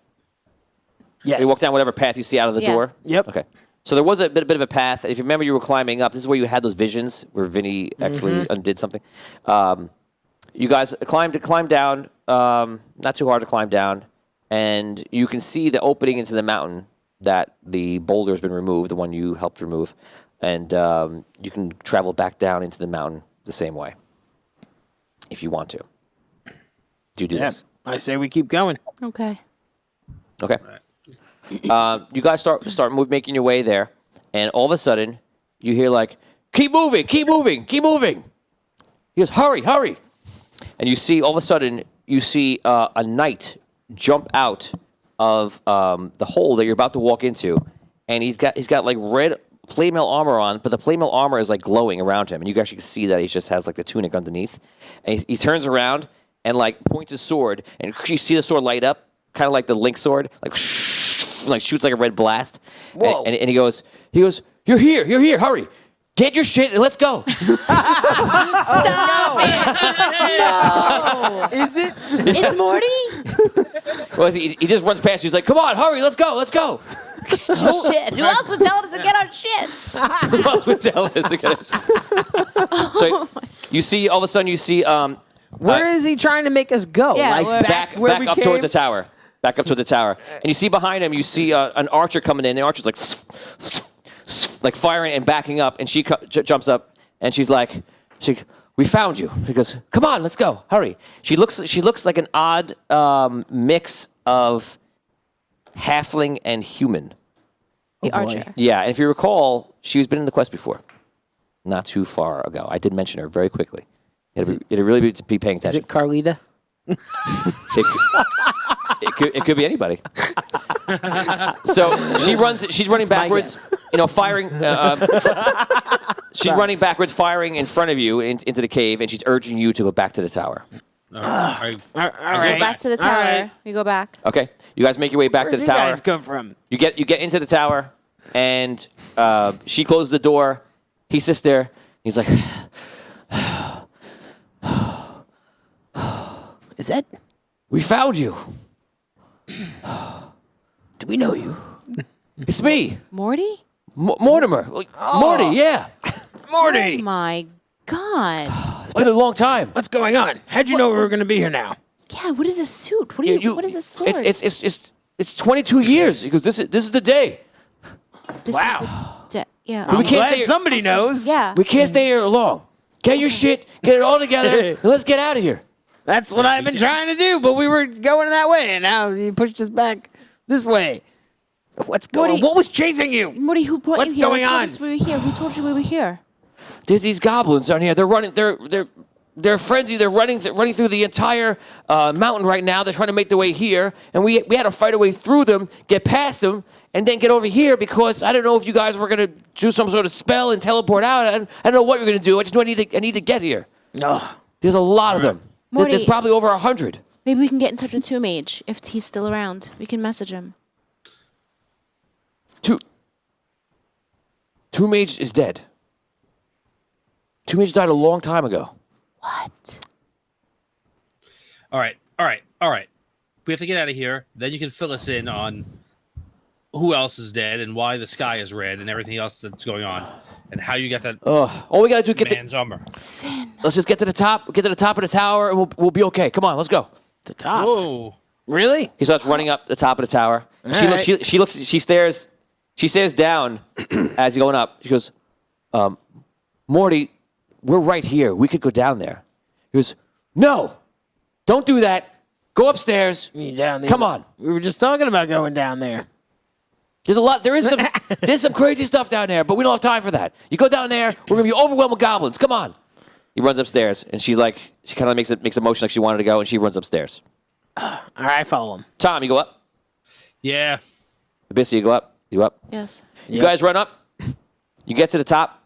Yes. You walk down whatever path you see out of the Yeah. door? Yep. Okay. So there was a bit of a path. If you remember, you were climbing up. This is where you had those visions where Vinny actually undid something. You guys climbed down, not too hard to climb down, and you can see the opening into the mountain that the boulder's been removed, the one you helped remove, and you can travel back down into the mountain the same way if you want to. Do you do this? I say we keep going. Okay. Okay. You guys start making your way there, and all of a sudden, you hear like, "Keep moving, keep moving, keep moving." He goes, "Hurry, hurry!" And you see, all of a sudden, you see a knight jump out of the hole that you're about to walk into, and he's got like red plate-mail armor on, but the plate-mail armor is like glowing around him, and you actually can see that he just has like the tunic underneath. And he turns around and like points his sword, and you see the sword light up, kind of like the Link sword, like shoots like a red blast. Whoa. And he goes, you're here, hurry. Get your shit and let's go. No. Is it? It's Morty? Well, he just runs past you. He's like, come on, hurry, let's go. Shit. Who else would tell us to get our shit? Who else would tell us to get our shit? So you see, all of a sudden you see Where is he trying to make us go? Yeah, like we're- back where back we up came? towards the tower. Back up towards the tower. And you see behind him, you see an archer coming in. The archer's like firing and backing up. And she jumps up and she's like, we found you. She goes, come on, let's go. Hurry. She looks like an odd mix of halfling and human. The archer. Yeah, and if you recall, she's been in the quest before. Not too far ago. I did mention her very quickly. It'd really be paying Is attention. it Carlita? It could be anybody. So she's running backwards, firing. She's running backwards, firing in front of you into the cave, and she's urging you to go back to the tower. All We right. go back to the tower. right. We go back. Okay, you guys make your way back to Where'd the you tower. guys come from? You get into the tower, and she closes the door. He sits there. He's like, Is that? "We found you. Do we know you? It's me, Morty? Mortimer. Morty. Yeah, Morty! Oh my God. it's been a long time. What's going on? How'd you know we were going to be here now? Yeah, what is this suit? What is this sword? It's 22 years." He goes, "This is the day. This Wow. Is the yeah. We I'm can't glad stay here. somebody knows. Yeah. We can't stay here long. Get your shit, get it all together, and let's get out of here." That's what I've been trying to do, but we were going that way, and now you pushed us back this way. What's going on? Morty- What was chasing you? Morty, who brought What's you here? going Who told on? us we were here? Who told you we were here? There's these goblins down here. They're running. They're frenzied. They're running through the entire mountain right now. They're trying to make their way here, and we had to fight our way through them, get past them, and then get over here because I don't know if you guys were gonna do some sort of spell and teleport out. I don't know what you're gonna do. I just know I need to get here. Oh, There's a lot of them. Morty- There's probably over 100. Maybe we can get in touch with Two Mage if he's still around. We can message him. Two Mage is dead. Two Mage died a long time ago. What? All right. We have to get out of here. Then you can fill us in on who else is dead and why the sky is red and everything else that's going on and how you got that All we gotta do is man's armor. let's just get to the top. Get to the top of the tower, and we'll be okay. Come on, let's go. the top. Whoa. Really? He starts running up the top of the tower. She stares down as he's going up. She goes, Morty, we're right here. We could go down there. He goes, no, don't do that. Go upstairs. You down there? Come on. We were just talking about going down there. There's some crazy stuff down there, but we don't have time for that. You go down there, we're gonna be overwhelmed with goblins. Come on. He runs upstairs, and she kind of makes a motion like she wanted to go, and she runs upstairs. All right, follow him. Tom, you go up. Yeah. Abyssy, you go up. You up. Yes. You guys run up. You get to the top,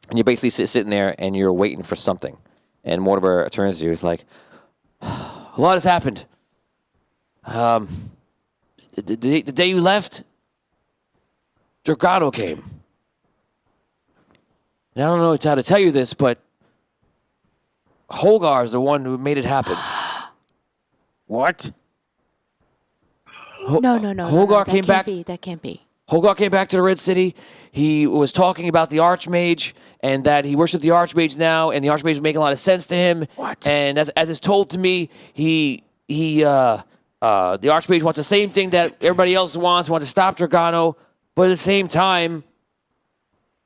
and you're basically sitting there, and you're waiting for something. And Mortimer turns to you. He's like, a lot has happened. The day you left, Dragano came. And I don't know how to tell you this, but Holgar's the one who made it happen. What? No. Holgar that came can't back. Be. That can't be. Holgar came back to the Red City. He was talking about the Archmage and that he worshipped the Archmage now, and the Archmage was making a lot of sense to him. What? And as it's told to me, the Archmage wants the same thing that everybody else wants to stop Dragano, but at the same time,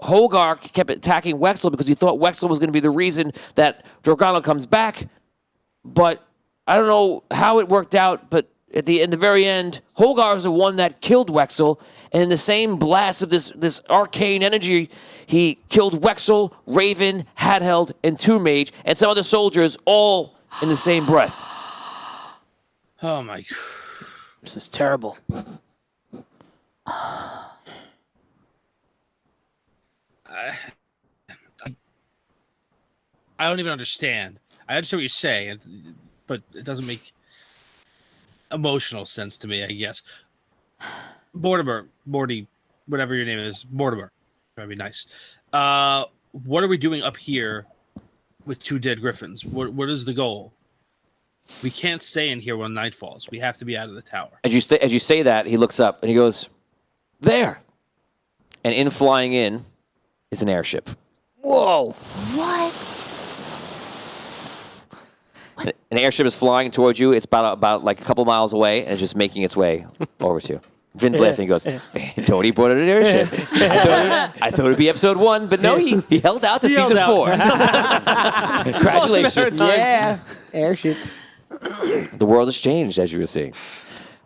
Holgar kept attacking Wexel because he thought Wexel was going to be the reason that Dragano comes back. But I don't know how it worked out, but in the very end, Holgar is the one that killed Wexel, and in the same blast of this arcane energy, he killed Wexel, Raven, Hadheld, and Tomb Mage, and some other soldiers all in the same breath. Oh my. This is terrible. I don't even understand. I understand what you're saying, but it doesn't make emotional sense to me, I guess. Morty, whatever your name is, Mortimer. That'd be nice. What are we doing up here with 2 dead griffins? What is the goal? We can't stay in here when night falls. We have to be out of the tower. As you say that, he looks up and he goes, "There!" And flying in is an airship. Whoa. What? An airship is flying towards you. It's about like a couple miles away, and it's just making its way over to you. Vin's laughing. He goes, "Tony bought an airship. I thought it'd be episode 1, but no, he held out to season 4. Congratulations. Yeah. Airships. The world has changed, as you were seeing.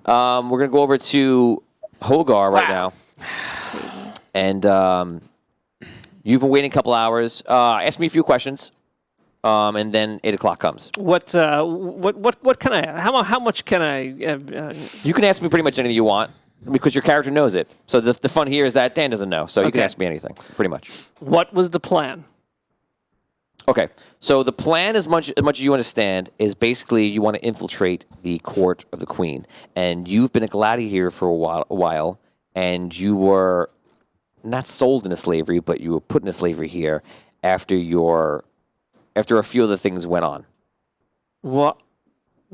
We're going to go over to Holgar right now. That's crazy. And you've been waiting a couple hours. Ask me a few questions. And then 8 o'clock comes. What can I? How much can I? You can ask me pretty much anything you want because your character knows it. So the fun here is that Dan doesn't know. So you can ask me anything, pretty much. What was the plan? Okay. So the plan, as much as you understand, is basically you want to infiltrate the court of the queen. And you've been a gladiator here for a while, and you were not sold into slavery, but you were put into slavery here after a few of the things went on. What?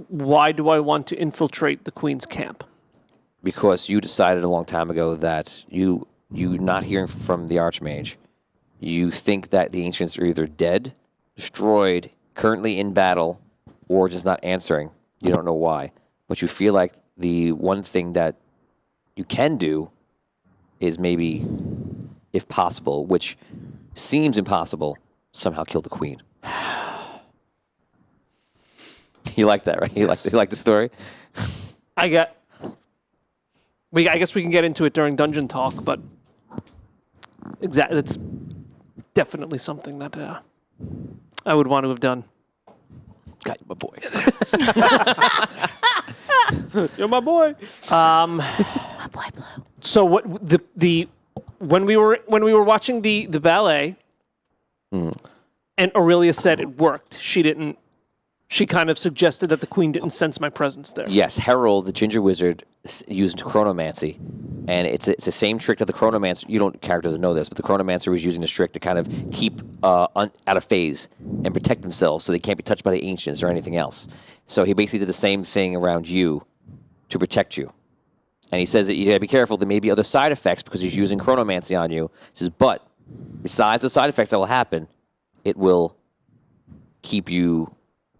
Why do I want to infiltrate the queen's camp? Because you decided a long time ago that you not hearing from the Archmage, you think that the ancients are either dead, destroyed, currently in battle, or just not answering. You don't know why. But you feel like the one thing that you can do is maybe, if possible, which seems impossible, somehow kill the queen. You like that, right? You like the story? I guess we can get into it during dungeon talk, but it's definitely something that I would want to have done. Got you, my boy. You're my boy. My boy Blue. So what when we were watching the ballet, and Aurelia said it worked. She kind of suggested that the queen didn't sense my presence there. Yes, Harold, the ginger wizard, used chronomancy, and it's the same trick that the chronomancer. Character doesn't know this, but the chronomancer was using this trick to kind of keep out of phase and protect themselves, so they can't be touched by the ancients or anything else. So he basically did the same thing around you to protect you. And he says that you gotta be careful. There may be other side effects because he's using chronomancy on you. He says, but besides the side effects that will happen, it will keep you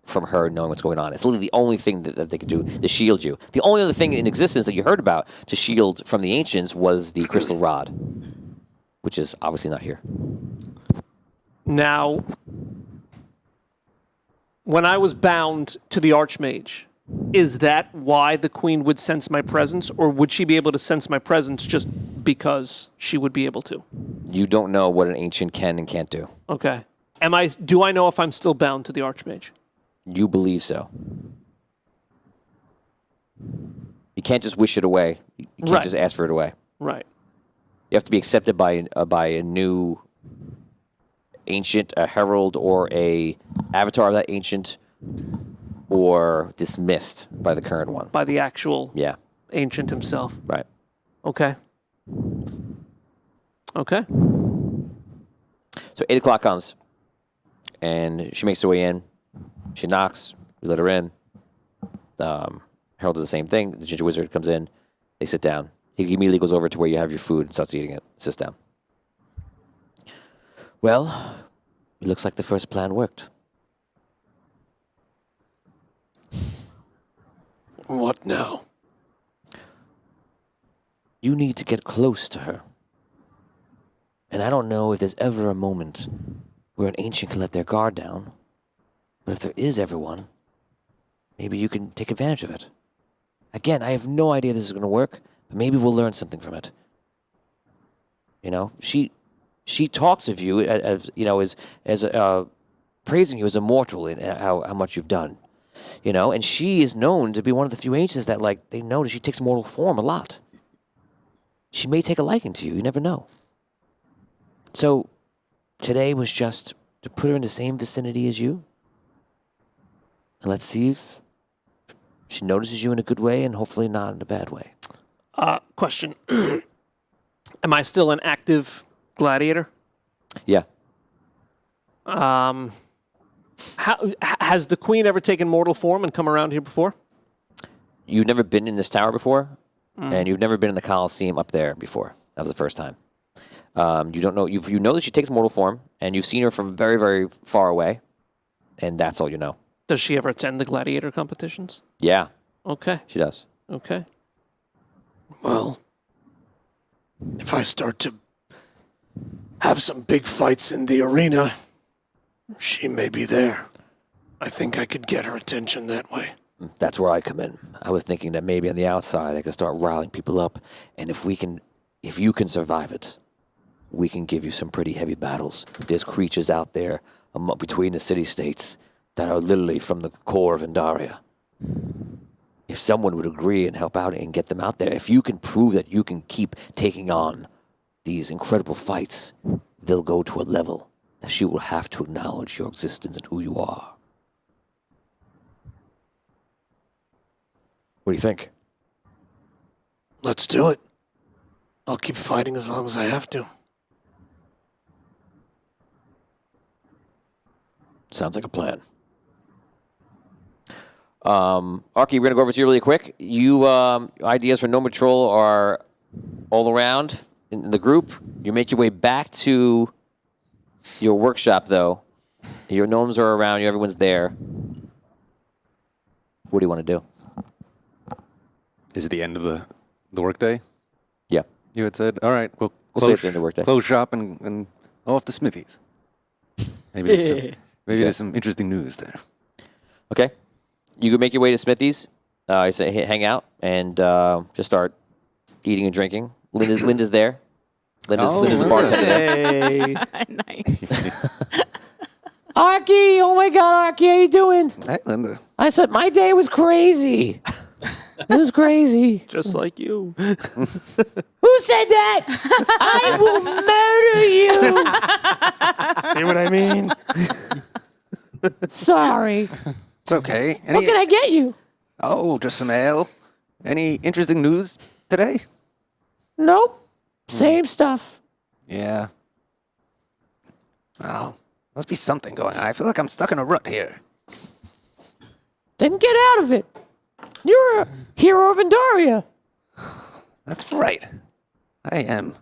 from her knowing what's going on. It's literally the only thing that they could do to shield you. The only other thing in existence that you heard about to shield from the ancients was the crystal rod, which is obviously not here. Now, when I was bound to the Archmage, is that why the queen would sense my presence, or would she be able to sense my presence just because she would be able to? You don't know what an ancient can and can't do. Okay. Do I know if I'm still bound to the Archmage? You believe so. You can't just wish it away. You can't just ask for it away. Right. You have to be accepted by a new ancient, a herald, or a avatar of that ancient, or dismissed by the current one. By the actual ancient himself. Right. Okay. Okay. So 8 o'clock comes, and she makes her way in. She knocks. We let her in. Harold does the same thing. The ginger wizard comes in. They sit down. He immediately goes over to where you have your food and starts eating it. Sits down. Well, it looks like the first plan worked. What now? You need to get close to her. And I don't know if there's ever a moment where an ancient can let their guard down. But if there is ever one, maybe you can take advantage of it. Again, I have no idea this is going to work, but maybe we'll learn something from it. You know, she talks of you as you know, as praising you as immortal in how much you've done. You know, and she is known to be one of the few ancients that, like, they notice she takes mortal form a lot. She may take a liking to you. You never know. So, today was just to put her in the same vicinity as you. And let's see if she notices you in a good way and hopefully not in a bad way. Question. Am I still an active gladiator? Yeah. Has the queen ever taken mortal form and come around here before? You've never been in this tower before, and you've never been in the Colosseum up there before. That was the first time. You don't know. You know that she takes mortal form, and you've seen her from very, very far away, and that's all you know. Does she ever attend the gladiator competitions? Yeah. Okay. She does. Okay. Well, if I start to have some big fights in the arena, she may be there. I think I could get her attention that way. That's where I come in. I was thinking that maybe on the outside I could start riling people up, and if you can survive it, we can give you some pretty heavy battles. There's creatures out there between the city-states that are literally from the core of Indaria. If someone would agree and help out and get them out there, if you can prove that you can keep taking on these incredible fights, they'll go to a level that she will have to acknowledge your existence and who you are. What do you think? Let's do it. I'll keep fighting as long as I have to. Sounds like a plan. Arky, we're going to go over to you really quick. You ideas for Gnome Patrol are all around in the group. You make your way back to your workshop, though. Your gnomes are around you. Everyone's there. What do you want to do? Is it the end of the workday? Yeah. You had said, all right, we'll say it's the end of the workday. Close shop and off to Smithies. Maybe there's some interesting news there. Okay. You can make your way to Smithy's. You say, hey, hang out and just start eating and drinking. Linda's there. Linda's the bartender. Hey. Nice. Arky, oh my God, Arky, how you doing? Hey, Linda. I said my day was crazy. It was crazy. Just like you. Who said that? I will murder you. See what I mean? Sorry. It's okay. What can I get you? Oh, just some ale. Any interesting news today? Nope. Same stuff. Yeah. Oh, must be something going on. I feel like I'm stuck in a rut here. Then get out of it. You're a hero of Indaria. That's right. I am.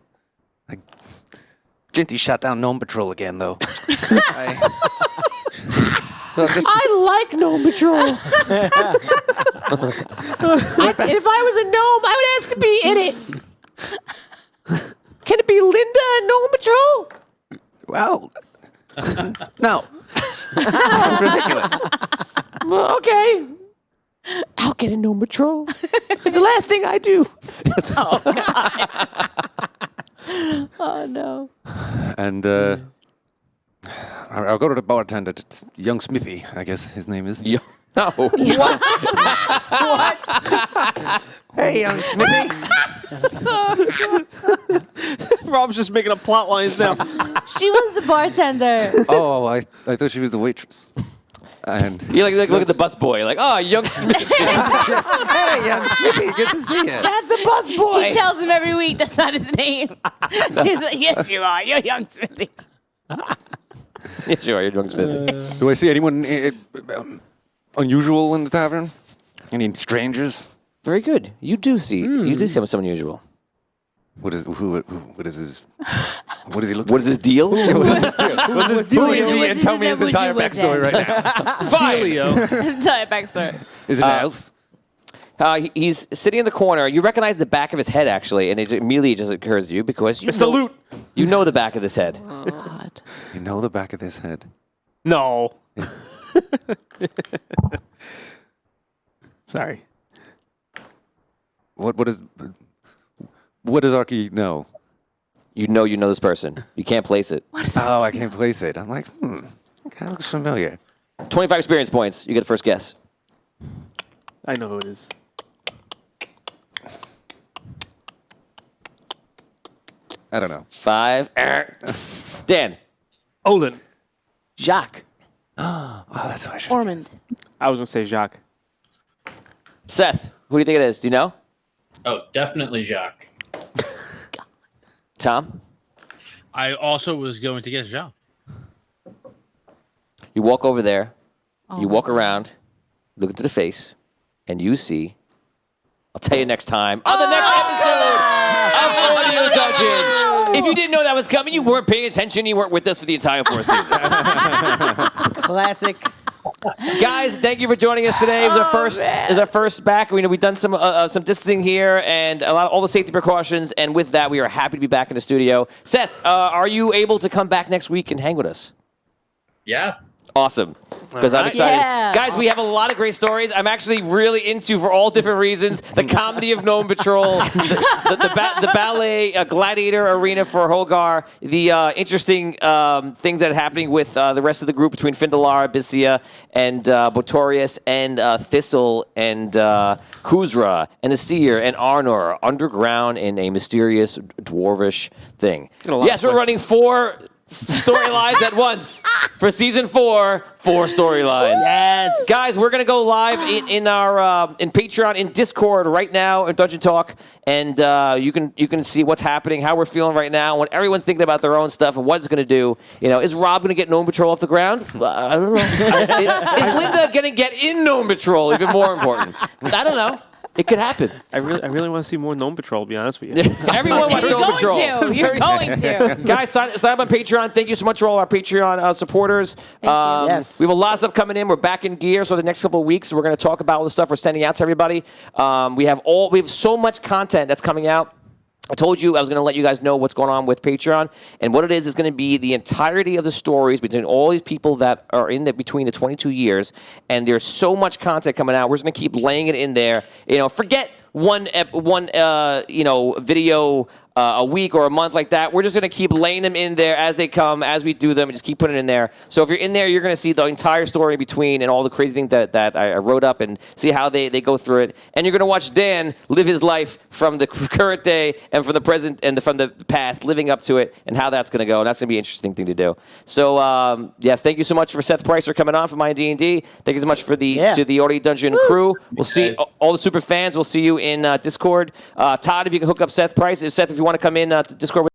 Jinty shot down Gnome Patrol again, though. So I like Gnome Patrol. If I was a gnome, I would ask to be in it. Can it be Linda and Gnome Patrol? Well, no. That's ridiculous. Well, okay. I'll get a Gnome Patrol. It's the last thing I do. Oh, God. Oh, no. And I'll go to the bartender. It's young Smithy, I guess his name is. No. What? Hey, young Smithy. Rob's just making up plot lines now. She was the bartender. Oh, I thought she was the waitress. And You like look at the busboy. Like, oh, young Smith. hey, young Smithy, good to see you. That's the busboy. He tells him every week that's not his name. He's like, yes, you are. You're young Smithy. Yeah, sure, you're drunk Smithy. Do I see anyone unusual in the tavern? Any strangers? Very good. You do see some unusual. What is his? What does he look? What is his deal? Who is he? And tell me his entire backstory right now. Fine. Entire backstory. Is it an elf? He's sitting in the corner. You recognize the back of his head, actually, and it immediately just occurs to you because It's the loot. You know the back of this head. God. You know the back of this head. No. Sorry. What does Arky know? You know this person. You can't place it. Oh, I can't place it. I'm like, it kind of looks familiar. 25 experience points. You get the first guess. I know who it is. I don't know. 5. Dan. Olin. Jacques. Oh, that's why I should. Ormond. I was going to say Jacques. Seth. Who do you think it is? Do you know? Oh, definitely Jacques. Tom. I also was going to guess Jean. You walk over there. Oh You my walk God. around. Look into the face. And you see. I'll tell you next time on the next episode of Audio Dungeon. If you didn't know that was coming, you weren't paying attention. You weren't with us for the entire 4 seasons. Classic. Guys, thank you for joining us today. It was our first back. We've done some distancing here and all the safety precautions. And with that, we are happy to be back in the studio. Seth, are you able to come back next week and hang with us? Yeah. Awesome. Because I'm excited. Yeah. Guys, we have a lot of great stories. I'm actually really into, for all different reasons, the comedy of Gnome Patrol, the ballet gladiator arena for Hogar, the interesting things that are happening with the rest of the group between Findalar, Abyssia, and Botorius, and Thistle, and Kuzra, and the Seer, and Arnor, underground in a mysterious dwarvish thing. Yes, we're running 4 storylines at once for season 4. 4 storylines. Yes. Guys, we're gonna go live in our in Patreon, in Discord right now in Dungeon Talk, and you can see what's happening, how we're feeling right now, what everyone's thinking about their own stuff and what it's gonna do. Is Rob gonna get Gnome Patrol off the ground? I don't know. Is Linda gonna get in Gnome Patrol? Even more important. I don't know. It could happen. I really want to see more Gnome Patrol, to be honest with you. Everyone wants Gnome Patrol. You're going to. Guys, sign up on Patreon. Thank you so much for all our Patreon supporters. Yes. We have a lot of stuff coming in. We're back in gear. So the next couple of weeks, we're going to talk about all the stuff we're sending out to everybody. We have so much content that's coming out. I told you I was going to let you guys know what's going on with Patreon, and what it is going to be the entirety of the stories between all these people that are in there between the 22 years, and there's so much content coming out. We're just going to keep laying it in there. Forget one video a week or a month like that. We're just going to keep laying them in there as they come, as we do them, and just keep putting it in there. So if you're in there, you're going to see the entire story in between and all the crazy things that I wrote up and see how they go through it. And you're going to watch Dan live his life from the current day and from the present and from the past, living up to it, and how that's going to go. And that's going to be an interesting thing to do. So, yes, thank you so much for Seth Price for coming on for My D&D. Thank you so much for to the Audio Dungeon crew. We'll see all the super fans. We'll see you in Discord. Todd, if you can hook up Seth Price. Seth, if you want to come in to Discord with